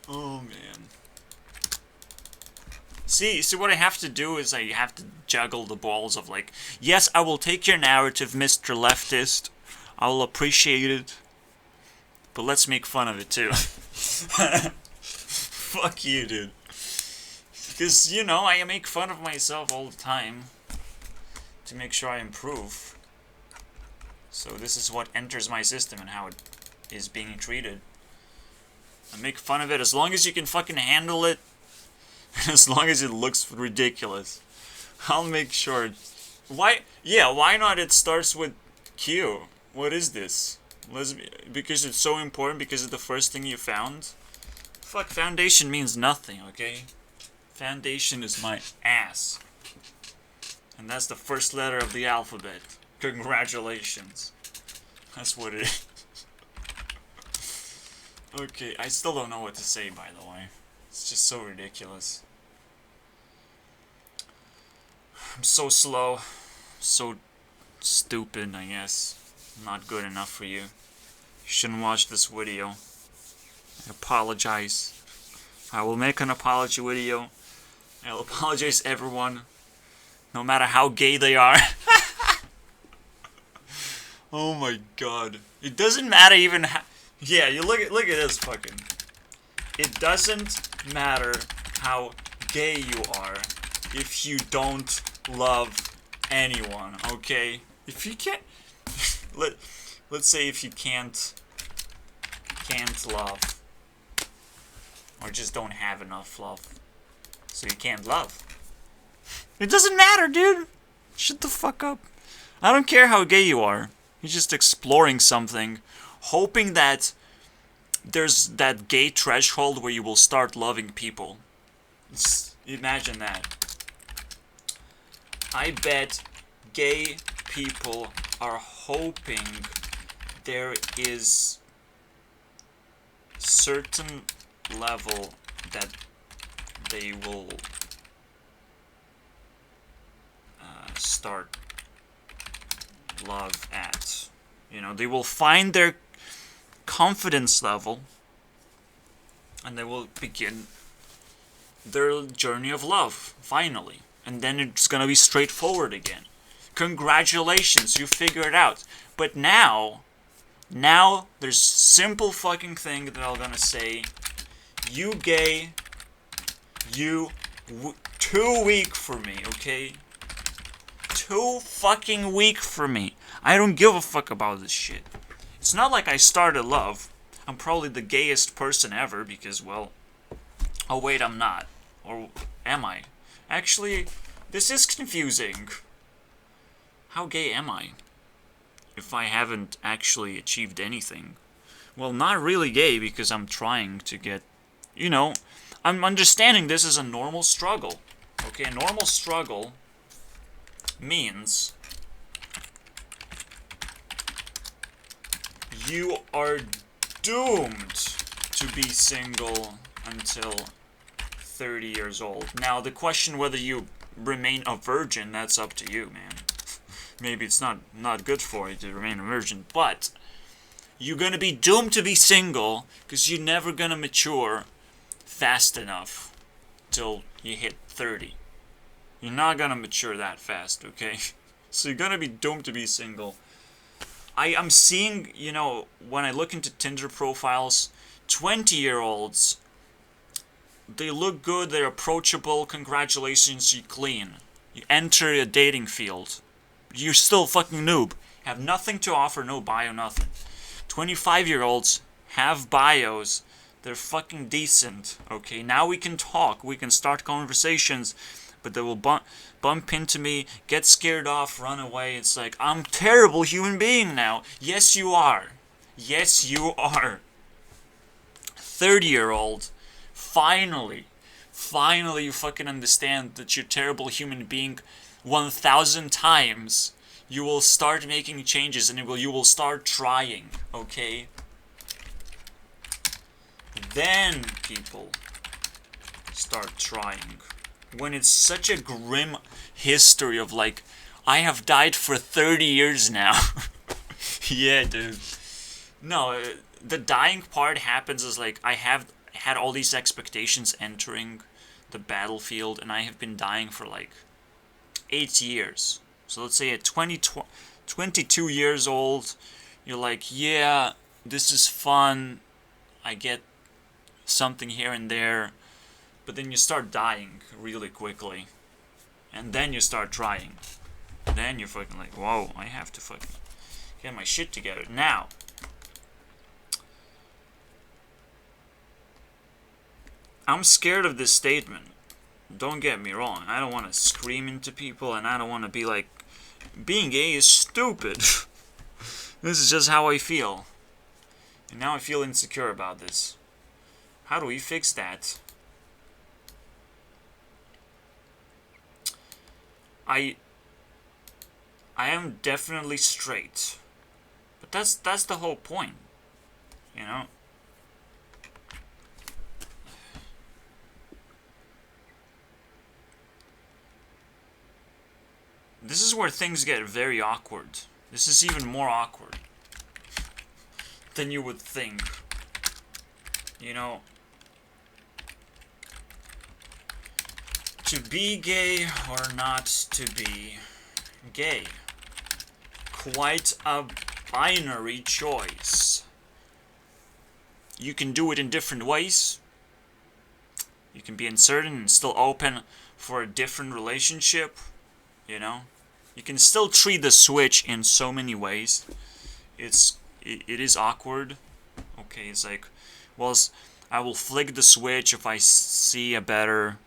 Oh, man. See what I have to do is I have to juggle the balls of like, yes, I will take your narrative, Mr. Leftist. I will appreciate it. But let's make fun of it, too. Fuck you, dude. Because, you know, I make fun of myself all the time to make sure I improve. So this is what enters my system and how it is being treated. I make fun of it as long as you can fucking handle it. As long as it looks ridiculous. I'll make sure. Why? Yeah, why not it starts with Q? What is this? Because it's so important because it's the first thing you found? Fuck, foundation means nothing, okay? Foundation is my ass. And that's the first letter of the alphabet. Congratulations. That's what it is. Okay, I still don't know what to say, by the way. It's just so ridiculous. I'm so slow. So stupid, I guess. Not good enough for you. You shouldn't watch this video. I apologize. I will make an apology video. I'll apologize to everyone. No matter how gay they are. Oh my god. It doesn't matter even how... Yeah, you look at this fucking... It doesn't matter how gay you are if you don't love anyone, okay? If you can't... Let's say if you can't love. Or just don't have enough love. So you can't love. It doesn't matter, dude. Shut the fuck up. I don't care how gay you are. You're just exploring something. Hoping that there's that gay threshold where you will start loving people. Imagine that. I bet gay people are hoping there is certain level that they will start love at. You know, they will find their confidence level and they will begin their journey of love, finally. And then it's gonna be straightforward again. Congratulations, you figured it out. But now, there's simple fucking thing that I'm gonna say. You gay, you too weak for me, okay? Too fucking weak for me. I don't give a fuck about this shit. It's not like I started love. I'm probably the gayest person ever because, well... Oh wait, I'm not. Or am I? Actually, this is confusing. How gay am I? If I haven't actually achieved anything. Well, not really gay because I'm trying to get... You know, I'm understanding this is a normal struggle. Okay, a normal struggle means you are doomed to be single until 30 years old. Now, the question whether you remain a virgin, that's up to you, man. Maybe it's not good for you to remain a virgin, but you're gonna be doomed to be single because you're never gonna mature fast enough till you hit 30. You're not gonna mature that fast, okay? So you're gonna be doomed to be single. I'm seeing, you know, when I look into Tinder profiles, 20-year-olds, they look good, they're approachable, congratulations, you're clean. You enter a dating field. You're still fucking noob. Have nothing to offer, no bio, nothing. 25-year-olds have bios. They're fucking decent, okay? Now we can talk, we can start conversations, but they will bump into me, get scared off, run away. It's like, I'm a terrible human being now. Yes, you are. Yes, you are. 30-year-old, finally you fucking understand that you're a terrible human being 1,000 times. You will start making changes and you will start trying, okay? Then people start trying. When it's such a grim history of like, I have died for 30 years now. Yeah, dude. No, the dying part happens is like, I have had all these expectations entering the battlefield, and I have been dying for like 8 years. So let's say at 22 years old, you're like, yeah, this is fun. I get something here and there. But then you start dying really quickly. And then you start trying. Then you're fucking like, whoa, I have to fucking get my shit together. Now, I'm scared of this statement. Don't get me wrong. I don't want to scream into people, and I don't want to be like, being gay is stupid. This is just how I feel. And now I feel insecure about this. How do we fix that? I am definitely straight. But that's the whole point. You know? This is where things get very awkward. This is even more awkward than you would think. You know, to be gay or not to be gay. Quite a binary choice. You can do it in different ways. You can be uncertain and still open for a different relationship. You know? You can still treat the switch in so many ways. It is awkward. Okay, it's like, well, I will flick the switch if I see a better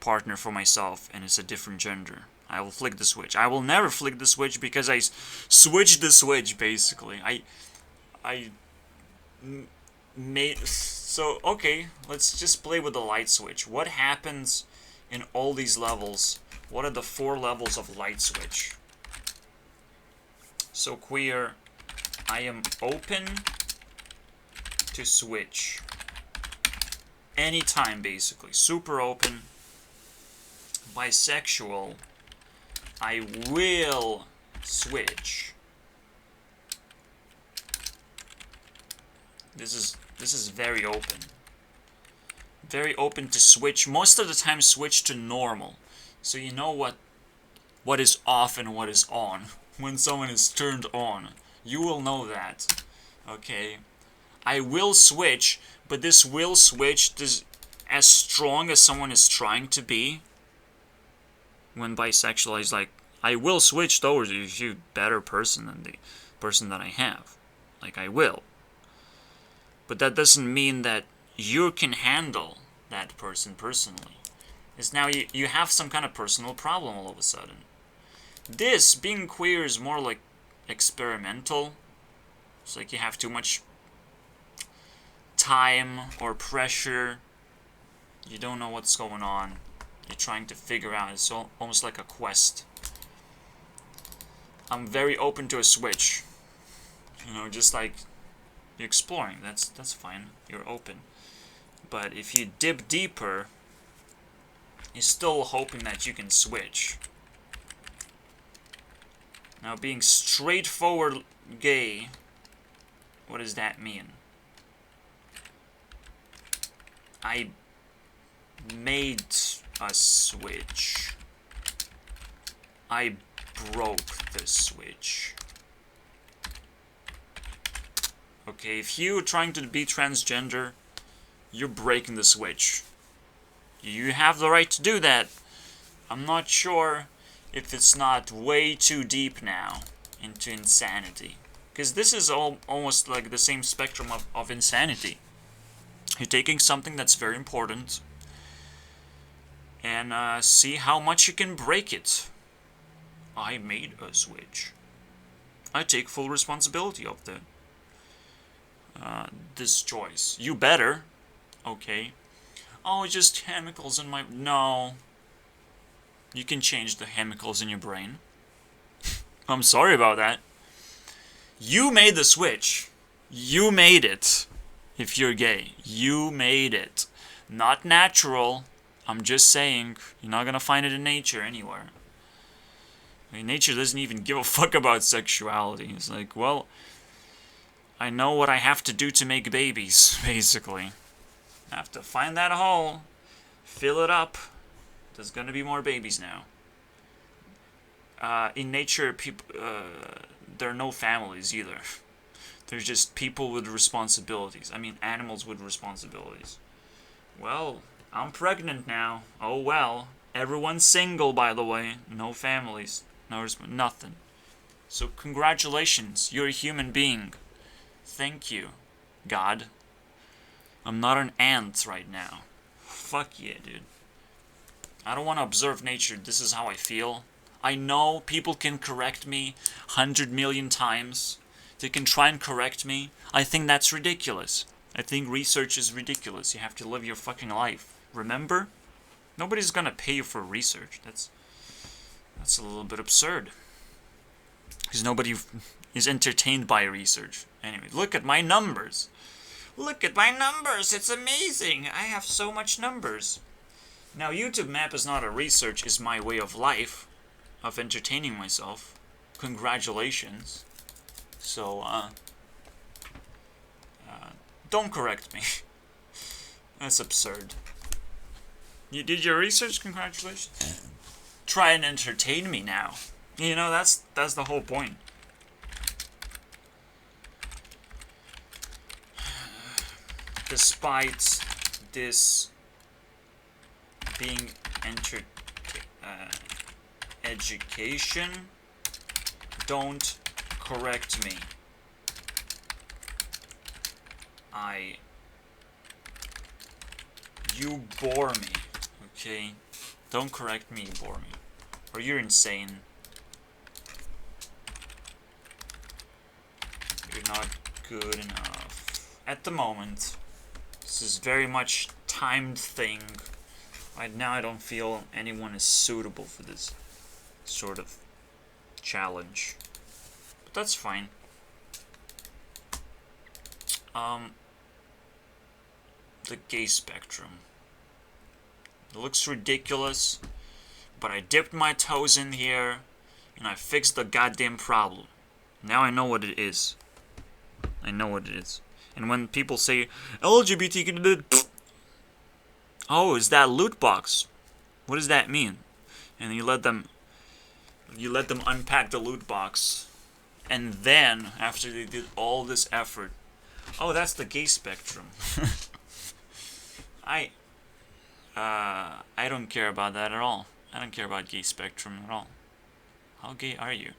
partner for myself and it's a different gender. I will flick the switch. I will never flick the switch because I switched the switch, basically. I made... So, okay, let's just play with the light switch. What happens in all these levels? What are the 4 levels of light switch? So queer, I am open to switch. Anytime, basically. Super open. Bisexual, I will switch. This is very open. very open to switch. Most of the time switch to normal. So you know what is off and what is on. When someone is turned on. You will know that. Okay? I will switch, but this will switch is as strong as someone is trying to be. When bisexual is like, I will switch towards you better person than the person that I have. Like, I will. But that doesn't mean that you can handle that person personally. It's now you have some kind of personal problem all of a sudden. This, being queer, is more like experimental. It's like you have too much time or pressure. You don't know what's going on. You're trying to figure out. It's almost like a quest. I'm very open to a switch. You know, just like you're exploring. That's fine. You're open. But if you dip deeper, you're still hoping that you can switch. Now, being straightforward gay, what does that mean? I made a switch. I broke the switch. Okay, if you're trying to be transgender, you're breaking the switch. You have the right to do that. I'm not sure if it's not way too deep now into insanity. Because this is almost like the same spectrum of insanity. You're taking something that's very important and see how much you can break it. I made a switch. I take full responsibility of this choice. You better. Okay. Oh, it's just chemicals in my... No. You can change the chemicals in your brain. I'm sorry about that. You made the switch. You made it. If you're gay. You made it. Not natural. I'm just saying. You're not gonna find it in nature anywhere. I mean, nature doesn't even give a fuck about sexuality. It's like, well, I know what I have to do to make babies, basically. I have to find that hole, fill it up. There's gonna be more babies now. In nature, people, there are no families either. There's just people with responsibilities. I mean, animals with responsibilities. Well, I'm pregnant now. Oh well. Everyone's single, by the way. No families. Nothing. So congratulations. You're a human being. Thank you, God. I'm not an ant right now. Fuck yeah, dude. I don't want to observe nature. This is how I feel. I know people can correct me 100 million times. They can try and correct me. I think that's ridiculous. I think research is ridiculous. You have to live your fucking life. Remember? Nobody's gonna pay you for research. That's a little bit absurd. Because nobody is entertained by research. Anyway, look at my numbers. Look at my numbers. It's amazing. I have so much numbers. Now, YouTube Map is not a research. It's my way of life. Of entertaining myself. Congratulations. So, don't correct me. That's absurd. You did your research? Congratulations. Try and entertain me now. You know, that's the whole point. Despite this being education, don't correct me. You bore me, okay? Don't correct me, you bore me. Or you're insane. You're not good enough. At the moment, this is very much timed thing. Right now I don't feel anyone is suitable for this sort of challenge. But that's fine. The gay spectrum. It looks ridiculous, but I dipped my toes in here and I fixed the goddamn problem. Now I know what it is. I know what it is. And when people say LGBTQ, Oh, is that loot box? What does that mean? And you let them unpack the loot box. And then, after they did all this effort, oh, that's the gay spectrum. I don't care about that at all. I don't care about gay spectrum at all. How gay are you?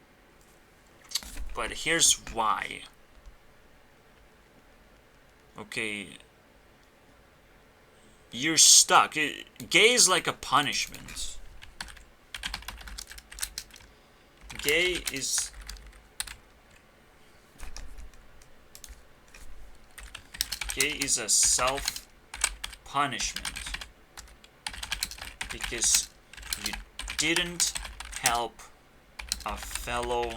But here's why. Okay. You're stuck. Gay is like a punishment. Gay is a self-punishment because you didn't help a fellow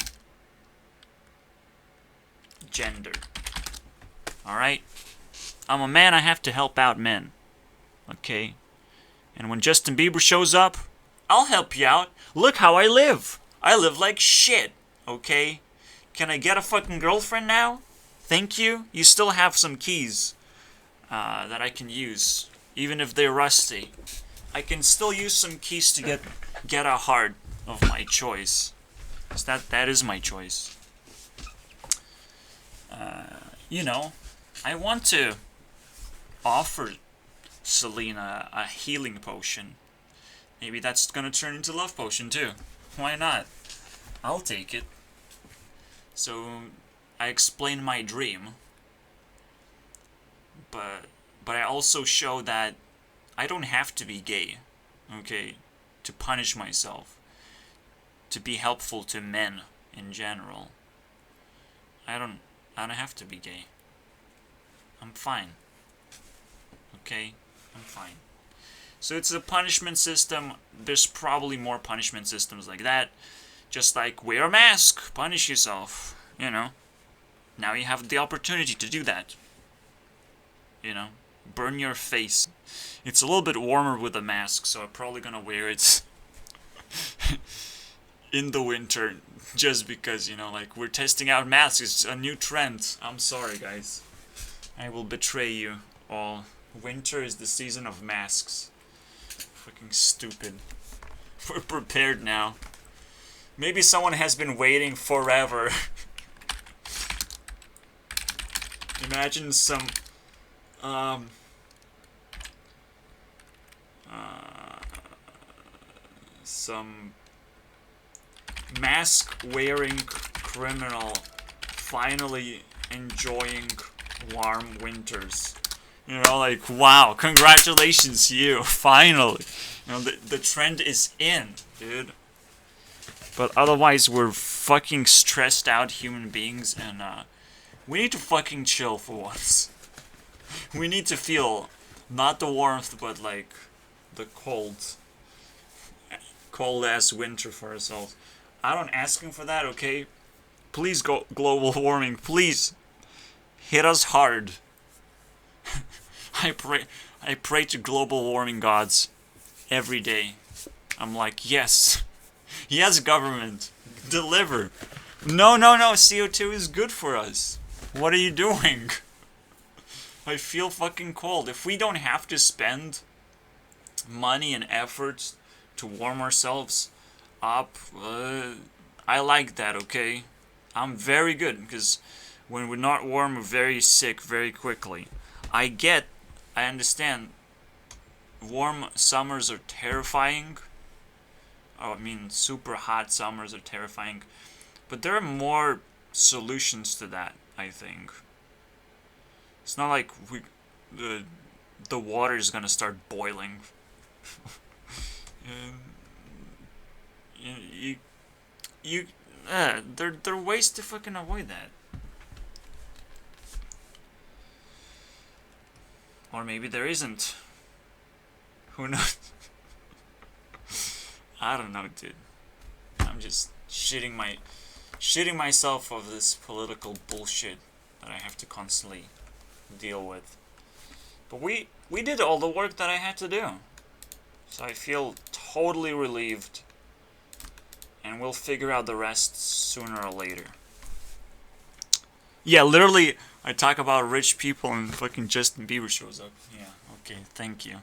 gender. Alright? I'm a man, I have to help out men. Okay? And when Justin Bieber shows up, I'll help you out. Look how I live. I live like shit. Okay? Can I get a fucking girlfriend now? Thank you. You still have some keys that I can use, even if they're rusty. I can still use some keys to get a heart of my choice. 'Cause that is my choice. You know, I want to offer Selena a healing potion. Maybe that's gonna turn into love potion too. Why not? I'll take it. So I explain my dream, but I also show that I don't have to be gay, okay, to punish myself, to be helpful to men in general. I don't have to be gay. I'm fine. Okay? I'm fine. So it's a punishment system. There's probably more punishment systems like that. Just like wear a mask, punish yourself, you know. Now you have the opportunity to do that. You know, burn your face. It's a little bit warmer with a mask, so I'm probably gonna wear it in the winter, just because, you know, like, we're testing out masks. It's a new trend. I'm sorry, guys. I will betray you all. Winter is the season of masks. Fucking stupid. We're prepared now. Maybe someone has been waiting forever. Imagine some mask-wearing criminal finally enjoying warm winters. You know, like, wow, congratulations, you, finally. You know, the trend is in, dude. But otherwise, we're fucking stressed out human beings, and we need to fucking chill for once. We need to feel not the warmth, but like the cold ass winter for ourselves. I don't asking for that, okay? Please go global warming, please hit us hard. I pray to global warming gods every day. I'm like, yes, government, deliver. No, CO2 is good for us. What are you doing? I feel fucking cold. If we don't have to spend money and efforts to warm ourselves up, I like that, okay? I'm very good, because when we're not warm, we're very sick very quickly. I understand, warm summers are terrifying. I mean, super hot summers are terrifying. But there are more solutions to that, I think. It's not like the water is gonna start boiling. There are ways to fucking avoid that. Or maybe there isn't. Who knows? I don't know, dude. I'm just shitting myself of this political bullshit that I have to constantly deal with. But we did all the work that I had to do. So I feel totally relieved. And we'll figure out the rest sooner or later. Yeah, literally, I talk about rich people and fucking Justin Bieber shows up. Yeah, okay, thank you.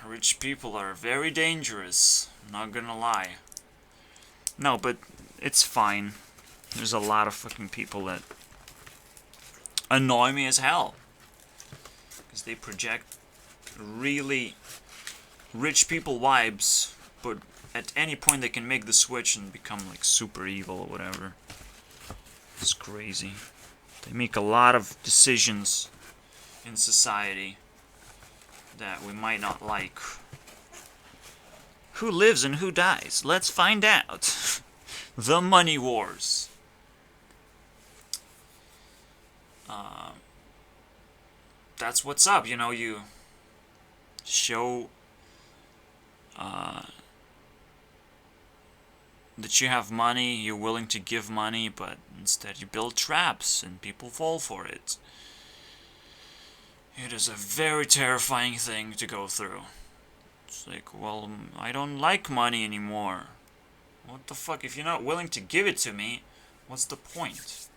Rich people are very dangerous. Not gonna lie. No, but it's fine. There's a lot of fucking people that annoy me as hell. Because they project really rich people vibes, but at any point they can make the switch and become like super evil or whatever. It's crazy. They make a lot of decisions in society that we might not like. Who lives and who dies? Let's find out. The money wars. That's what's up, you know, you show that you have money, you're willing to give money, but instead you build traps and people fall for it. It is a very terrifying thing to go through. It's like, well, I don't like money anymore. What the fuck? If you're not willing to give it to me, what's the point?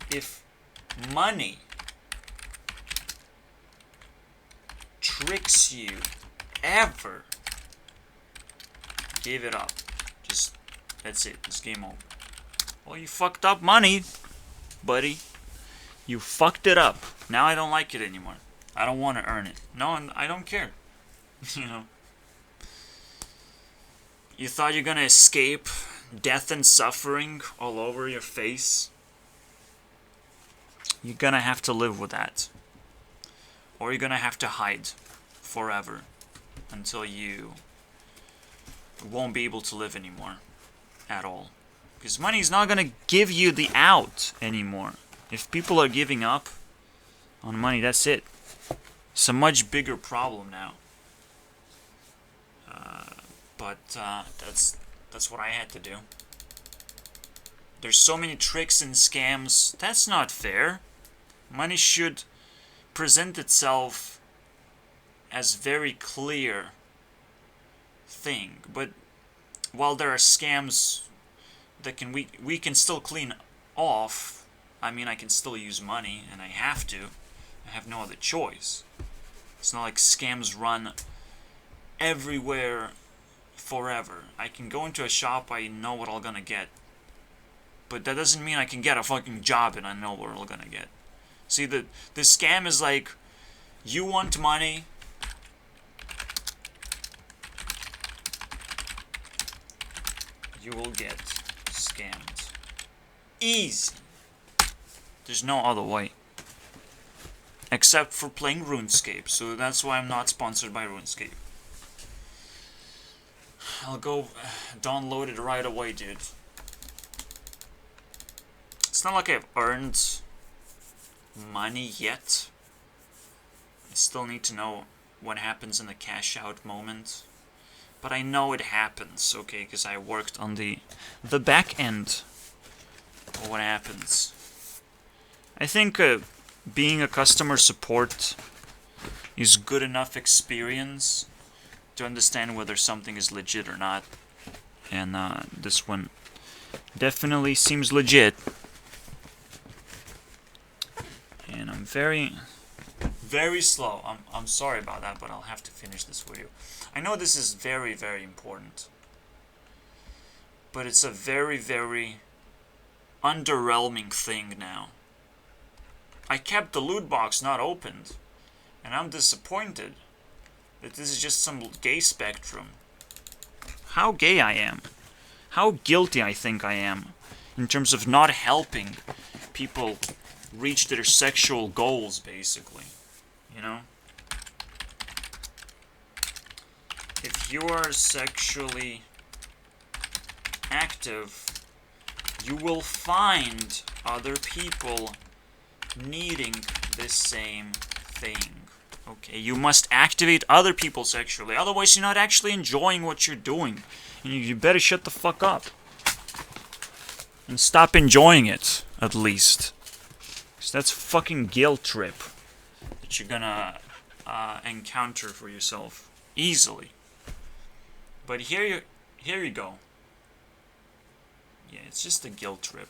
If money tricks you ever, give it up. Just, that's it. It's game over. Well, you fucked up money, buddy. You fucked it up. Now I don't like it anymore. I don't want to earn it. No, I don't care. You know. You thought you're gonna escape death and suffering all over your face? You're gonna have to live with that. Or you're gonna have to hide forever until you won't be able to live anymore at all. Because money's not gonna give you the out anymore. If people are giving up on money, that's it. It's a much bigger problem now. But that's what I had to do. There's so many tricks and scams. That's not fair. Money should present itself as very clear thing. But while there are scams that we can still clean off, I mean, I can still use money, and I have to. I have no other choice. It's not like scams run everywhere forever. I can go into a shop, I know what I'm gonna get. But that doesn't mean I can get a fucking job and I know what I'm gonna get. See, the scam is like, you want money, you will get scammed. Easy. There's no other way. Except for playing RuneScape, so that's why I'm not sponsored by RuneScape. I'll go download it right away, dude. It's not like I've earned money yet. I still need to know what happens in the cash out moment. But I know it happens, okay, because I worked on the back end of what happens. I think being a customer support is good enough experience to understand whether something is legit or not. And this one definitely seems legit. And I'm very, very slow. I'm sorry about that, but I'll have to finish this video. I know this is very, very important. But it's a very, very underwhelming thing now. I kept the loot box not opened, and I'm disappointed that this is just some gay spectrum. How gay I am. How guilty I think I am in terms of not helping people reach their sexual goals, basically. You know? If you are sexually active, you will find other people needing the same thing. Okay, you must activate other people sexually, otherwise you're not actually enjoying what you're doing. And you better shut the fuck up. And stop enjoying it, at least. Because that's a fucking guilt trip that you're gonna encounter for yourself easily. But here you go. Yeah, it's just a guilt trip.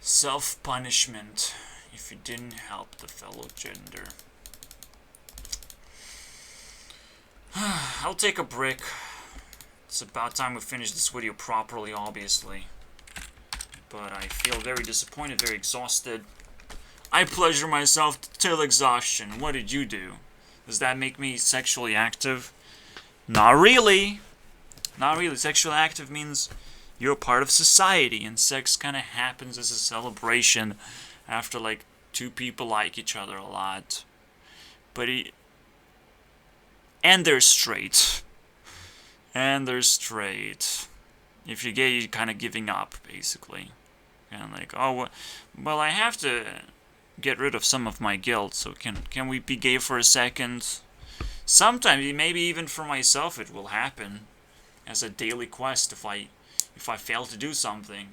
Self-punishment. if you didn't help the fellow gender. I'll take a break. It's about time we finish this video properly, obviously. But I feel very disappointed, very exhausted. I pleasure myself till exhaustion. What did you do? Does that make me sexually active? Not really. Not really. Sexually active means you're a part of society, and sex kind of happens as a celebration after, like, two people like each other a lot. But and they're straight. And they're straight. If you're gay, you're kind of giving up, basically. And like, oh, well, I have to get rid of some of my guilt, so can we be gay for a second? Sometimes, maybe even for myself, it will happen as a daily quest. If I fail to do something,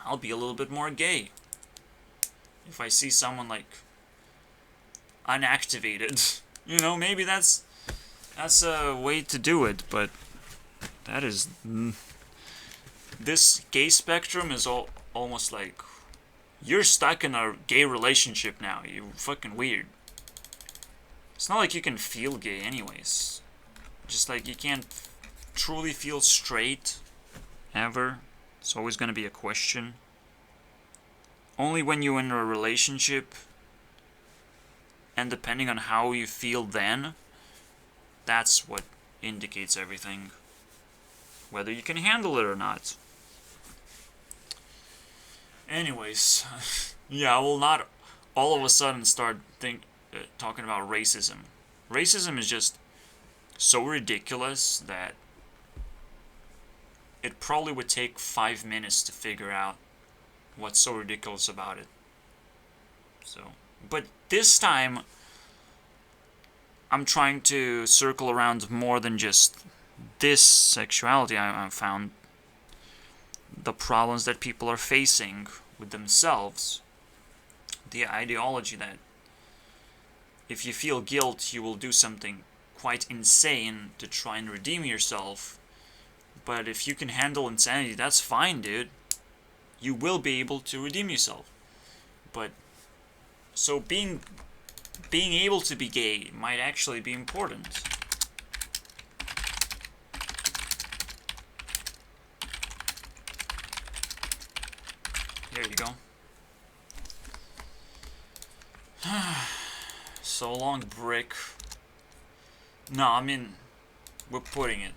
I'll be a little bit more gay. If I see someone, like, unactivated, you know, maybe that's a way to do it, but that is... This gay spectrum is almost like, you're stuck in a gay relationship now. You're fucking weird. It's not like you can feel gay anyways. Just like you can't truly feel straight, ever. It's always gonna be a question. Only when you're in a relationship, and depending on how you feel then, that's what indicates everything. Whether you can handle it or not. Anyways, yeah, I will not all of a sudden start talking about racism. Racism is just so ridiculous that it probably would take 5 minutes to figure out what's so ridiculous about it. So, but this time, I'm trying to circle around more than just this sexuality. I found the problems that people are facing with themselves. The ideology that if you feel guilt, you will do something quite insane to try and redeem yourself. But if you can handle insanity, that's fine, dude. You will be able to redeem yourself. But so being able to be gay might actually be important. There you go. So long, brick. No, I mean, we're putting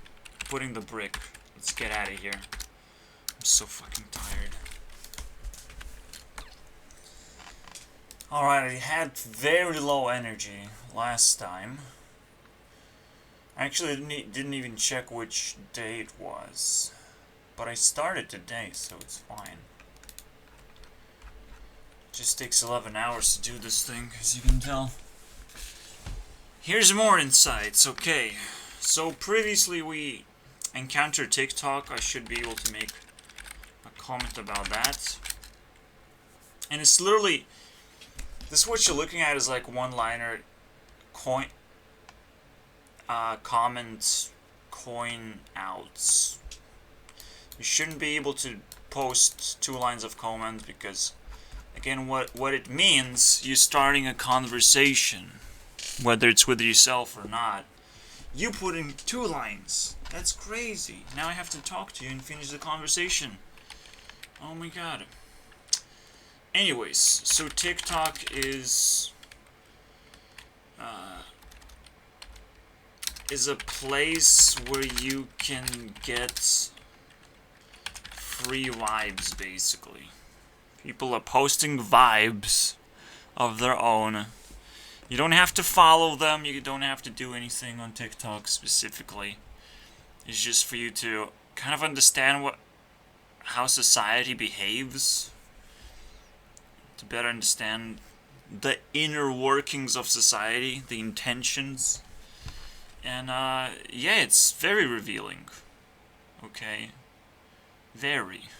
the brick. Let's get out of here. I'm so fucking tired. Alright, I had very low energy last time. I actually didn't even check which day it was. But I started today, so it's fine. Just takes 11 hours to do this thing, as you can tell. Here's more insights, okay. So previously we encountered TikTok. I should be able to make a comment about that. And it's literally... This is what you're looking at is like one-liner comment coin outs. You shouldn't be able to post 2 lines of comment because, again, what it means, you're starting a conversation, whether it's with yourself or not. You put in 2 lines. That's crazy. Now I have to talk to you and finish the conversation. Oh my god. Anyways, so TikTok is a place where you can get free vibes, basically. People are posting vibes of their own. You don't have to follow them, you don't have to do anything on TikTok specifically. It's just for you to kind of understand how society behaves. To better understand the inner workings of society, the intentions. And, yeah, it's very revealing. Okay? Very.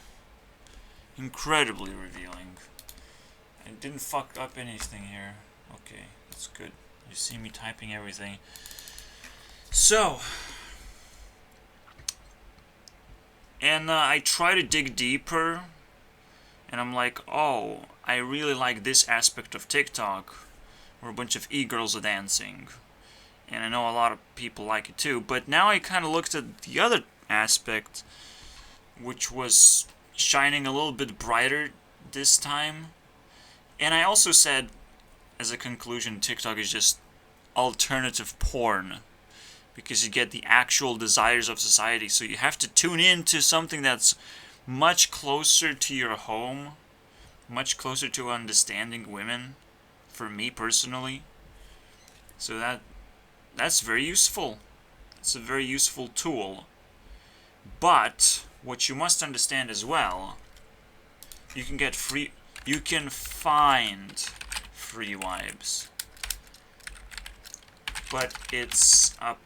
Incredibly revealing. I didn't fuck up anything here. Okay, that's good. You see me typing everything. So. And, I try to dig deeper. And I'm like, oh, I really like this aspect of TikTok, where a bunch of e-girls are dancing. And I know a lot of people like it too, but now I kind of looked at the other aspect, which was shining a little bit brighter this time. And I also said, as a conclusion, TikTok is just alternative porn, because you get the actual desires of society, so you have to tune in to something that's much closer to your home, much closer to understanding women, for me personally. So that's very useful. It's a very useful tool. But what you must understand as well, you can find free vibes, but it's a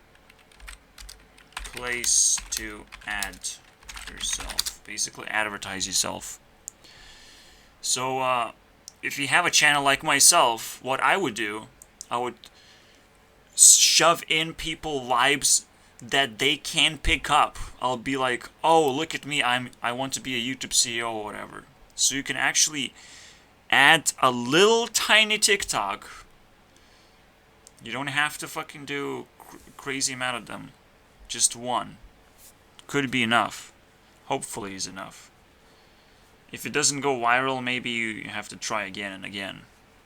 place to add yourself, basically advertise yourself. So if you have a channel like myself, what I would do, I would shove in people vibes that they can pick up. I'll be like, oh, look at me, I want to be a YouTube CEO or whatever. So you can actually add a little tiny TikTok. You don't have to fucking do crazy amount of them. Just one. Could be enough. Hopefully is enough. If it doesn't go viral, maybe you have to try again and again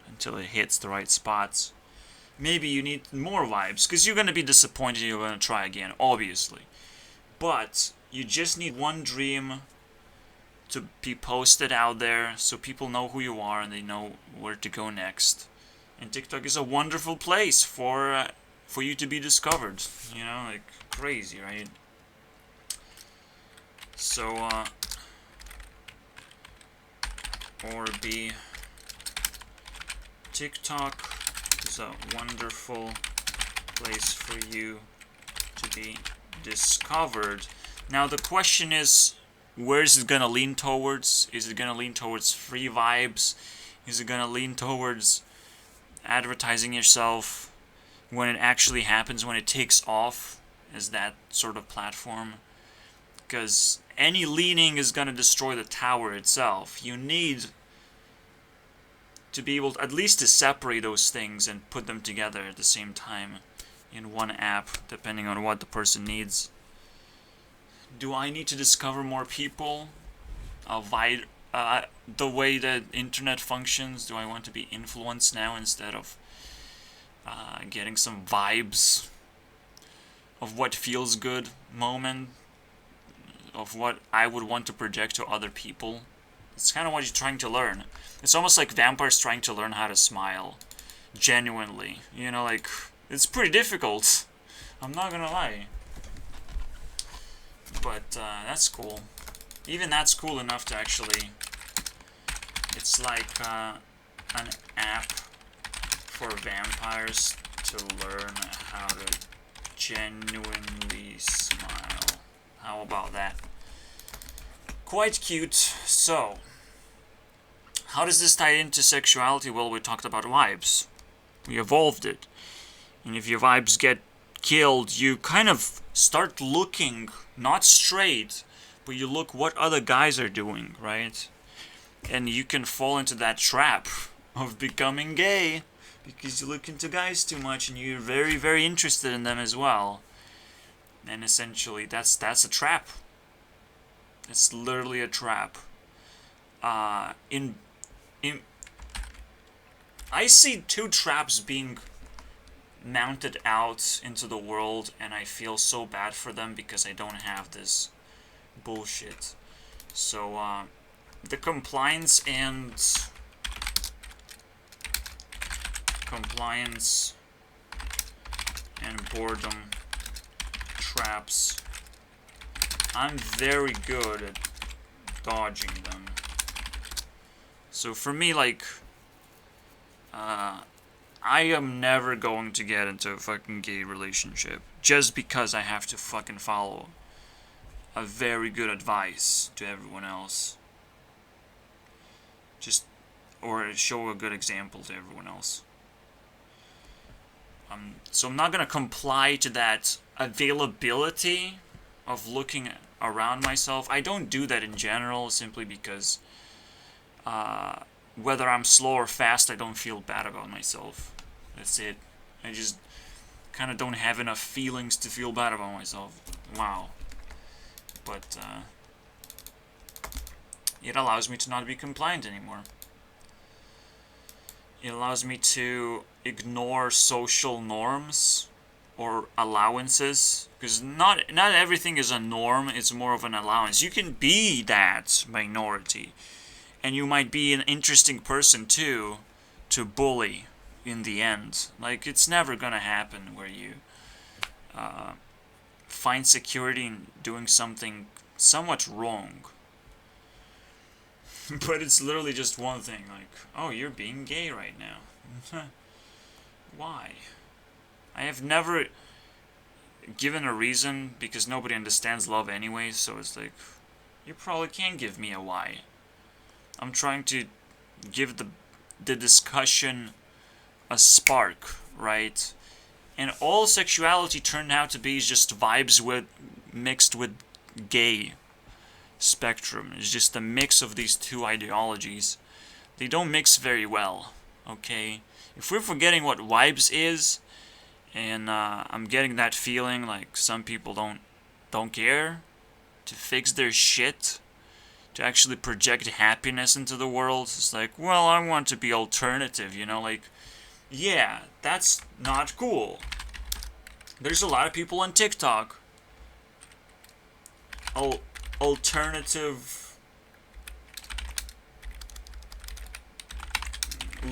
until it hits the right spots. Maybe you need more vibes, because you're going to be disappointed. You're going to try again, obviously. But you just need one dream to be posted out there so people know who you are and they know where to go next. And TikTok is a wonderful place for you to be discovered. You know, like crazy, right? So, or be TikTok is a wonderful place for you to be discovered. Now the question is, where is it gonna lean towards? Is it gonna lean towards free vibes? Is it gonna lean towards advertising yourself when it actually happens, when it takes off as that sort of platform? Because any leaning is gonna destroy the tower itself. You need to be able to, at least to separate those things and put them together at the same time in one app, depending on what the person needs. Do I need to discover more people? The way that internet functions, do I want to be influenced now instead of getting some vibes of what feels good moment, of what I would want to project to other people? It's kind of what you're trying to learn. It's almost like vampires trying to learn how to smile. Genuinely. You know, like, it's pretty difficult. I'm not gonna lie. But, that's cool. Even that's cool enough to actually... It's like, an app for vampires to learn how to genuinely smile. How about that? Quite cute. So, how does this tie into sexuality? Well, we talked about vibes. We evolved it. And if your vibes get killed, you kind of start looking, not straight, but you look what other guys are doing, right? And you can fall into that trap of becoming gay because you look into guys too much and you're very, very interested in them as well. And essentially, that's a trap. It's literally a trap. I see two traps being mounted out into the world, and I feel so bad for them because I don't have this bullshit. So, the compliance and boredom traps, I'm very good at dodging them. So for me, like, I am never going to get into a fucking gay relationship just because I have to fucking follow a very good advice to everyone else. Or show a good example to everyone else. So I'm not gonna comply to that availability of looking around myself. I don't do that in general, simply because whether I'm slow or fast, I don't feel bad about myself. That's it. I just kind of don't have enough feelings to feel bad about myself. Wow. But it allows me to not be compliant anymore. It allows me to ignore social norms or allowances, because not everything is a norm. It's more of an allowance. You can be that minority, and you might be an interesting person too to bully in the end. Like, it's never gonna happen where you find security in doing something somewhat wrong. But it's literally just one thing, like, oh, you're being gay right now. Why? I have never given a reason, because nobody understands love anyway, so it's like, you probably can't give me a why. I'm trying to give the discussion a spark, right? And all sexuality turned out to be is just vibes mixed with gay spectrum. It's just a mix of these two ideologies. They don't mix very well, okay? If we're forgetting what vibes is, and I'm getting that feeling like some people don't care to fix their shit, to actually project happiness into the world. It's like, well, I want to be alternative, like, yeah, that's not cool. There's a lot of people on TikTok, alternative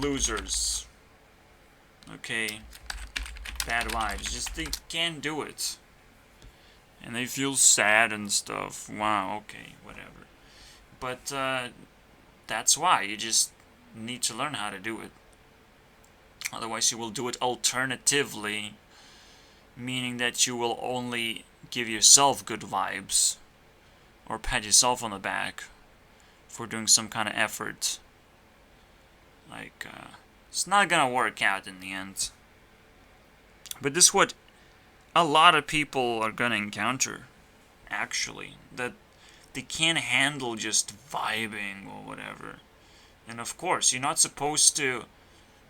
losers. Okay, bad vibes. Just they can't do it, and they feel sad and stuff. Wow. Okay, whatever. But that's why you just need to learn how to do it. Otherwise, you will do it alternatively, meaning that you will only give yourself good vibes or pat yourself on the back for doing some kind of effort. Like, it's not gonna work out in the end. But this is what a lot of people are gonna encounter, actually. That they can't handle just vibing or whatever. And of course, you're not supposed to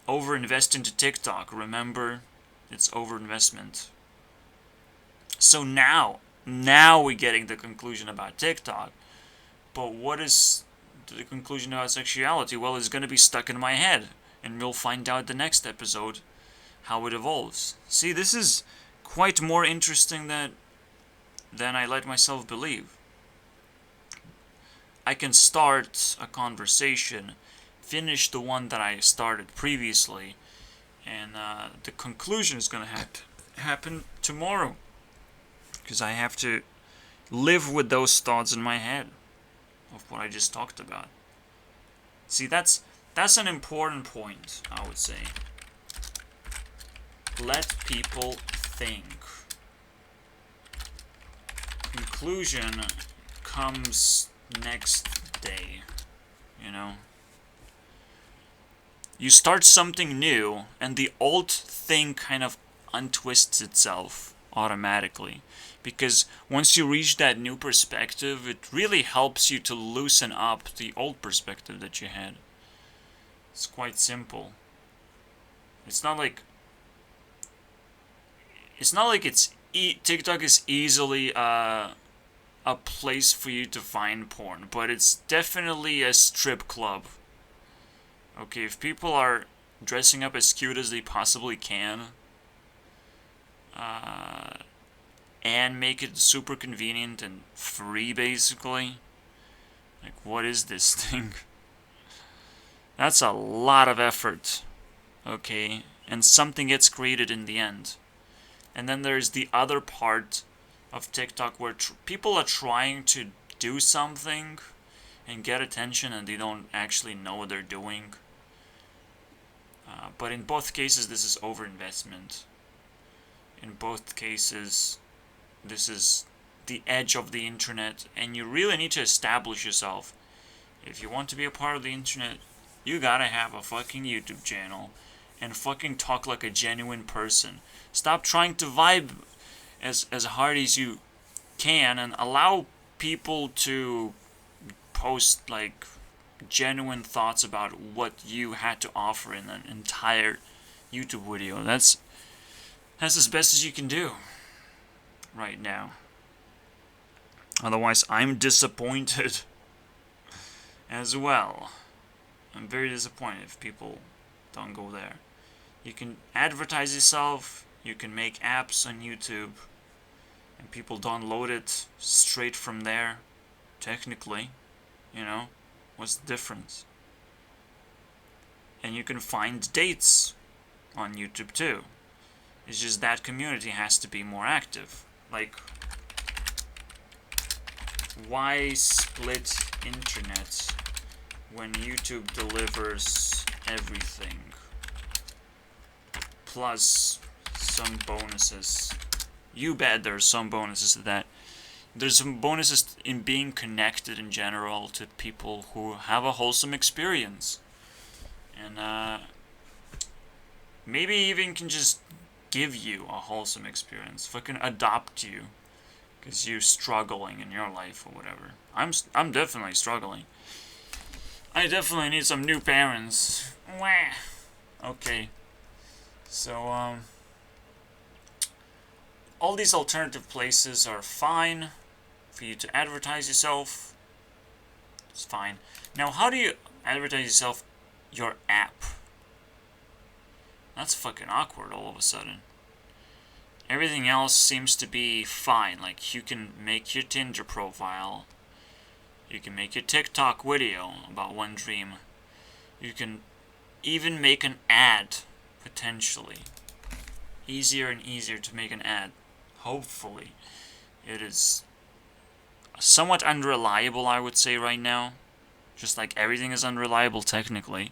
overinvest into TikTok. Remember, it's overinvestment. So now we're getting the conclusion about TikTok. But what is the conclusion about sexuality? Well, it's going to be stuck in my head. And we'll find out the next episode how it evolves. See, this is quite more interesting than I let myself believe. I can start a conversation, finish the one that I started previously, and the conclusion is going to happen tomorrow. Because I have to live with those thoughts in my head of what I just talked about. See, that's an important point, I would say. Let people think. Conclusion comes next day, You start something new, and the old thing kind of untwists itself automatically. Because once you reach that new perspective, it really helps you to loosen up the old perspective that you had. It's quite simple. It's not like TikTok is easily a place for you to find porn, but it's definitely a strip club. Okay, if people are dressing up as cute as they possibly can, and make it super convenient and free, basically. Like, what is this thing? That's a lot of effort, okay? And something gets created in the end. And then there's the other part of TikTok where people are trying to do something and get attention, and they don't actually know what they're doing. But in both cases, this is overinvestment. In both cases, this is the edge of the internet, and you really need to establish yourself. If you want to be a part of the internet, you gotta have a fucking YouTube channel and fucking talk like a genuine person. Stop trying to vibe as hard as you can and allow people to post like genuine thoughts about what you had to offer in an entire YouTube video. That's as best as you can do right now. Otherwise, I'm disappointed as well. I'm very disappointed if people don't go there. You can advertise yourself, you can make apps on YouTube, and people download it straight from there. Technically, you know, what's the difference? And you can find dates on YouTube too. It's just that community has to be more active. Like, why split internet when YouTube delivers everything? Plus some bonuses. You bet there's some bonuses to that. There's some bonuses in being connected in general to people who have a wholesome experience. And maybe even can just give you a wholesome experience. Fucking adopt you. Because you're struggling in your life or whatever. I'm definitely struggling. I definitely need some new parents. Wah. Okay. So, all these alternative places are fine for you to advertise yourself. It's fine. Now, how do you advertise yourself? Your app. That's fucking awkward all of a sudden. Everything else seems to be fine. Like, you can make your Tinder profile. You can make your TikTok video about One Dream. You can even make an ad, potentially. Easier and easier to make an ad. Hopefully. It is somewhat unreliable, I would say, right now. Just like everything is unreliable, technically.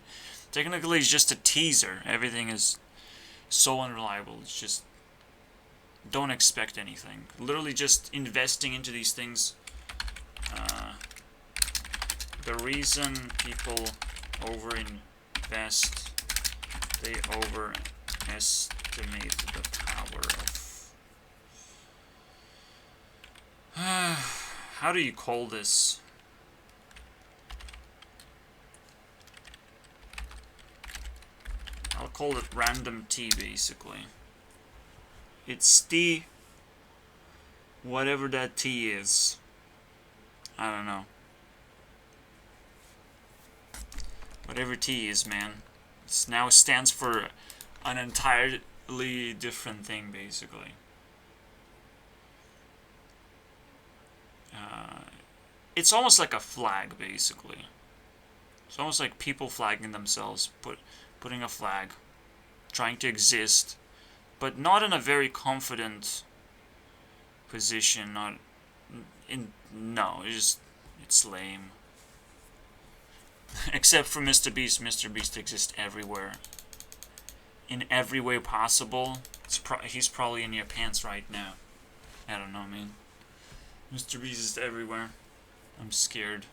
Technically, it's just a teaser. Everything is so unreliable. It's just... don't expect anything. Literally just investing into these things. The reason people overinvest, they overestimate the power of... how do you call this? I'll call it random T, basically. It's T, whatever that T is. I don't know. Whatever T is, man. It now stands for an entirely different thing, basically. It's almost like a flag, basically. It's almost like people flagging themselves, putting a flag, trying to exist, but not in a very confident position. No, it's lame. Except for Mr. Beast. Mr. Beast exists everywhere. In every way possible. He's probably in your pants right now. I don't know, man. Mr. Beast is everywhere. I'm scared.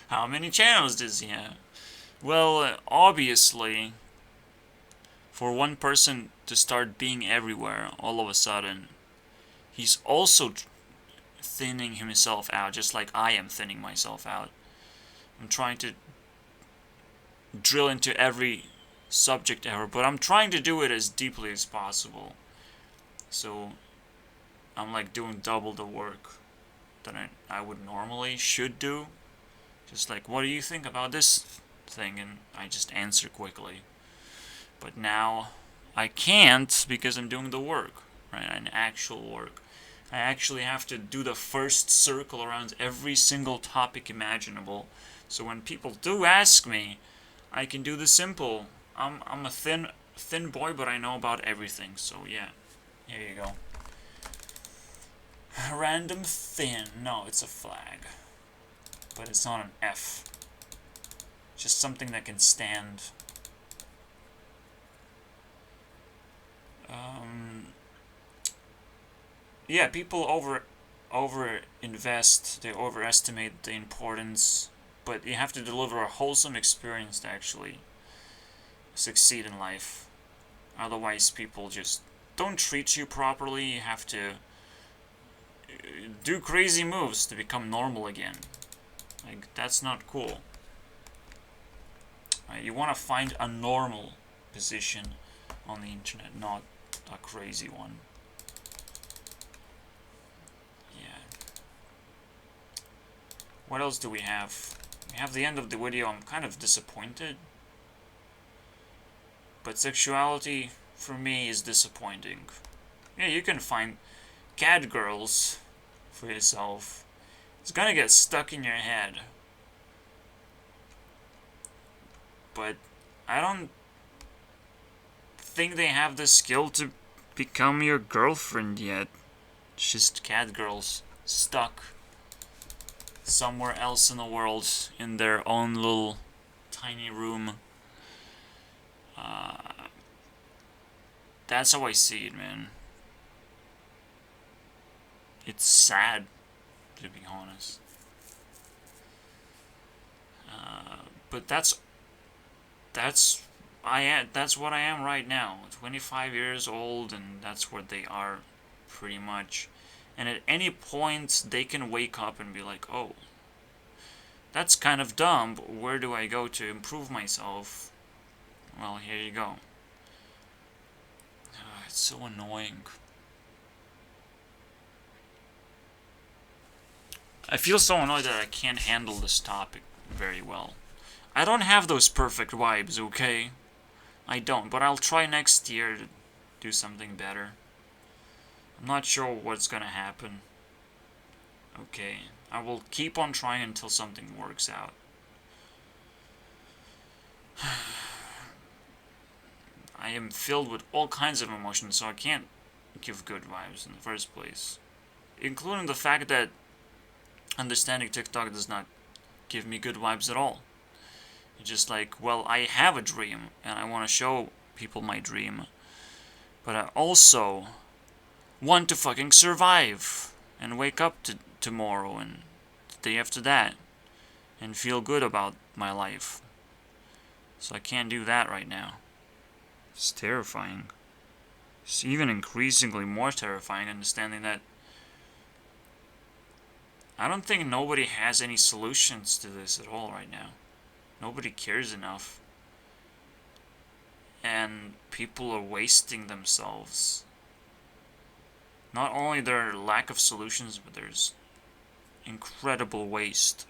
How many channels does he have? Well, obviously, for one person to start being everywhere all of a sudden, he's also thinning himself out, just like I am thinning myself out. I'm trying to drill into every subject ever, but I'm trying to do it as deeply as possible. So I'm like doing double the work that I would normally should do. Just like, what do you think about this thing? And I just answer quickly. But now I can't because I'm doing the work, right? An actual work. I actually have to do the first circle around every single topic imaginable. So when people do ask me, I can do the simple. I'm a thin boy, but I know about everything. So yeah, here you go. Random thin. No, it's a flag. But it's not an F. Just something that can stand. Yeah, people over invest. They overestimate the importance. But you have to deliver a wholesome experience to actually succeed in life. Otherwise, people just don't treat you properly. You have to do crazy moves to become normal again. Like, that's not cool. You want to find a normal position on the internet, not a crazy one. Yeah. What else do we have? We have the end of the video. I'm kind of disappointed. But sexuality, for me, is disappointing. Yeah, you can find cat girls for yourself. It's gonna get stuck in your head. But I don't think they have the skill to become your girlfriend yet. It's just cat girls stuck somewhere else in the world in their own little tiny room. That's how I see it, man. It's sad, to be honest. But that's what I am right now. 25 years old, and that's where they are, pretty much. And at any point, they can wake up and be like, oh, that's kind of dumb, but where do I go to improve myself? Well, here you go. It's so annoying. I feel so annoyed that I can't handle this topic very well. I don't have those perfect vibes, okay? I don't, but I'll try next year to do something better. I'm not sure what's gonna happen. Okay, I will keep on trying until something works out. I am filled with all kinds of emotions, so I can't give good vibes in the first place. Including the fact that understanding TikTok does not give me good vibes at all. It's just like, well, I have a dream, and I want to show people my dream. But I also want to fucking survive, and wake up to tomorrow, and the day after that, and feel good about my life. So I can't do that right now. It's terrifying. It's even increasingly more terrifying understanding that I don't think nobody has any solutions to this at all right now. Nobody cares enough. And people are wasting themselves. Not only there lack of solutions, but there's incredible waste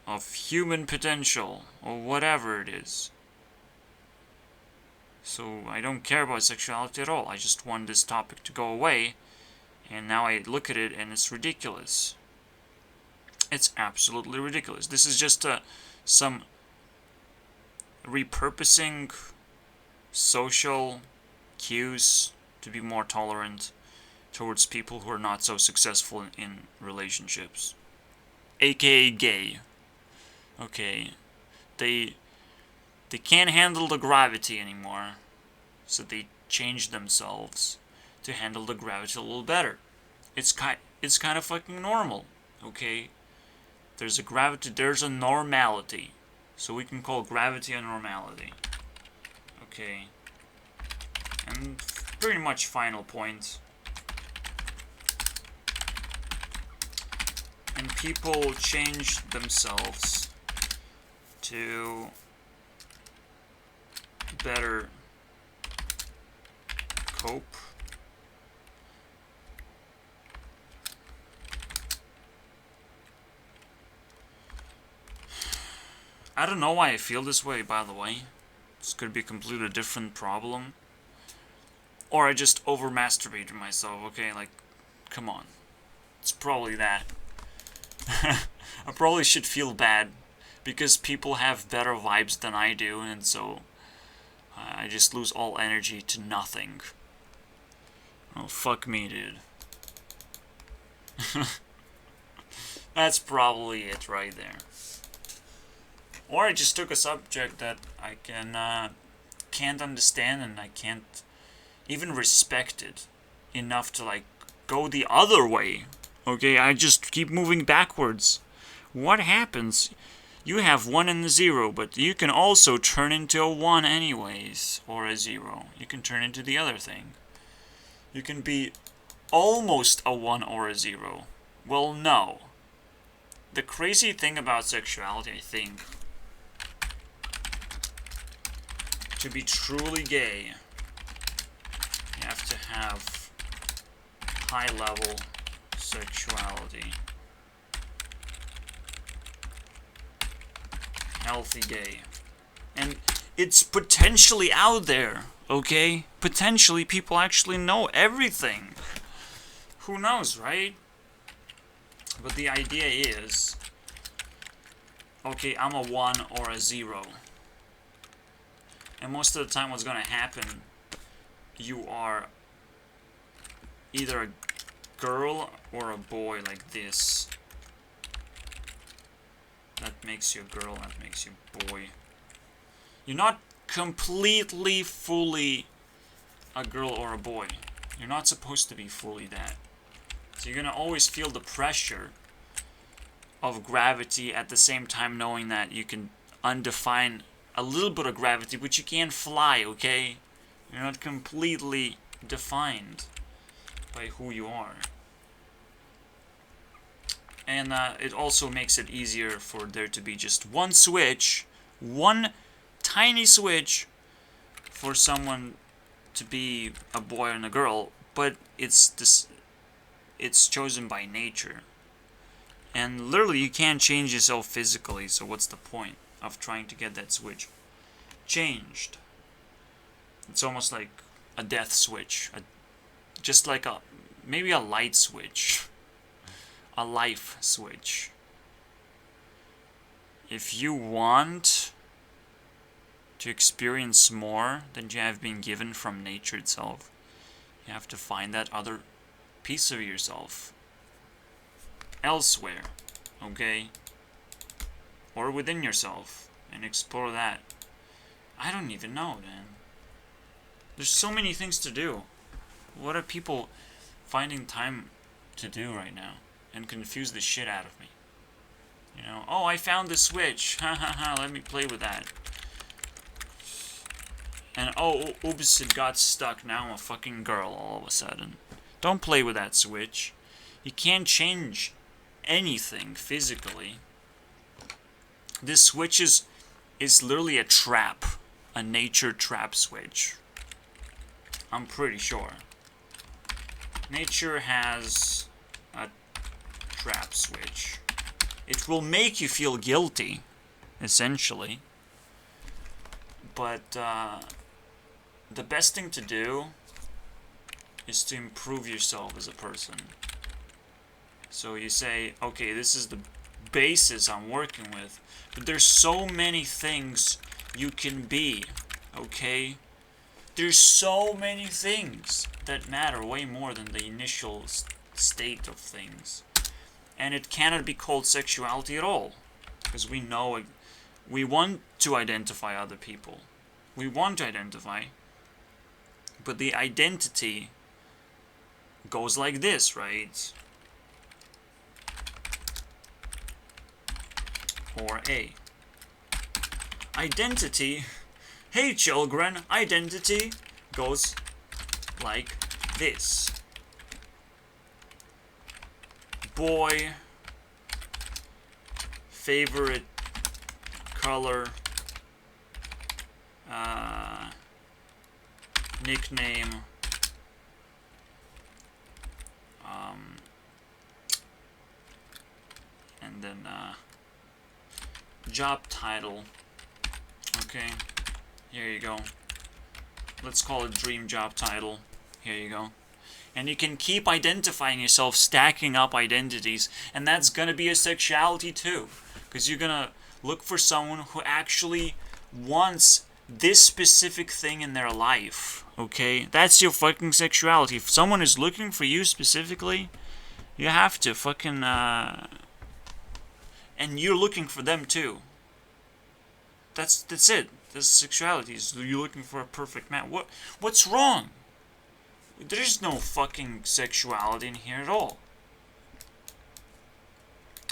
of human potential, or whatever it is. So I don't care about sexuality at all. I just want this topic to go away, and now I look at it and it's ridiculous. It's absolutely ridiculous. This is just some repurposing social cues to be more tolerant towards people who are not so successful in relationships. AKA gay. Okay. They can't handle the gravity anymore, so they change themselves to handle the gravity a little better. It's kind of fucking normal, okay? There's a gravity, there's a normality. So we can call gravity a normality. Okay. And pretty much final point. And people change themselves to better cope. I don't know why I feel this way, by the way. This could be a completely different problem. Or I just over-masturbated myself, okay? Like, come on. It's probably that. I probably should feel bad because people have better vibes than I do, and so I just lose all energy to nothing. Oh, fuck me, dude. That's probably it right there. Or I just took a subject that I can't understand and I can't even respect it enough to, like, go the other way. Okay, I just keep moving backwards. What happens? You have 1 and a 0, but you can also turn into a 1 anyways, or a 0. You can turn into the other thing. You can be almost a 1 or a 0. Well, no. the crazy thing about sexuality, I think, to be truly gay, you have to have high-level sexuality. Healthy gay. And it's potentially out there, okay? Potentially people actually know everything. Who knows, right? But the idea is, okay, I'm a 1 or a 0. And most of the time what's gonna happen, you are either a girl or a boy, like this. That makes you a girl, that makes you a boy. You're not completely, fully a girl or a boy. You're not supposed to be fully that. So you're gonna always feel the pressure of gravity at the same time knowing that you can undefine a little bit of gravity, but you can't fly, okay? You're not completely defined by who you are. And it also makes it easier for there to be just one switch, one tiny switch for someone to be a boy and a girl, but it's chosen by nature. And literally you can't change yourself physically, so what's the point of trying to get that switch changed? It's almost like a death switch, just like maybe a light switch, a life switch. If you want to experience more than you have been given from nature itself, you have to find that other piece of yourself elsewhere, okay? Or within yourself, and explore that. I don't even know, man. There's so many things to do. What are people finding time to do right now? And confuse the shit out of me. You know, oh, I found the switch. Ha ha ha, let me play with that. And oh, oops, it got stuck. Now I'm a fucking girl all of a sudden. Don't play with that switch. You can't change anything physically. This switch is literally a trap. A nature trap switch. I'm pretty sure. Nature has a trap switch. It will make you feel guilty, essentially. But the best thing to do is to improve yourself as a person. So you say, okay, this is the basis I'm working with, but there's so many things you can be, okay? There's so many things that matter way more than the initial state of things. And it cannot be called sexuality at all, because we know it, we want to identify other people. We want to identify, but the identity goes like this, right? Or A. Identity, hey children, identity goes like this. Boy, favorite color, nickname, and then job title. Okay, here you go. Let's call it dream job title. Here you go. And you can keep identifying yourself, stacking up identities, and that's gonna be a sexuality too, because you're gonna look for someone who actually wants this specific thing in their life, okay? That's your fucking sexuality. If someone is looking for you specifically, you have to fucking, and you're looking for them too. That's it. That's sexuality. You're looking for a perfect man. What's wrong? There's no fucking sexuality in here at all.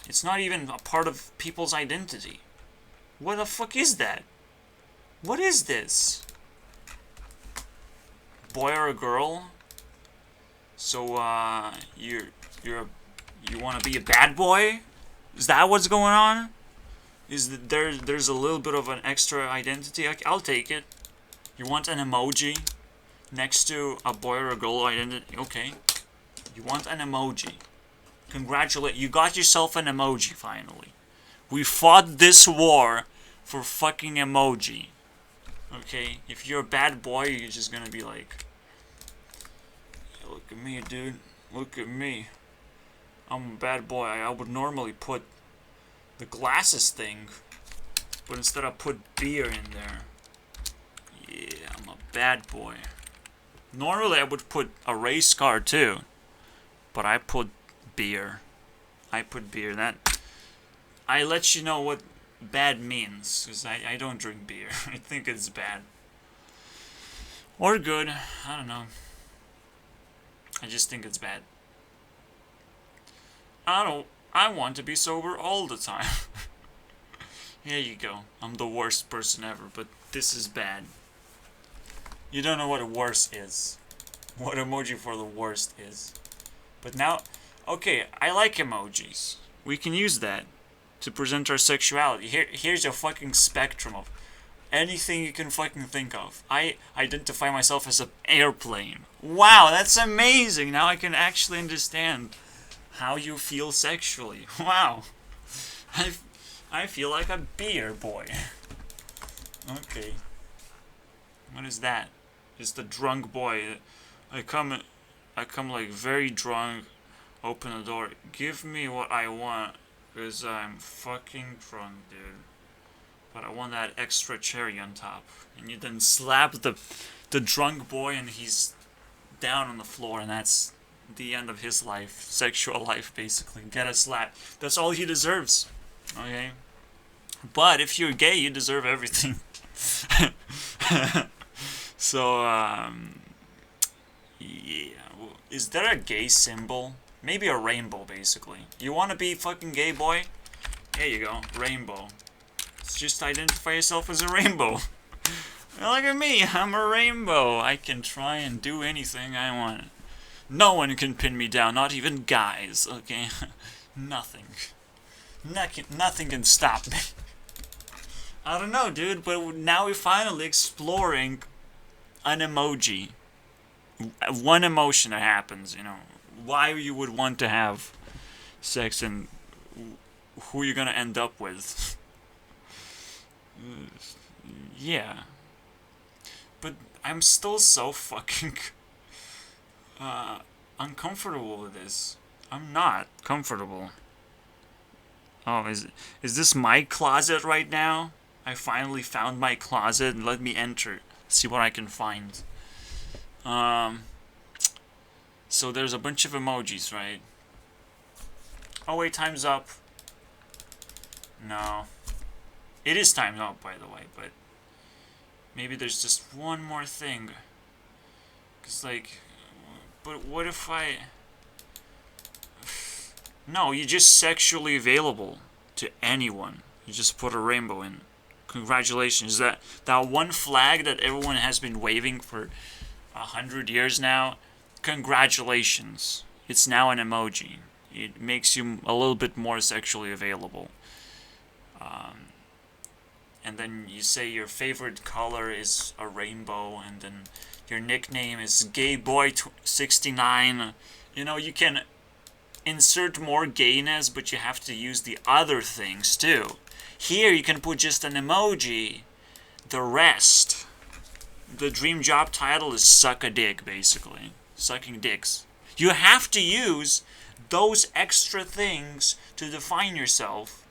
It's not even a part of people's identity. What the fuck is that? What is this? Boy or a girl? So you want to be a bad boy? Is that what's going on? Is that there's a little bit of an extra identity? I'll take it. You want an emoji next to a boy or a girl identity? Okay. You want an emoji. Congratulate, you got yourself an emoji finally. We fought this war for fucking emoji. Okay? If you're a bad boy, you're just gonna be like, hey, look at me, dude. Look at me. I'm a bad boy. I would normally put the glasses thing, but instead I put beer in there. Yeah, I'm a bad boy. Normally I would put a race car too, but I put beer. I put beer. That I let you know what bad means, because I don't drink beer. I think it's bad. Or good. I don't know. I just think it's bad. I want to be sober all the time. Here you go. I'm the worst person ever, but this is bad. You don't know what a worst is. What emoji for the worst is. But now, okay, I like emojis. We can use that to present our sexuality. Here's a fucking spectrum of anything you can fucking think of. I identify myself as an airplane. Wow, that's amazing. Now I can actually understand how you feel sexually. Wow. I feel like a beer boy. Okay. What is that? Just a drunk boy. I come like very drunk, open the door. Give me what I want, because I'm fucking drunk, dude. But I want that extra cherry on top. And you then slap the drunk boy and he's down on the floor, and that's the end of his life. Sexual life, basically. Get a slap. That's all he deserves. Okay? But if you're gay, you deserve everything. So, yeah. Is there a gay symbol? Maybe a rainbow, basically. You want to be fucking gay, boy? There you go. Rainbow. Just identify yourself as a rainbow. Look at me. I'm a rainbow. I can try and do anything I want. No one can pin me down. Not even guys. Okay? Nothing. Nothing can stop me. I don't know, dude. But now we're finally exploring an emoji. One emotion that happens, you know. Why you would want to have sex and who you're gonna end up with. Yeah. But I'm still so fucking uncomfortable with this. I'm not comfortable. Oh, is this my closet right now? I finally found my closet, and let me enter. See what I can find. So there's a bunch of emojis, right? Oh wait, time's up. No. It is time's up, by the way, but maybe there's just one more thing. Cause like, but what if I... No, you're just sexually available to anyone. You just put a rainbow in. Congratulations. That one flag that everyone has been waving for 100 years now. Congratulations. It's now an emoji. It makes you a little bit more sexually available. And then you say your favorite color is a rainbow, and then your nickname is GayBoy69. You know, you can insert more gayness, but you have to use the other things too. Here you can put just an emoji. The rest. The dream job title is suck a dick, basically. Sucking dicks. You have to use those extra things to define yourself,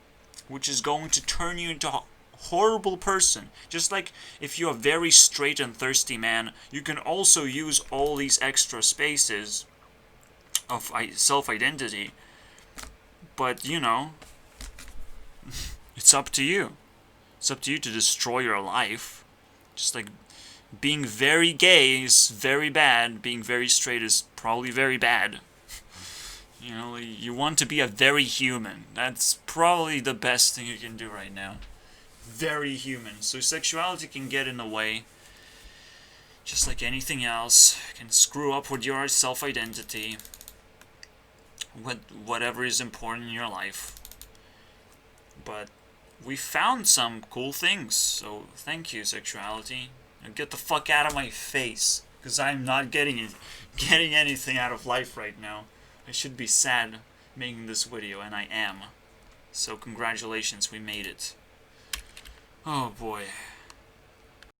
which is going to turn you into a horrible person. Just like if you're a very straight and thirsty man, you can also use all these extra spaces of self-identity. But, you know, it's up to you. It's up to you to destroy your life. Just like being very gay is very bad. Being very straight is probably very bad. You know, you want to be a very human. That's probably the best thing you can do right now. Very human. So sexuality can get in the way. Just like anything else. It can screw up with your self-identity. Whatever is important in your life. but we found some cool things, so thank you, Sexuality. Now get the fuck out of my face, because I'm not getting anything out of life right now. I should be sad making this video, and I am. So congratulations, we made it. Oh boy.